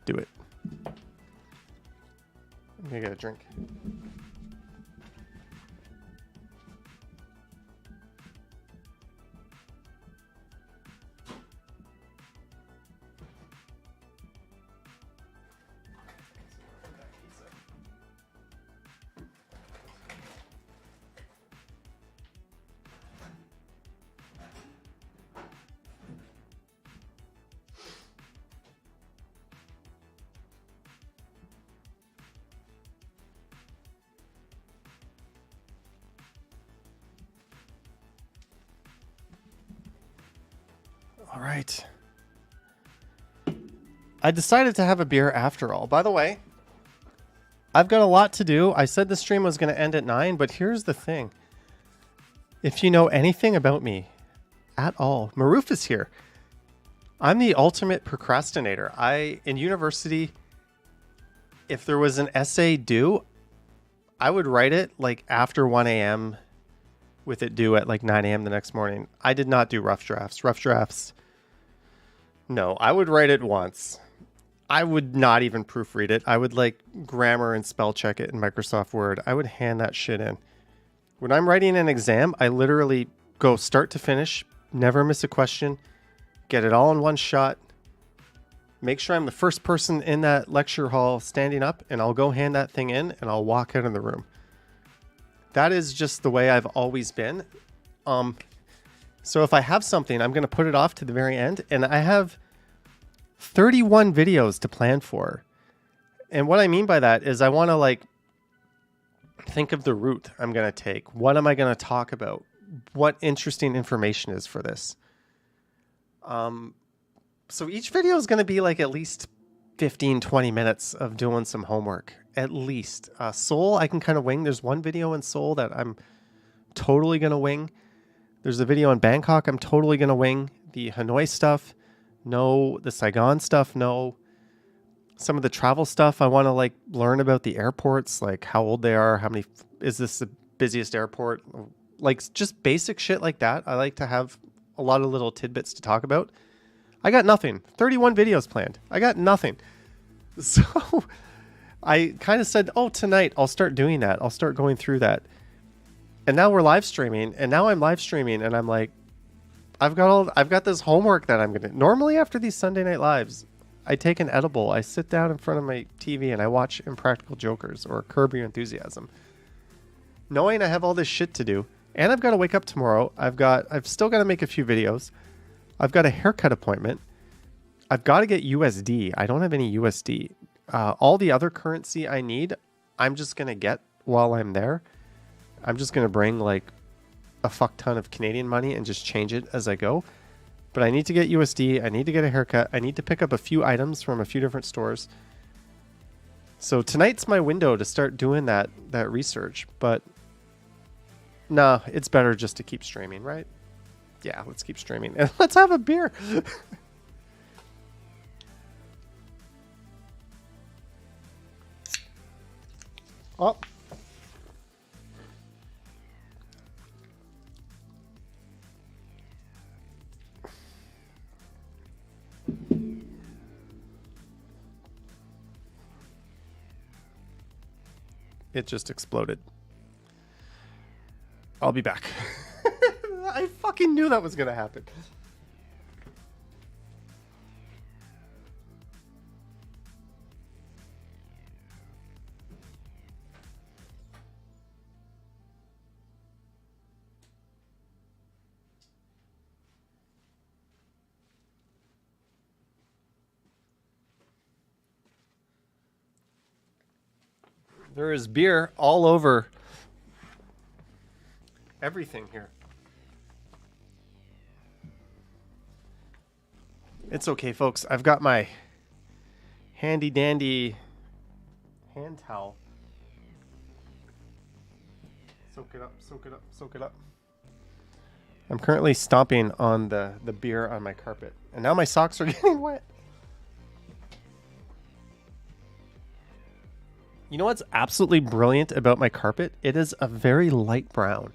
Do it. I'm going to get a drink. All right. I decided to have a beer after all. By the way, I've got a lot to do. I said the stream was going to end at 9, but here's the thing. If you know anything about me at all, Maroof is here. I'm the ultimate procrastinator. In university, if there was an essay due, I would write it like after 1 a.m. with it due at like 9 a.m. the next morning. I did not do rough drafts. Rough drafts. No, I would write it once. I would not even proofread it. I would like grammar and spell check it in Microsoft Word. I would hand that shit in. When I'm writing an exam, I literally go start to finish, never miss a question, get it all in one shot, make sure I'm the first person in that lecture hall standing up, and I'll go hand that thing in and I'll walk out of the room. That is just the way I've always been. So if I have something, I'm going to put it off to the very end. And I have 31 videos to plan for. And what I mean by that is I want to like think of the route I'm going to take. What am I going to talk about? What interesting information is for this? So each video is going to be like at least 15, 20 minutes of doing some homework. At least. Seoul, I can kind of wing. There's one video in Seoul that I'm totally going to wing. There's a video in Bangkok I'm totally going to wing. The Hanoi stuff, no. The Saigon stuff, no. Some of the travel stuff, I want to like learn about the airports, like how old they are, how many, is this the busiest airport? Like just basic shit like that. I like to have a lot of little tidbits to talk about. I got nothing. 31 videos planned. I got nothing. So I kind of said, oh, tonight I'll start doing that. I'll start going through that. And now we're live streaming, and now I'm live streaming, and I'm like, I've got this homework that I'm gonna. Normally after these Sunday night lives, I take an edible. I sit down in front of my TV and I watch Impractical Jokers or Curb Your Enthusiasm, knowing I have all this shit to do, and I've got to wake up tomorrow. I've still got to make a few videos. I've got a haircut appointment. I've got to get USD. I don't have any USD. All the other currency I need, I'm just going to get while I'm there. I'm just going to bring like a fuck ton of Canadian money and just change it as I go. But I need to get USD. I need to get a haircut. I need to pick up a few items from a few different stores. So tonight's my window to start doing that research. But nah, it's better just to keep streaming, right? Yeah, let's keep streaming. And let's have a beer. Oh. It just exploded. I'll be back. I fucking knew that was going to happen. There is beer all over everything here. It's okay, folks. I've got my handy dandy hand towel. Soak it up, soak it up, soak it up. I'm currently stomping on the beer on my carpet. And now my socks are getting wet. You know what's absolutely brilliant about my carpet? It is a very light brown.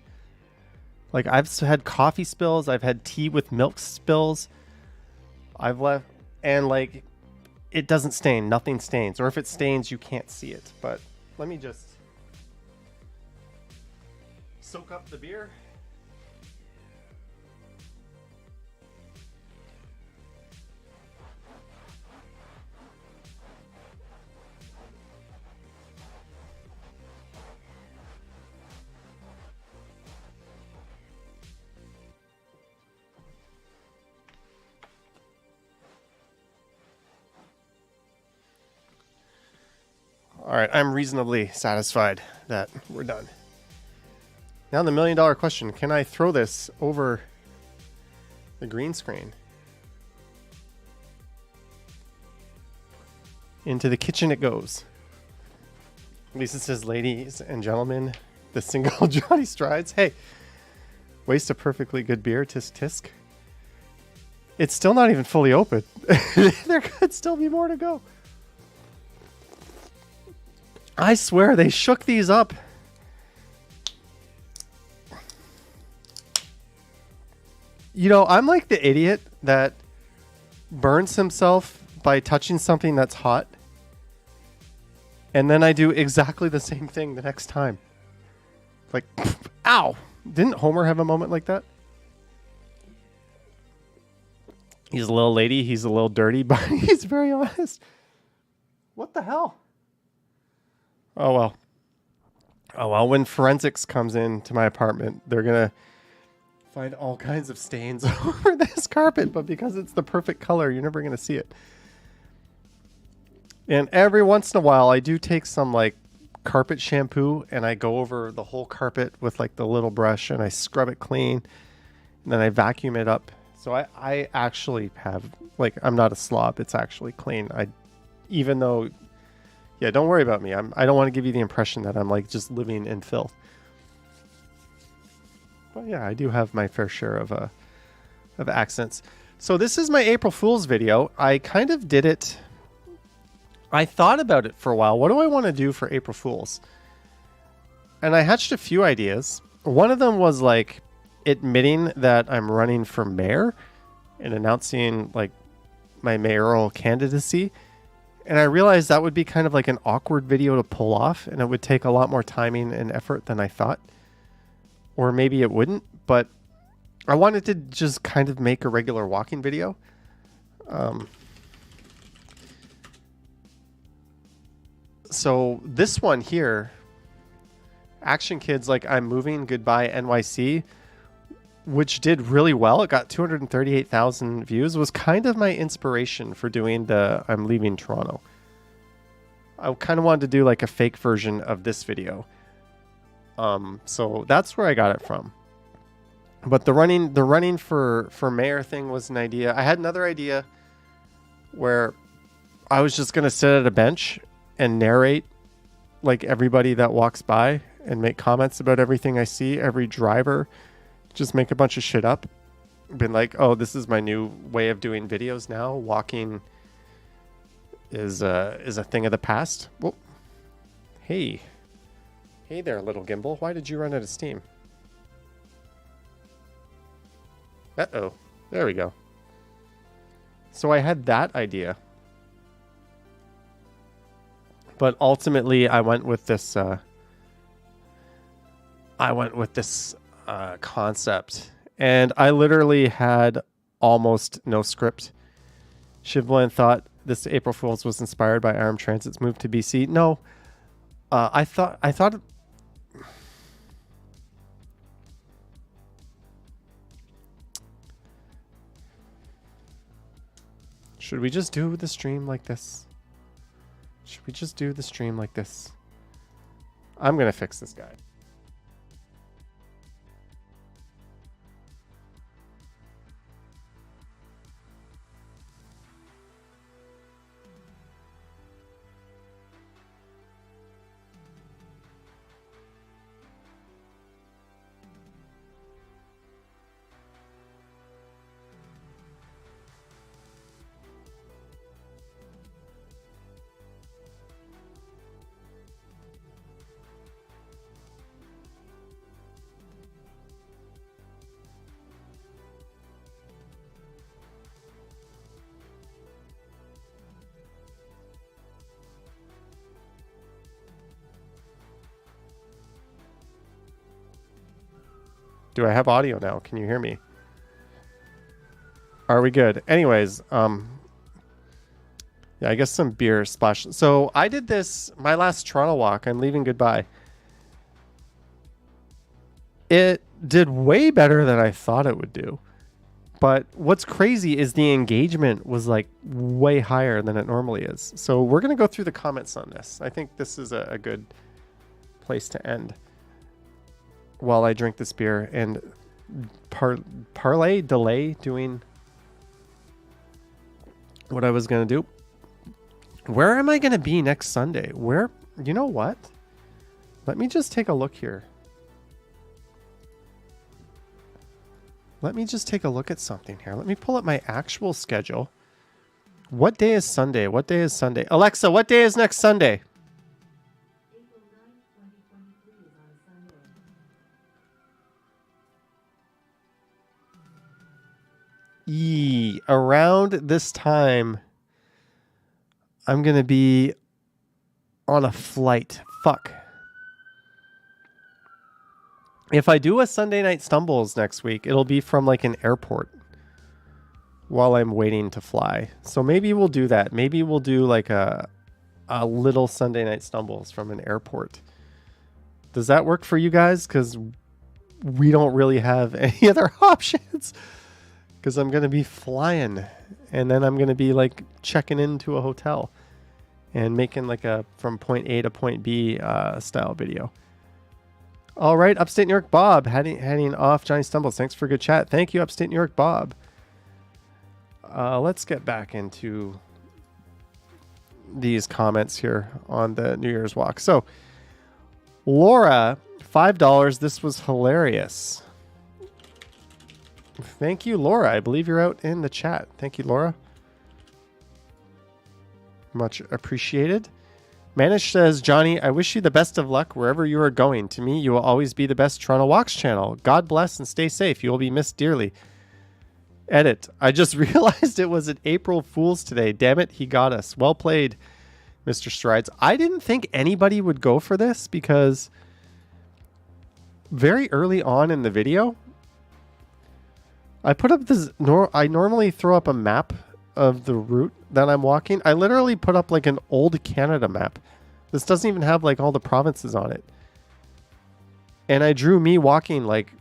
Like I've had coffee spills, I've had tea with milk spills. I've left, and like it doesn't stain, nothing stains. Or if it stains, you can't see it. But let me just soak up the beer. All right, I'm reasonably satisfied that we're done. Now the $1 million question, can I throw this over the green screen? Into the kitchen it goes. Lisa says, ladies and gentlemen, the single Johnny strides. Hey, waste a perfectly good beer, tisk tisk. It's still not even fully open. There could still be more to go. I swear they shook these up. You know, I'm like the idiot that burns himself by touching something that's hot. And then I do exactly the same thing the next time. Like, ow. Didn't Homer have a moment like that? He's a little lady. He's a little dirty, but he's very honest. What the hell? Oh, well. Oh, well, when forensics comes into my apartment, they're going to find all kinds of stains over this carpet, but because it's the perfect color, you're never going to see it. And every once in a while, I do take some like carpet shampoo and I go over the whole carpet with like the little brush and I scrub it clean and then I vacuum it up. So I actually have, like, I'm not a slob. It's actually clean. Even though, yeah, don't worry about me. I don't want to give you the impression that I'm like just living in filth. But yeah, I do have my fair share of accents. So this is my April Fool's video. I kind of did it. I thought about it for a while. What do I want to do for April Fool's? And I hatched a few ideas. One of them was like admitting that I'm running for mayor and announcing like my mayoral candidacy. And I realized that would be kind of like an awkward video to pull off, and it would take a lot more timing and effort than I thought. Or maybe it wouldn't, but I wanted to just kind of make a regular walking video. So this one here, Action Kids, like I'm moving, goodbye NYC, which did really well. It got 238,000 views. It was kind of my inspiration for doing the I'm leaving Toronto. I kind of wanted to do like a fake version of this video. So that's where I got it from. But the running for mayor thing was an idea. I had another idea where I was just going to sit at a bench and narrate like everybody that walks by and make comments about everything I see, every driver, just make a bunch of shit up. Been like, oh, this is my new way of doing videos now. Walking is a thing of the past. Well, hey there, little gimbal. Why did you run out of steam? Uh-oh. There we go. So I had that idea. But ultimately, I went with this concept. And I literally had almost no script. Shivlin thought this April Fool's was inspired by Armed Transit's move to BC. No. I thought... Should we just do the stream like this? Should we just do the stream like this? I'm going to fix this guy. Do I have audio now? Can you hear me? Are we good? Anyways, yeah, I guess some beer splash. So I did this, my last Toronto walk. I'm leaving goodbye. It did way better than I thought it would do. But what's crazy is the engagement was like way higher than it normally is. So we're going to go through the comments on this. I think this is a good place to end while I drink this beer and delay doing what I was going to do. Where am I going to be next Sunday? Where, you know what? Let me just take a look here. Let me just take a look at something here. Let me pull up my actual schedule. What day is Sunday? What day is Sunday? Alexa, what day is next Sunday? April 9th, 2023 is on a Sunday. Around this time, I'm going to be on a flight. Fuck. If I do a Sunday Night Stumbles next week, it'll be from like an airport while I'm waiting to fly. So maybe we'll do that. Maybe we'll do like a little Sunday Night Stumbles from an airport. Does that work for you guys? Because we don't really have any other options. Because I'm going to be flying. And then I'm going to be like checking into a hotel. and making like a from point A to point B style video. All right, Upstate New York Bob, heading off Johnny Stumbles. Thanks for a good chat. Thank you, Upstate New York Bob. Let's get back into these comments here on the New Year's walk. So, Laura, $5. This was hilarious. Thank you, Laura. I believe you're out in the chat. Thank you, Laura. Much appreciated. Manish says, Johnny, I wish you the best of luck wherever you are going. To me, you will always be the best Toronto Walks channel. God bless and stay safe. You will be missed dearly. Edit. I just realized it was an April Fool's today. Damn it, he got us. Well played, Mr. Strides. I didn't think anybody would go for this because very early on in the video, I put up this. I normally throw up a map of the route that I'm walking. I literally put up like an old Canada map. This doesn't even have like all the provinces on it. And I drew me walking like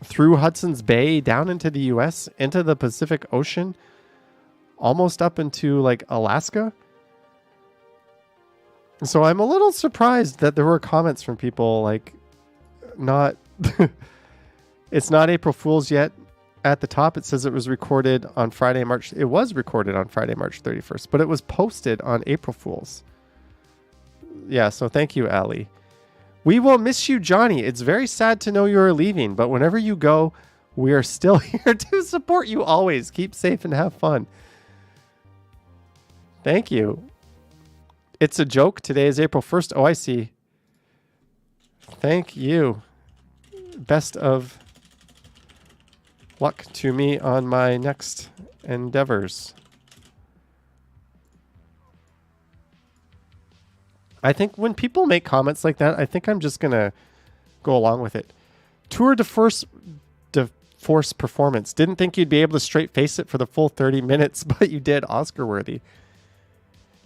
through Hudson's Bay, down into the US, into the Pacific Ocean, almost up into like Alaska. So I'm a little surprised that there were comments from people like, not, it's not April Fool's yet. At the top, it says it was recorded on Friday, March. It was recorded on Friday, March 31st, but it was posted on April Fool's. Yeah, so thank you, Ali. We will miss you, Johnny. It's very sad to know you are leaving, but whenever you go, we are still here to support you always. Keep safe and have fun. Thank you. It's a joke. Today is April 1st. Oh, I see. Thank you. Best of luck to me on my next endeavors. I think when people make comments like that, I think I'm just going to go along with it. Tour de force performance. Didn't think you'd be able to straight face it for the full 30 minutes, but you did. Oscar worthy.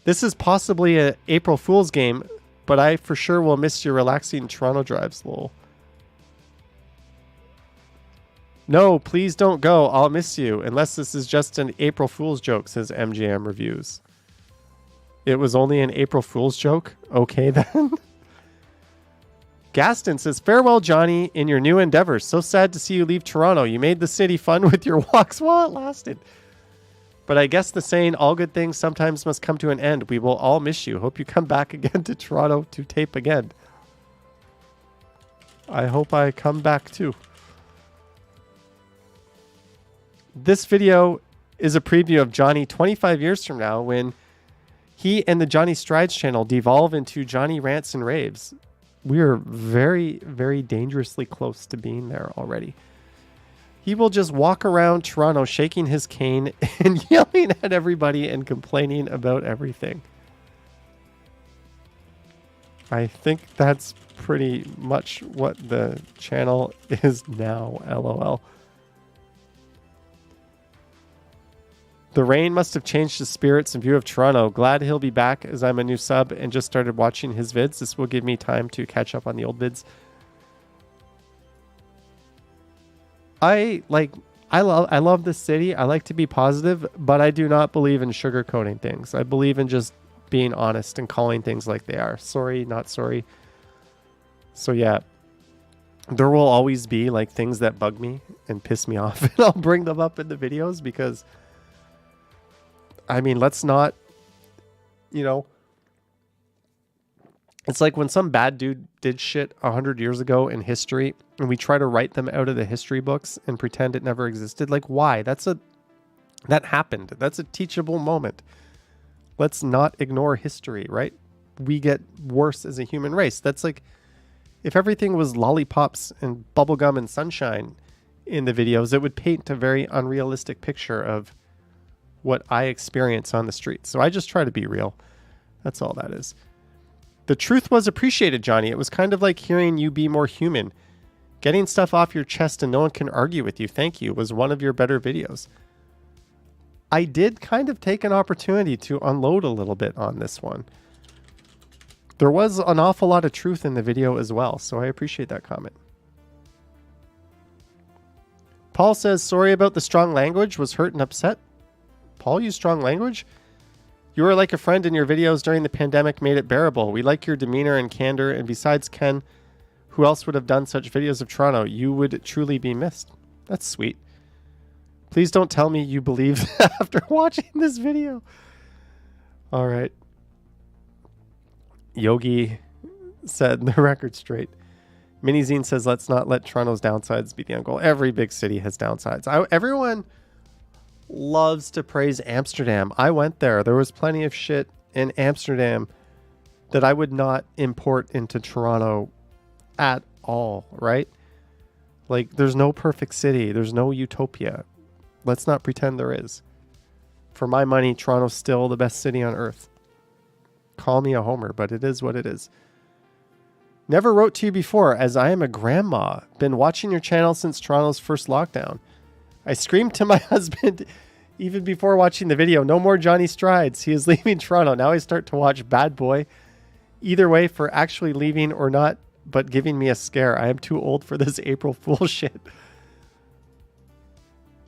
This is possibly a April Fool's game, but I for sure will miss your relaxing Toronto drives, lol. No, please don't go. I'll miss you. Unless this is just an April Fool's joke, says MGM Reviews. It was only an April Fool's joke? Okay, then. Gaston says, farewell, Johnny, in your new endeavors. So sad to see you leave Toronto. You made the city fun with your walks while it lasted. But I guess the saying, all good things sometimes must come to an end. We will all miss you. Hope you come back again to Toronto to tape again. I hope I come back too. This video is a preview of Johnny 25 years from now when he and the Johnny Strides channel devolve into Johnny Rants and Raves. We are very, very dangerously close to being there already. He will just walk around Toronto shaking his cane and yelling at everybody and complaining about everything. I think that's pretty much what the channel is now, LOL. The rain must have changed his spirits in view of Toronto. Glad he'll be back as I'm a new sub and just started watching his vids. This will give me time to catch up on the old vids. I love this city. I like to be positive, but I do not believe in sugarcoating things. I believe in just being honest and calling things like they are. Sorry, not sorry. So yeah, there will always be like things that bug me and piss me off, and I'll bring them up in the videos because I mean, let's not, you know, it's like when some bad dude did shit 100 years ago in history and we try to write them out of the history books and pretend it never existed. Like, why? That happened. That's a teachable moment. Let's not ignore history, right? We get worse as a human race. That's like, if everything was lollipops and bubblegum and sunshine in the videos, it would paint a very unrealistic picture of what I experience on the streets. So I just try to be real. That's all that is. The truth was appreciated, Johnny. It was kind of like hearing you be more human. Getting stuff off your chest and no one can argue with you. Thank you. Was one of your better videos. I did kind of take an opportunity to unload a little bit on this one. There was an awful lot of truth in the video as well, so I appreciate that comment. Paul says, sorry about the strong language. Was hurt and upset. Paul used strong language? You were like a friend, and your videos during the pandemic made it bearable. We like your demeanor and candor, and besides Ken, who else would have done such videos of Toronto? You would truly be missed. That's sweet. Please don't tell me you believe after watching this video. All right. Yogi said the record straight. Minizine says, let's not let Toronto's downsides be the end goal. Every big city has downsides. Everyone loves to praise Amsterdam. I went there. There was plenty of shit in Amsterdam that I would not import into Toronto at all, right? Like, there's no perfect city. There's no utopia. Let's not pretend there is. For my money, Toronto's still the best city on earth. Call me a homer, but it is what it is. Never wrote to you before, as I am a grandma. Been watching your channel since Toronto's first lockdown. I screamed to my husband even before watching the video, no more Johnny Strides. He is leaving Toronto. Now I start to watch Bad Boy. Either way, for actually leaving or not, but giving me a scare. I am too old for this April Fool shit.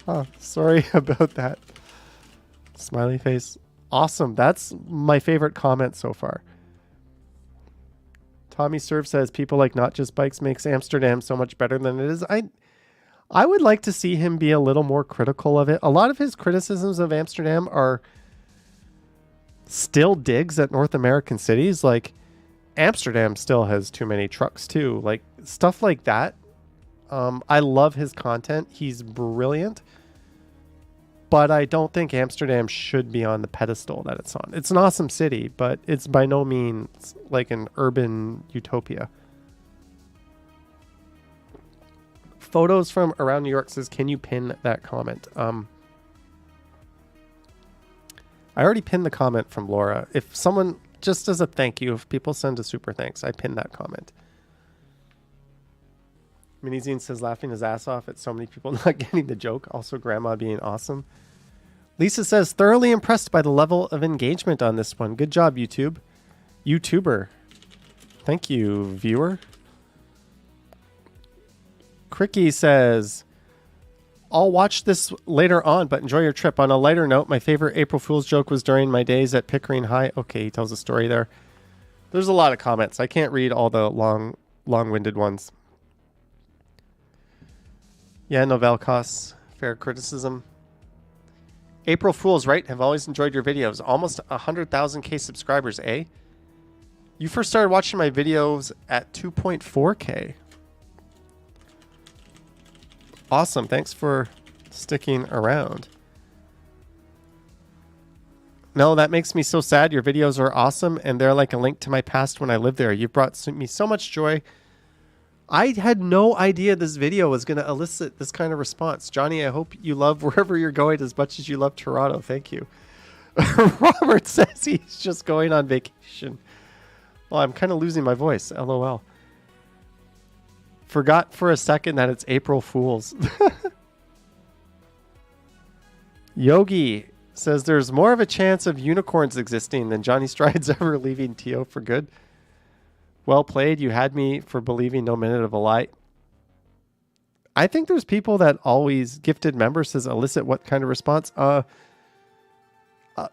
Oh, sorry about that. Smiley face. Awesome. That's my favorite comment so far. Tommy Serve says, people like Not Just Bikes makes Amsterdam so much better than it is. I would like to see him be a little more critical of it. A lot of his criticisms of Amsterdam are still digs at North American cities. Like, Amsterdam still has too many trucks too. Like, stuff like that. I love his content. He's brilliant. But I don't think Amsterdam should be on the pedestal that it's on. It's an awesome city, but it's by no means like an urban utopia. Photos from around New York says, can you pin that comment? I already pinned the comment from Laura. If someone, just as a thank you, if people send a super thanks, I pin that comment. Minizine says, laughing his ass off at so many people not getting the joke. Also, grandma being awesome. Lisa says, thoroughly impressed by the level of engagement on this one. Good job, YouTube. YouTuber. Thank you, viewer. Cricky says, I'll watch this later on, but enjoy your trip. On a lighter note, my favorite April Fool's joke was during my days at Pickering High. Okay, he tells a story there. There's a lot of comments. I can't read all the long-winded ones. Yeah, Novelkos. Fair criticism. April Fools, right? Have always enjoyed your videos. Almost 100,000K subscribers, eh? You first started watching my videos at 2.4K. Awesome. Thanks for sticking around. No, that makes me so sad. Your videos are awesome, and they're like a link to my past when I lived there. You've brought me so much joy. I had no idea this video was going to elicit this kind of response. Johnny, I hope you love wherever you're going as much as you love Toronto. Thank you. Robert says he's just going on vacation. Well, I'm kind of losing my voice. LOL. Forgot for a second that it's April Fools. Yogi says there's more of a chance of unicorns existing than Johnny Strides ever leaving TO for good. Well played. You had me for believing no minute of a lie. I think there's people that always gifted members says elicit what kind of response?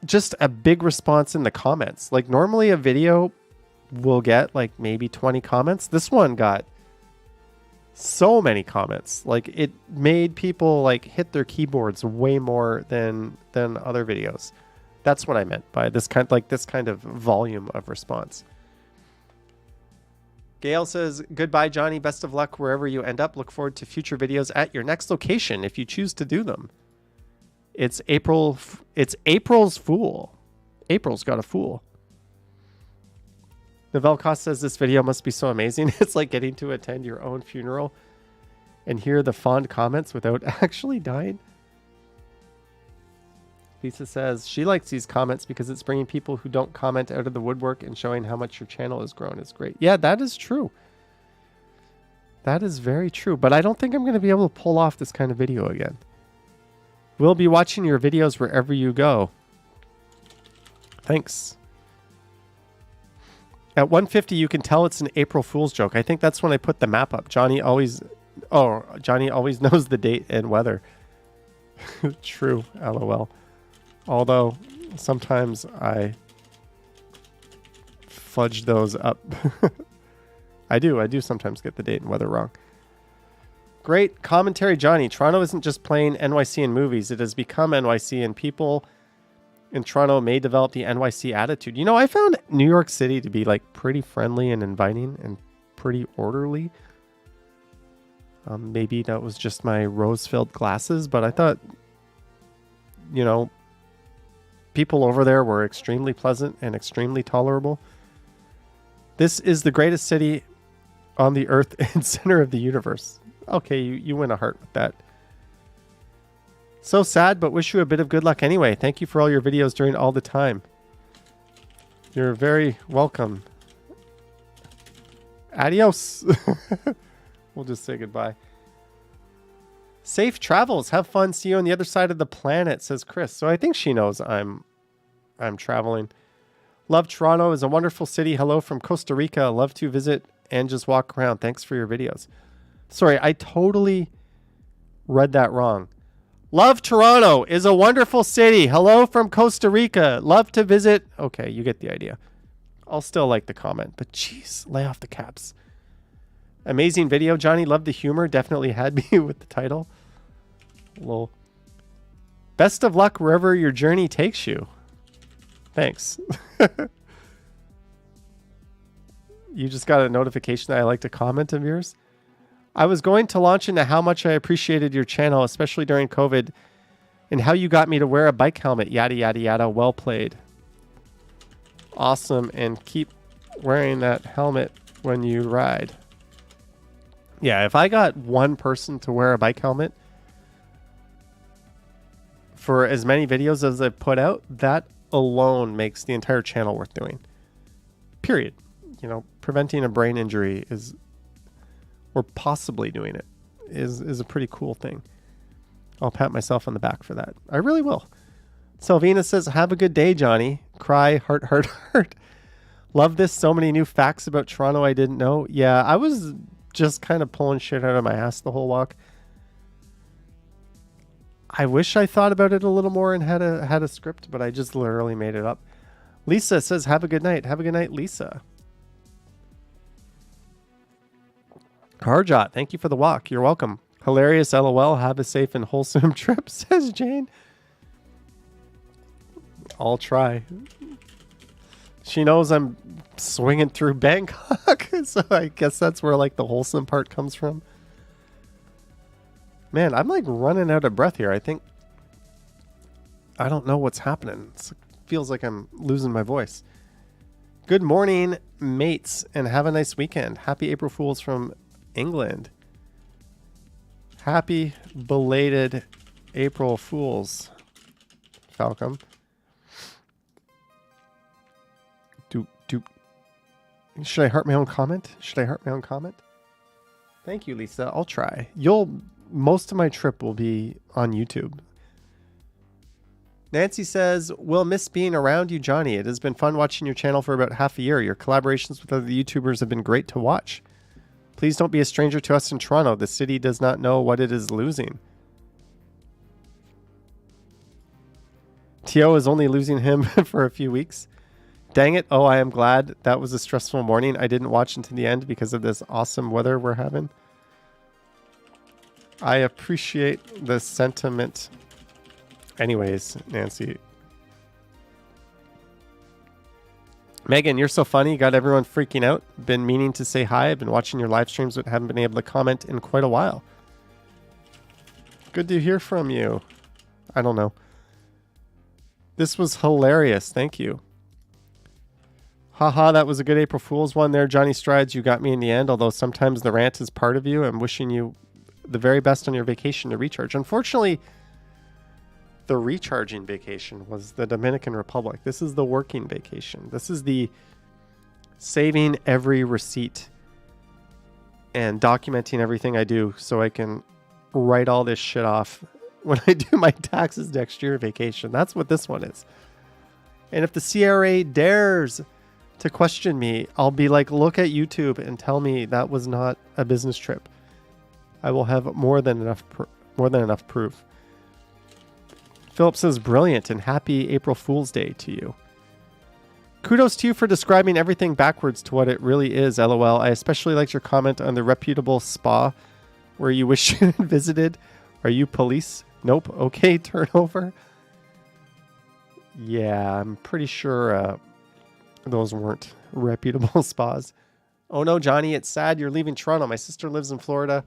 Just a big response in the comments. Like normally a video will get like maybe 20 comments. This one got so many comments. Like it made people like hit their keyboards way more than other videos. That's what I meant by this kind of volume of response. Gail says, goodbye, Johnny. Best of luck wherever you end up. Look forward to future videos at your next location if you choose to do them. It's April's Fool. April's got a fool. Novelkos says this video must be so amazing. It's like getting to attend your own funeral and hear the fond comments without actually dying. Lisa says she likes these comments because it's bringing people who don't comment out of the woodwork and showing how much your channel has grown. It's great. Yeah, that is true. That is very true. But I don't think I'm going to be able to pull off this kind of video again. We'll be watching your videos wherever you go. Thanks. At 150, you can tell it's an April Fool's joke. I think that's when I put the map up. Johnny always knows the date and weather. True. LOL. Although Sometimes I fudge those up. I do sometimes get the date and weather wrong. Great commentary, Johnny. Toronto isn't just plain NYC in movies. It has become NYC, and people in Toronto may develop the NYC attitude. You know, I found New York City to be like pretty friendly and inviting and pretty orderly. Maybe that was just my rose-filled glasses, but I thought, you know, people over there were extremely pleasant and extremely tolerable. This is the greatest city on the earth and center of the universe. Okay, you win a heart with that. So sad, but wish you a bit of good luck anyway. Thank you for all your videos during all the time. You're very welcome. Adios. We'll just say goodbye. Safe travels. Have fun. See you on the other side of the planet, says Chris. So I think she knows I'm traveling. Love Toronto. Is a wonderful city. Hello from Costa Rica. Love to visit and just walk around. Thanks for your videos. Sorry, I totally read that wrong. Love Toronto. Is a wonderful city. Hello from Costa Rica. Love to visit. Okay, you get the idea. I'll still like the comment, but jeez, lay off the caps. Amazing video, Johnny. Love the humor. Definitely had me with the title. Lol. Best of luck wherever your journey takes you. Thanks. You just got a notification that I liked a comment of yours. I was going to launch into how much I appreciated your channel, especially during COVID, and how you got me to wear a bike helmet. Yada, yada, yada. Well played. Awesome. And keep wearing that helmet when you ride. Yeah, if I got one person to wear a bike helmet for as many videos as I've put out, that alone makes the entire channel worth doing. Period. You know, preventing a brain injury is, or possibly doing it, is a pretty cool thing. I'll pat myself on the back for that. I really will. Selvina says, have a good day, Johnny. Cry, heart, heart, heart. Love this. So many new facts about Toronto I didn't know. Yeah, I was just kind of pulling shit out of my ass the whole walk. I wish I thought about it a little more and had a script, but I just literally made it up. Lisa says, have a good night. Have a good night, Lisa. Harjot, thank you for the walk. You're welcome. Hilarious, LOL. Have a safe and wholesome trip, says Jane. I'll try. She knows I'm swinging through Bangkok, so I guess that's where like the wholesome part comes from. Man, I'm like running out of breath here. I think I don't know what's happening. It feels like I'm losing my voice. Good morning, mates, and have a nice weekend. Happy April Fools from England. Happy belated April Fools, Falcom. Should I heart my own comment? Thank you, Lisa. I'll try. Most of my trip will be on YouTube. Nancy says, we'll miss being around you, Johnny. It has been fun watching your channel for about half a year. Your collaborations with other YouTubers have been great to watch. Please don't be a stranger to us in Toronto. The city does not know what it is losing. Tio is only losing him for a few weeks. Dang it. Oh, I am glad. That was a stressful morning. I didn't watch until the end because of this awesome weather we're having. I appreciate the sentiment. Anyways, Nancy. Megan, you're so funny. Got everyone freaking out. Been meaning to say hi. I've been watching your live streams but haven't been able to comment in quite a while. Good to hear from you. I don't know. This was hilarious. Thank you. Haha, that was a good April Fool's one there. Johnny Strides, you got me in the end, although sometimes the rant is part of you. I'm wishing you the very best on your vacation to recharge. Unfortunately, the recharging vacation was the Dominican Republic. This is the working vacation. This is the saving every receipt and documenting everything I do so I can write all this shit off when I do my taxes next year vacation. That's what this one is. And if the CRA dares to question me, I'll be like, look at YouTube and tell me that was not a business trip. I will have more than enough proof. Philip says, brilliant and happy April Fool's Day to you. Kudos to you for describing everything backwards to what it really is, LOL. I especially liked your comment on the reputable spa where you wish you had visited. Are you police? Nope. Okay, turnover. Yeah, I'm pretty sure those weren't reputable spas. Oh no, Johnny, it's sad you're leaving Toronto. My sister lives in Florida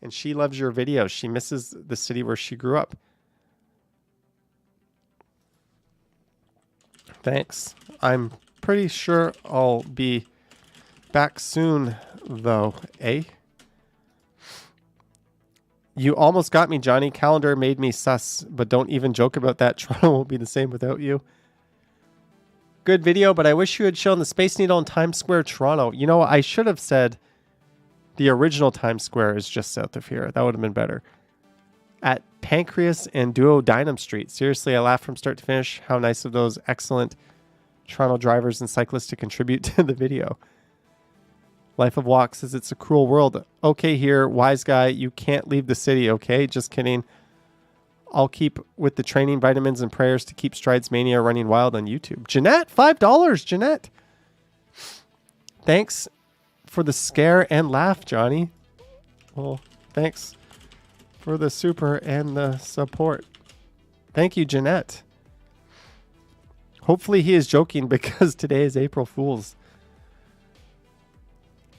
and she loves your videos. She misses the city where she grew up. Thanks. I'm pretty sure I'll be back soon, though, eh? You almost got me, Johnny. Calendar made me sus, but don't even joke about that. Toronto won't be the same without you. Good video, but I wish you had shown the Space Needle in Times Square, Toronto. You know, I should have said the original Times Square is just south of here. That would have been better. At Pancreas and Duodynam Street. Seriously, I laughed from start to finish. How nice of those excellent Toronto drivers and cyclists to contribute to the video. Life of Walk says it's a cruel world. Okay here, wise guy, you can't leave the city, okay? Just kidding. I'll keep with the training, vitamins, and prayers to keep Strides Mania running wild on YouTube. Jeanette, $5, Jeanette. Thanks for the scare and laugh, Johnny. Well, thanks for the super and the support. Thank you, Jeanette. Hopefully he is joking because today is April Fool's.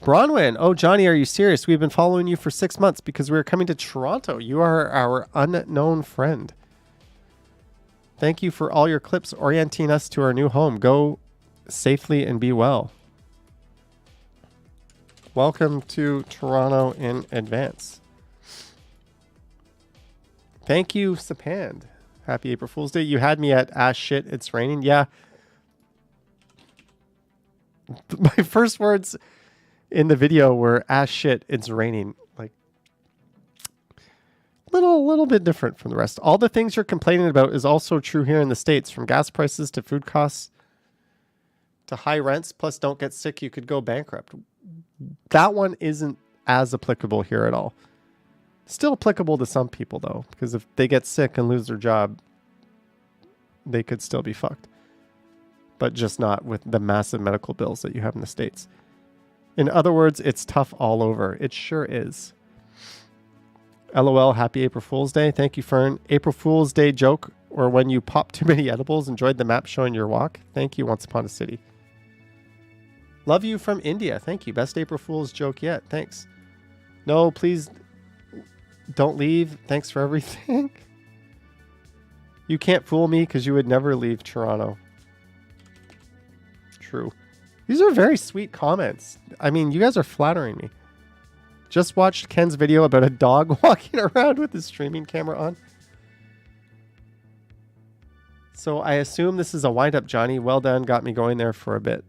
Bronwyn, oh, Johnny, are you serious? We've been following you for 6 months because we're coming to Toronto. You are our unknown friend. Thank you for all your clips orienting us to our new home. Go safely and be well. Welcome to Toronto in advance. Thank you, Sapand. Happy April Fool's Day. You had me at ass shit, it's raining. Yeah. My first words in the video were ass shit, it's raining. Like, little bit different from the rest. All the things you're complaining about is also true here in the States, from gas prices to food costs to high rents. Plus, don't get sick, you could go bankrupt. That one isn't as applicable here at all. Still applicable to some people, though, because if they get sick and lose their job, they could still be fucked. But just not with the massive medical bills that you have in the States. In other words, it's tough all over. It sure is. LOL, happy April Fool's Day. Thank you, Fern. April Fool's Day joke, or when you pop too many edibles, enjoyed the map showing your walk. Thank you, Once Upon a City. Love you from India. Thank you. Best April Fool's joke yet. Thanks. No, please don't leave. Thanks for everything. You can't fool me because you would never leave Toronto. True. These are very sweet comments. I mean, you guys are flattering me. Just watched Ken's video about a dog walking around with his streaming camera on. So I assume this is a wind-up, Johnny. Well done. Got me going there for a bit.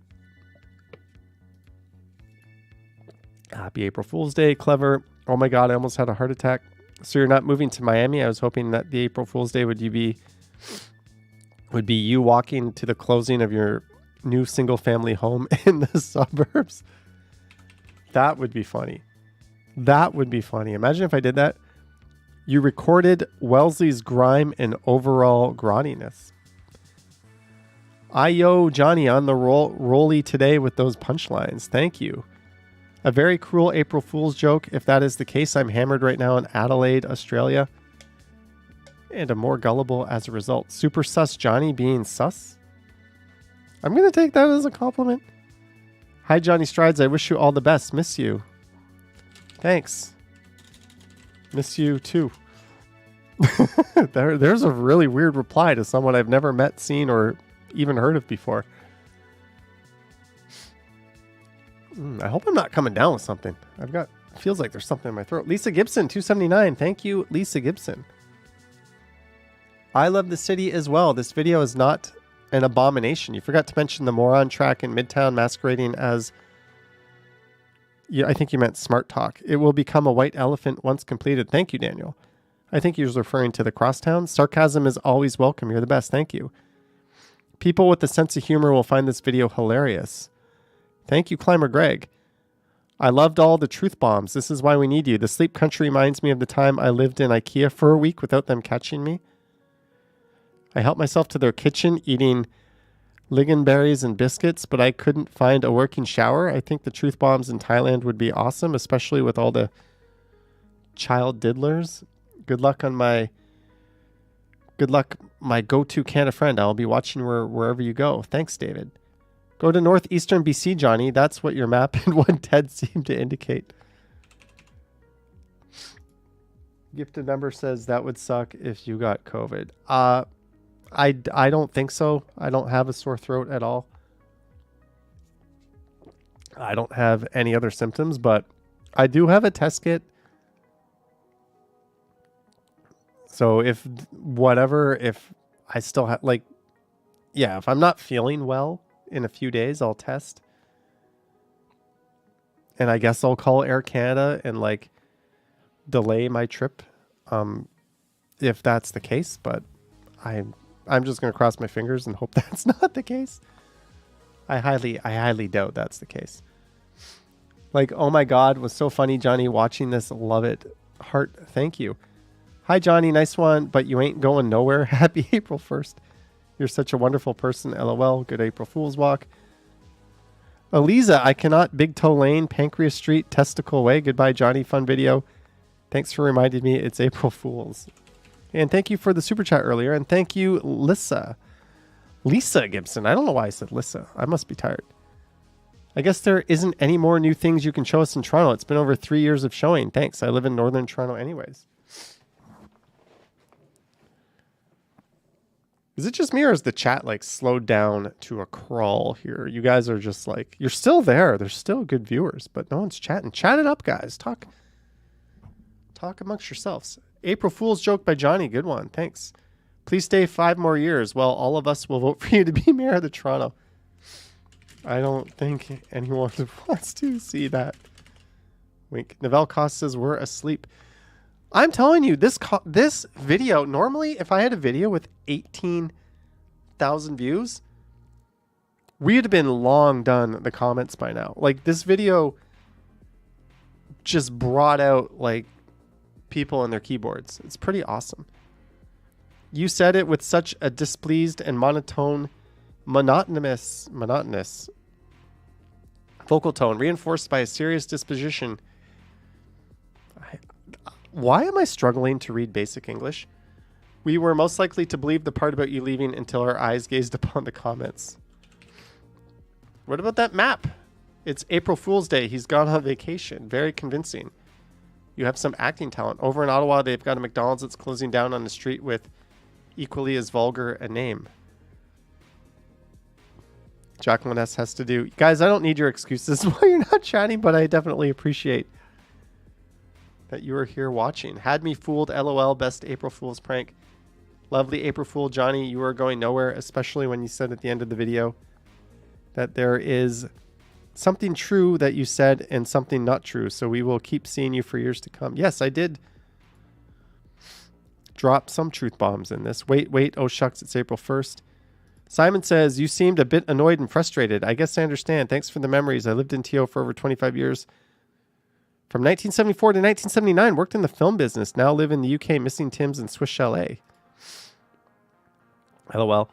Happy April Fool's Day. Clever. Oh my God, I almost had a heart attack. So you're not moving to Miami? I was hoping that the April Fool's Day would be you walking to the closing of your new single-family home in the suburbs. That would be funny. That would be funny. Imagine if I did that. You recorded Wellesley's grime and overall grottiness. Yo, Johnny, on the rolly today with those punchlines. Thank you. A very cruel April Fool's joke. If that is the case, I'm hammered right now in Adelaide, Australia. And I'm more gullible as a result. Super sus Johnny being sus? I'm going to take that as a compliment. Hi, Johnny Strides. I wish you all the best. Miss you. Thanks. Miss you too. There's a really weird reply to someone I've never met, seen, or even heard of before. I hope I'm not coming down with something. Feels like there's something in my throat. Lisa Gibson, 279. Thank you, Lisa Gibson. I love the city as well. This video is not an abomination. You forgot to mention the moron track in Midtown masquerading as... Yeah, I think you meant smart talk. It will become a white elephant once completed. Thank you, Daniel. I think he was referring to the crosstown. Sarcasm is always welcome. You're the best. Thank you. People with a sense of humor will find this video hilarious. Thank you, Climber Greg. I loved all the truth bombs. This is why we need you. The sleep country reminds me of the time I lived in IKEA for a week without them catching me. I helped myself to their kitchen eating lingonberries and biscuits, but I couldn't find a working shower. I think the truth bombs in Thailand would be awesome, especially with all the child diddlers. Good luck, my go-to Canada friend. I'll be watching wherever you go. Thanks, David. Go to northeastern BC, Johnny. That's what your map and one TED seem to indicate. Gifted number says that would suck if you got COVID. I don't think so. I don't have a sore throat at all. I don't have any other symptoms, but I do have a test kit. So if I still have, like, yeah, if I'm not feeling well in a few days, I'll test. And I guess I'll call Air Canada and like delay my trip if that's the case, but I'm just going to cross my fingers and hope that's not the case. I highly doubt that's the case. Like, oh my God, was so funny, Johnny, watching this. Love it. Heart, thank you. Hi, Johnny, nice one, but you ain't going nowhere. Happy April 1st. You're such a wonderful person. LOL. Good April Fool's walk. Eliza, I cannot. Big Toe Lane, Pancreas Street, Testicle Way. Goodbye, Johnny. Fun video. Thanks for reminding me it's April Fool's. And thank you for the super chat earlier. And thank you, Lisa Gibson. I don't know why I said Lisa. I must be tired. I guess there isn't any more new things you can show us in Toronto. It's been over 3 years of showing. Thanks. I live in northern Toronto anyways. Is it just me or is the chat like slowed down to a crawl here? You guys are just like, you're still there. There's still good viewers, but no one's chatting. Chat it up, guys. Talk amongst yourselves. April Fool's joke by Johnny. Good one. Thanks. Please stay 5 more years. Well, all of us will vote for you to be mayor of the Toronto. I don't think anyone wants to see that. Wink. Novell Cost says we're asleep. I'm telling you, this video, normally if I had a video with 18,000 views, we'd have been long done the comments by now. Like, this video just brought out like people and their keyboards. It's pretty awesome. You said it with such a displeased and monotonous vocal tone, reinforced by a serious disposition. Why am I struggling to read basic English? We were most likely to believe the part about you leaving until our eyes gazed upon the comments. What about that map? It's April Fool's Day. He's gone on vacation. Very convincing. You have some acting talent. Over in Ottawa, they've got a McDonald's that's closing down on the street with equally as vulgar a name. Jacqueline S. has to do. Guys, I don't need your excuses while you're not chatting, but I definitely appreciate that you are here watching. Had me fooled, LOL, best April Fool's prank. Lovely April Fool, Johnny, you are going nowhere, especially when you said at the end of the video that there is something true that you said and something not true. So we will keep seeing you for years to come. Yes, I did drop some truth bombs in this. Wait, oh shucks, it's April 1st. Simon says, you seemed a bit annoyed and frustrated. I guess I understand. Thanks for the memories. I lived in TO for over 25 years. From 1974 to 1979, worked in the film business. Now live in the UK, missing Tim's and Swiss Chalet. LOL.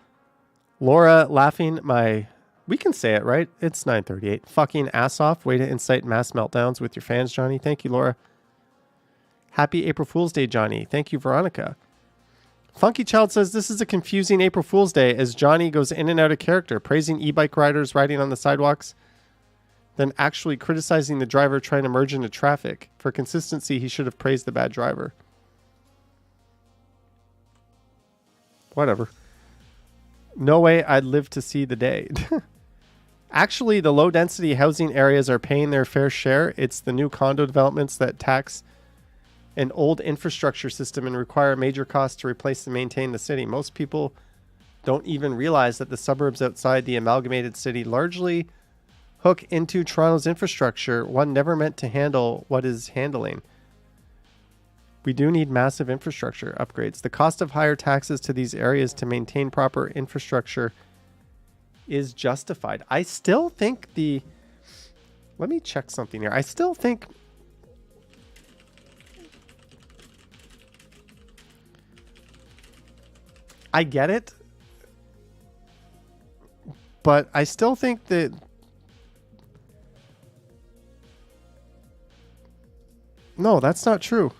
Laura laughing we can say it, right? It's 9:38. Fucking ass off. Way to incite mass meltdowns with your fans, Johnny. Thank you, Laura. Happy April Fool's Day, Johnny. Thank you, Veronica. Funky Child says this is a confusing April Fool's Day as Johnny goes in and out of character, praising e-bike riders riding on the sidewalks, then actually criticizing the driver trying to merge into traffic. For consistency, he should have praised the bad driver. Whatever. No way I'd live to see the day. Actually, the low-density housing areas are paying their fair share. It's the new condo developments that tax an old infrastructure system and require major costs to replace and maintain the city. Most people don't even realize that the suburbs outside the amalgamated city largely hook into Toronto's infrastructure. One never meant to handle what is handling. We do need massive infrastructure upgrades. The cost of higher taxes to these areas to maintain proper infrastructure is justified. I still think let me check something here. I still think I get it, but I still think that no, that's not true.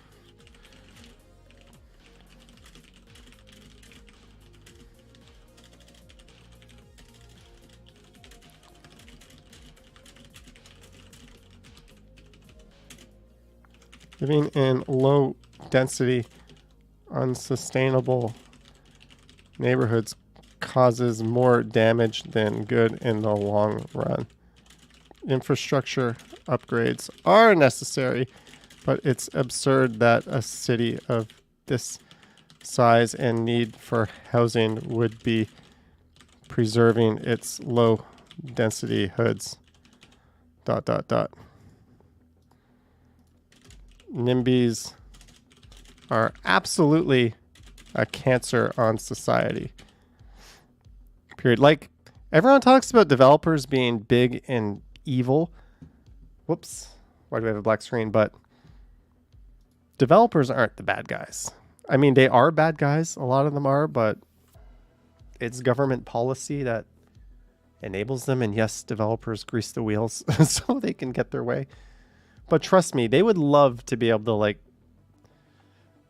Living in low density, unsustainable neighborhoods causes more damage than good in the long run. Infrastructure upgrades are necessary, but it's absurd that a city of this size and need for housing would be preserving its low density hoods. ... NIMBYs are absolutely a cancer on society. Period. Like, everyone talks about developers being big and evil. Whoops. Why do we have a black screen? But developers aren't the bad guys. I mean, they are bad guys. A lot of them are, but it's government policy that enables them. And yes, developers grease the wheels so they can get their way. But trust me, they would love to be able to like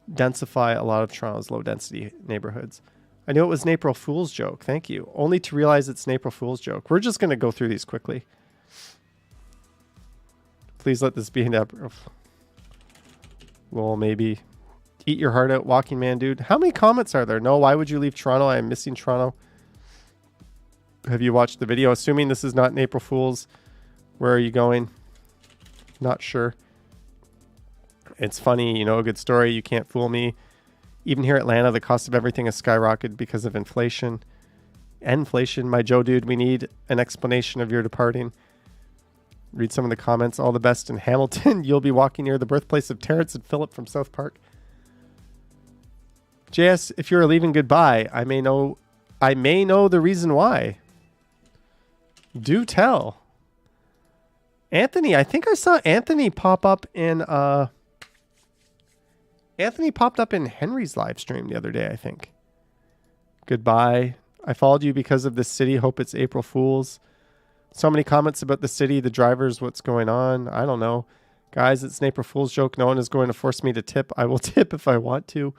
densify a lot of Toronto's low density neighborhoods. I knew it was an April Fool's joke. Thank you. Only to realize it's an April Fool's joke. We're just going to go through these quickly. Please let this be an April. Well, maybe. Eat your heart out, walking man, dude. How many comments are there? No, why would you leave Toronto? I am missing Toronto. Have you watched the video? Assuming this is not an April Fool's. Where are you going? Not sure. It's funny, you know, a good story. You can't fool me. Even here in Atlanta, the cost of everything has skyrocketed because of inflation. Inflation, my Joe dude, we need an explanation of your departing. Read some of the comments. All the best in Hamilton. You'll be walking near the birthplace of Terrence and Philip from South Park. JS, if you're leaving, goodbye. I may know the reason why. Do tell. Anthony, I think I saw Anthony pop up in Anthony popped up in Henry's live stream the other day, I think. Goodbye. I followed you because of the city. Hope it's April Fool's. So many comments about the city, the drivers, what's going on. I don't know. Guys, it's an April Fool's joke. No one is going to force me to tip. I will tip if I want to.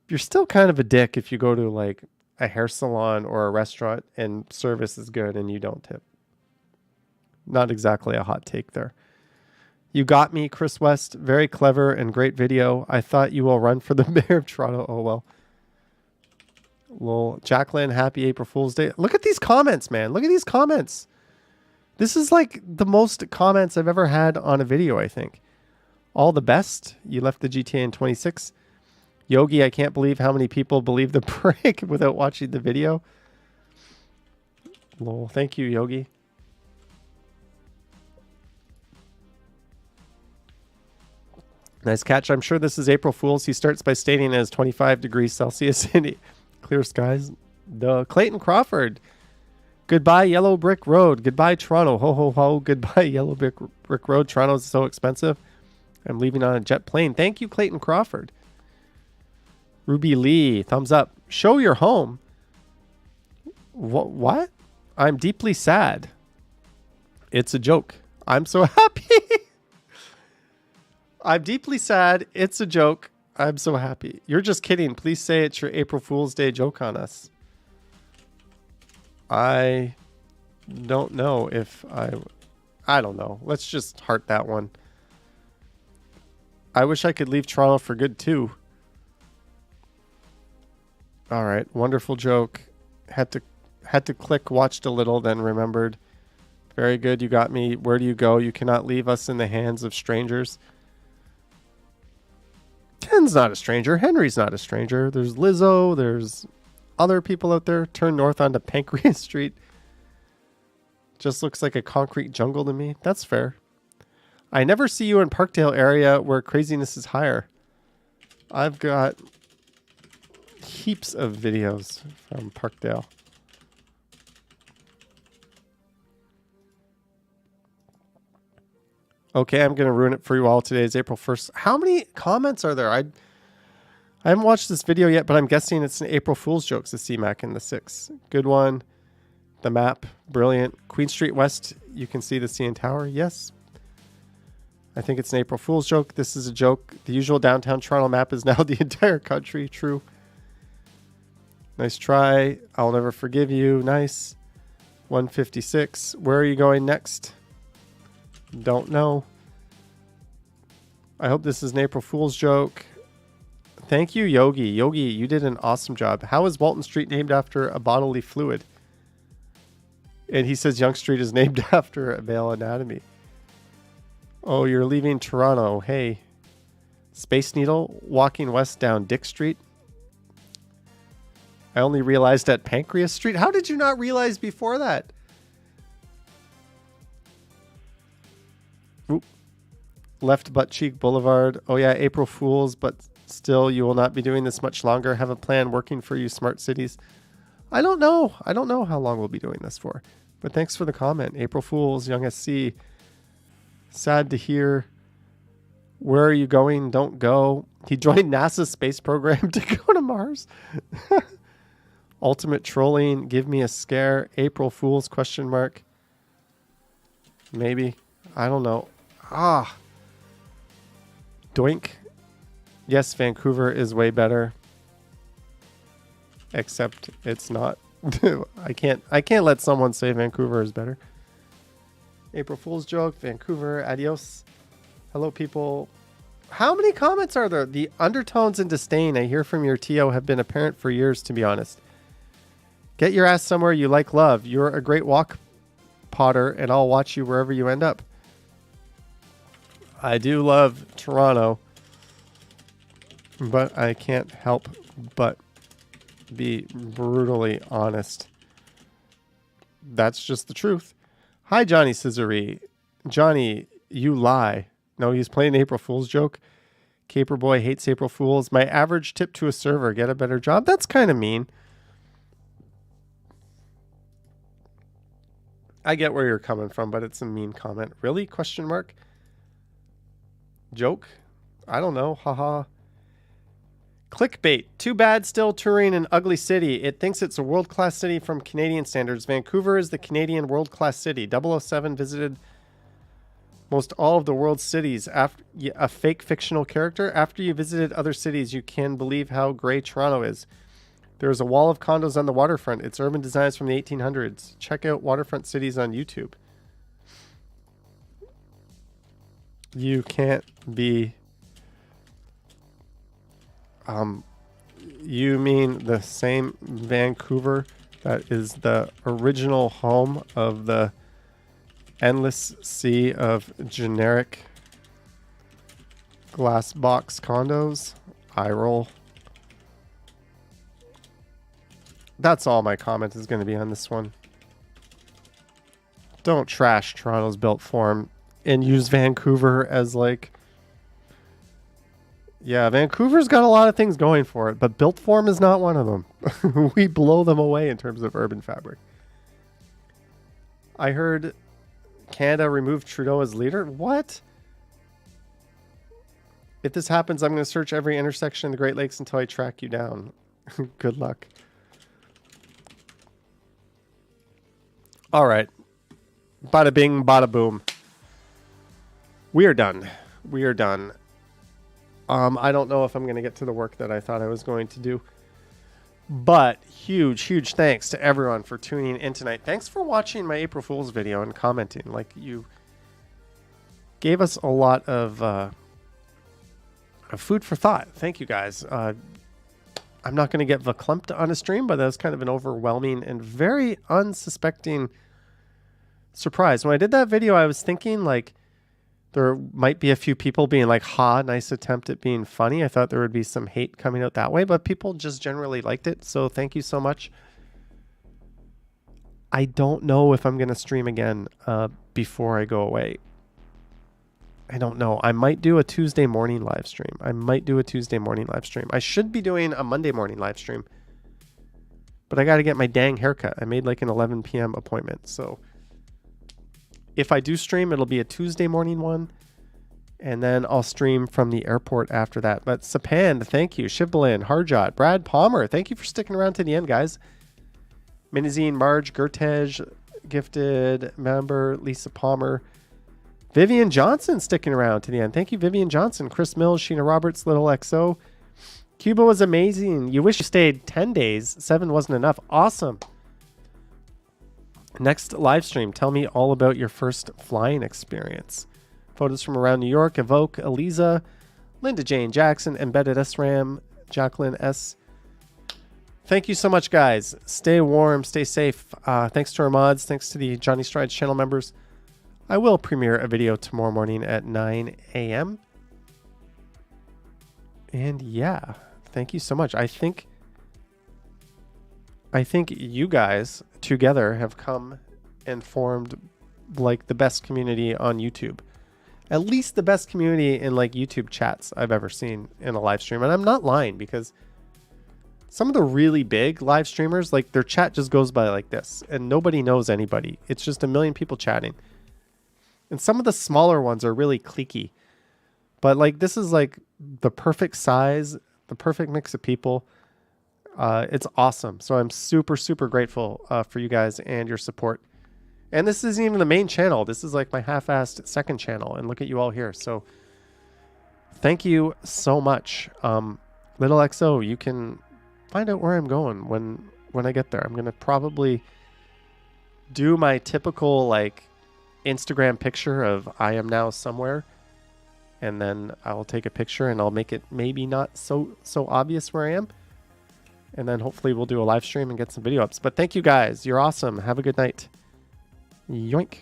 You're still kind of a dick if you go to like a hair salon or a restaurant and service is good and you don't tip. Not exactly a hot take there. You got me, Chris West. Very clever and great video. I thought you will run for the mayor of Toronto. Oh, well. Lol. Jacqueline, happy April Fool's Day. Look at these comments, man. Look at these comments. This is like the most comments I've ever had on a video, I think. All the best. You left the GTA in 26. Yogi, I can't believe how many people believe the prank without watching the video. Lol. Thank you, Yogi. Nice catch. I'm sure this is April Fool's. He starts by stating it is 25 degrees Celsius in clear skies. The Clayton Crawford. Goodbye, Yellow Brick Road. Goodbye, Toronto. Ho, ho, ho. Goodbye, Yellow Brick Road. Toronto is so expensive. I'm leaving on a jet plane. Thank you, Clayton Crawford. Ruby Lee. Thumbs up. Show your home. What? I'm deeply sad. It's a joke. I'm so happy. I'm deeply sad. It's a joke. I'm so happy. You're just kidding. Please say it's your April Fool's Day joke on us. I don't know if I don't know. Let's just heart that one. I wish I could leave Toronto for good too. All right. Wonderful joke. Had to click, watched a little, then remembered. Very good. You got me. Where do you go? You cannot leave us in the hands of strangers. Ken's not a stranger. Henry's not a stranger. There's Lizzo. There's other people out there. Turn north onto Pancreas Street. Just looks like a concrete jungle to me. That's fair. I never see you in Parkdale area where craziness is higher. I've got heaps of videos from Parkdale. Okay, I'm going to ruin it for you all. Today is April 1st. How many comments are there? I haven't watched this video yet, but I'm guessing it's an April Fool's joke. The CMAC and the 6. Good one. The map, brilliant. Queen Street West, you can see the CN Tower. Yes. I think it's an April Fool's joke. This is a joke. The usual downtown Toronto map is now the entire country. True. Nice try. I'll never forgive you. Nice. 156. Where are you going next? Don't know. I hope this is an April Fool's joke. Thank you, Yogi. Yogi, you did an awesome job. How is Walton Street named after a bodily fluid? And he says Yonge Street is named after a male anatomy. Oh, you're leaving Toronto. Hey. Space Needle, walking west down Dick Street. I only realized at Pancreas Street. How did you not realize before that? Oop. Left Butt Cheek Boulevard. Oh yeah, April Fools, but still, you will not be doing this much longer. Have a plan working for you, smart cities. I don't know. I don't know how long we'll be doing this for. But thanks for the comment. April Fools, Young SC. Sad to hear. Where are you going? Don't go. He joined NASA's space program to go to Mars. Ultimate trolling. Give me a scare. April Fools, question mark. Maybe. I don't know. Doink. Yes, Vancouver is way better. Except it's not. I can't let someone say Vancouver is better. April Fool's joke. Vancouver. Adios. Hello, people. How many comments are there? The undertones and disdain I hear from your TO have been apparent for years, to be honest. Get your ass somewhere you like love. You're a great walk potter, and I'll watch you wherever you end up. I do love Toronto, but I can't help but be brutally honest. That's just the truth. Hi, Johnny Scissory. Johnny, you lie. No, he's playing an April Fool's joke. Caper Boy hates April Fools. My average tip to a server, get a better job. That's kind of mean. I get where you're coming from, but it's a mean comment. Really? Question mark. Joke? I don't know. Haha. Clickbait. Too bad still touring an ugly city. It thinks it's a world-class city from Canadian standards. Vancouver is the Canadian world-class city. 007 visited most all of the world's cities. After a fake fictional character. After you visited other cities, you can believe how gray Toronto is. There is a wall of condos on the waterfront. It's urban designs from the 1800s. Check out Waterfront Cities on YouTube. You can't be... you mean the same Vancouver that is the original home of the endless sea of generic glass box condos? Eye roll. That's all my comment is going to be on this one. Don't trash Toronto's built form and use Vancouver as like... Yeah, Vancouver's got a lot of things going for it, but built form is not one of them. We blow them away in terms of urban fabric. I heard Canada removed Trudeau as leader. What? If this happens, I'm going to search every intersection in the Great Lakes until I track you down. Good luck. All right. Bada bing, bada boom. We are done. We are done. I don't know if I'm going to get to the work that I thought I was going to do. But huge thanks to everyone for tuning in tonight. Thanks for watching my April Fool's video and commenting. Like, you gave us a lot of food for thought. Thank you, guys. I'm not going to get verklempt on a stream, but that was kind of an overwhelming and very unsuspecting surprise. When I did that video, I was thinking, like, there might be a few people being like, ha, nice attempt at being funny. I thought there would be some hate coming out that way, but people just generally liked it. So thank you so much. I don't know if I'm going to stream again before I go away. I don't know. I might do a Tuesday morning live stream. I should be doing a Monday morning live stream, but I got to get my dang haircut. I made like an 11 p.m. appointment. So if I do stream, it'll be a Tuesday morning one. And then I'll stream from the airport after that. But Sapand, thank you. Shibbolin, Harjot, Brad Palmer, thank you for sticking around to the end, guys. Minazine, Marge, Gertej, gifted member, Lisa Palmer. Vivian Johnson sticking around to the end. Thank you, Vivian Johnson. Chris Mills, Sheena Roberts, Little XO. Cuba was amazing. You wish you stayed 10 days. 7 wasn't enough. Awesome. Next live stream, tell me all about your first flying experience. Photos from around New York, Evoke, Eliza, Linda Jane Jackson, Embedded SRAM, Jacqueline S. Thank you so much, guys. Stay warm, stay safe. Thanks to our mods. Thanks to the Johnny Strides channel members. I will premiere a video tomorrow morning at 9 a.m. And yeah, thank you so much. I think you guys together have come and formed like the best community on YouTube. At least the best community in like YouTube chats I've ever seen in a live stream. And I'm not lying, because some of the really big live streamers, like their chat just goes by like this and nobody knows anybody. It's just a million people chatting. And some of the smaller ones are really cliquey. But like this is like the perfect size, the perfect mix of people. It's awesome. So I'm super, super grateful for you guys and your support. And this isn't even the main channel. This is like my half-assed second channel. And look at you all here. So thank you so much. Little XO, you can find out where I'm going when I get there. I'm going to probably do my typical like Instagram picture of I am now somewhere. And then I'll take a picture and I'll make it maybe not so obvious where I am. And then hopefully we'll do a live stream and get some video ups. But thank you guys. You're awesome. Have a good night. Yoink.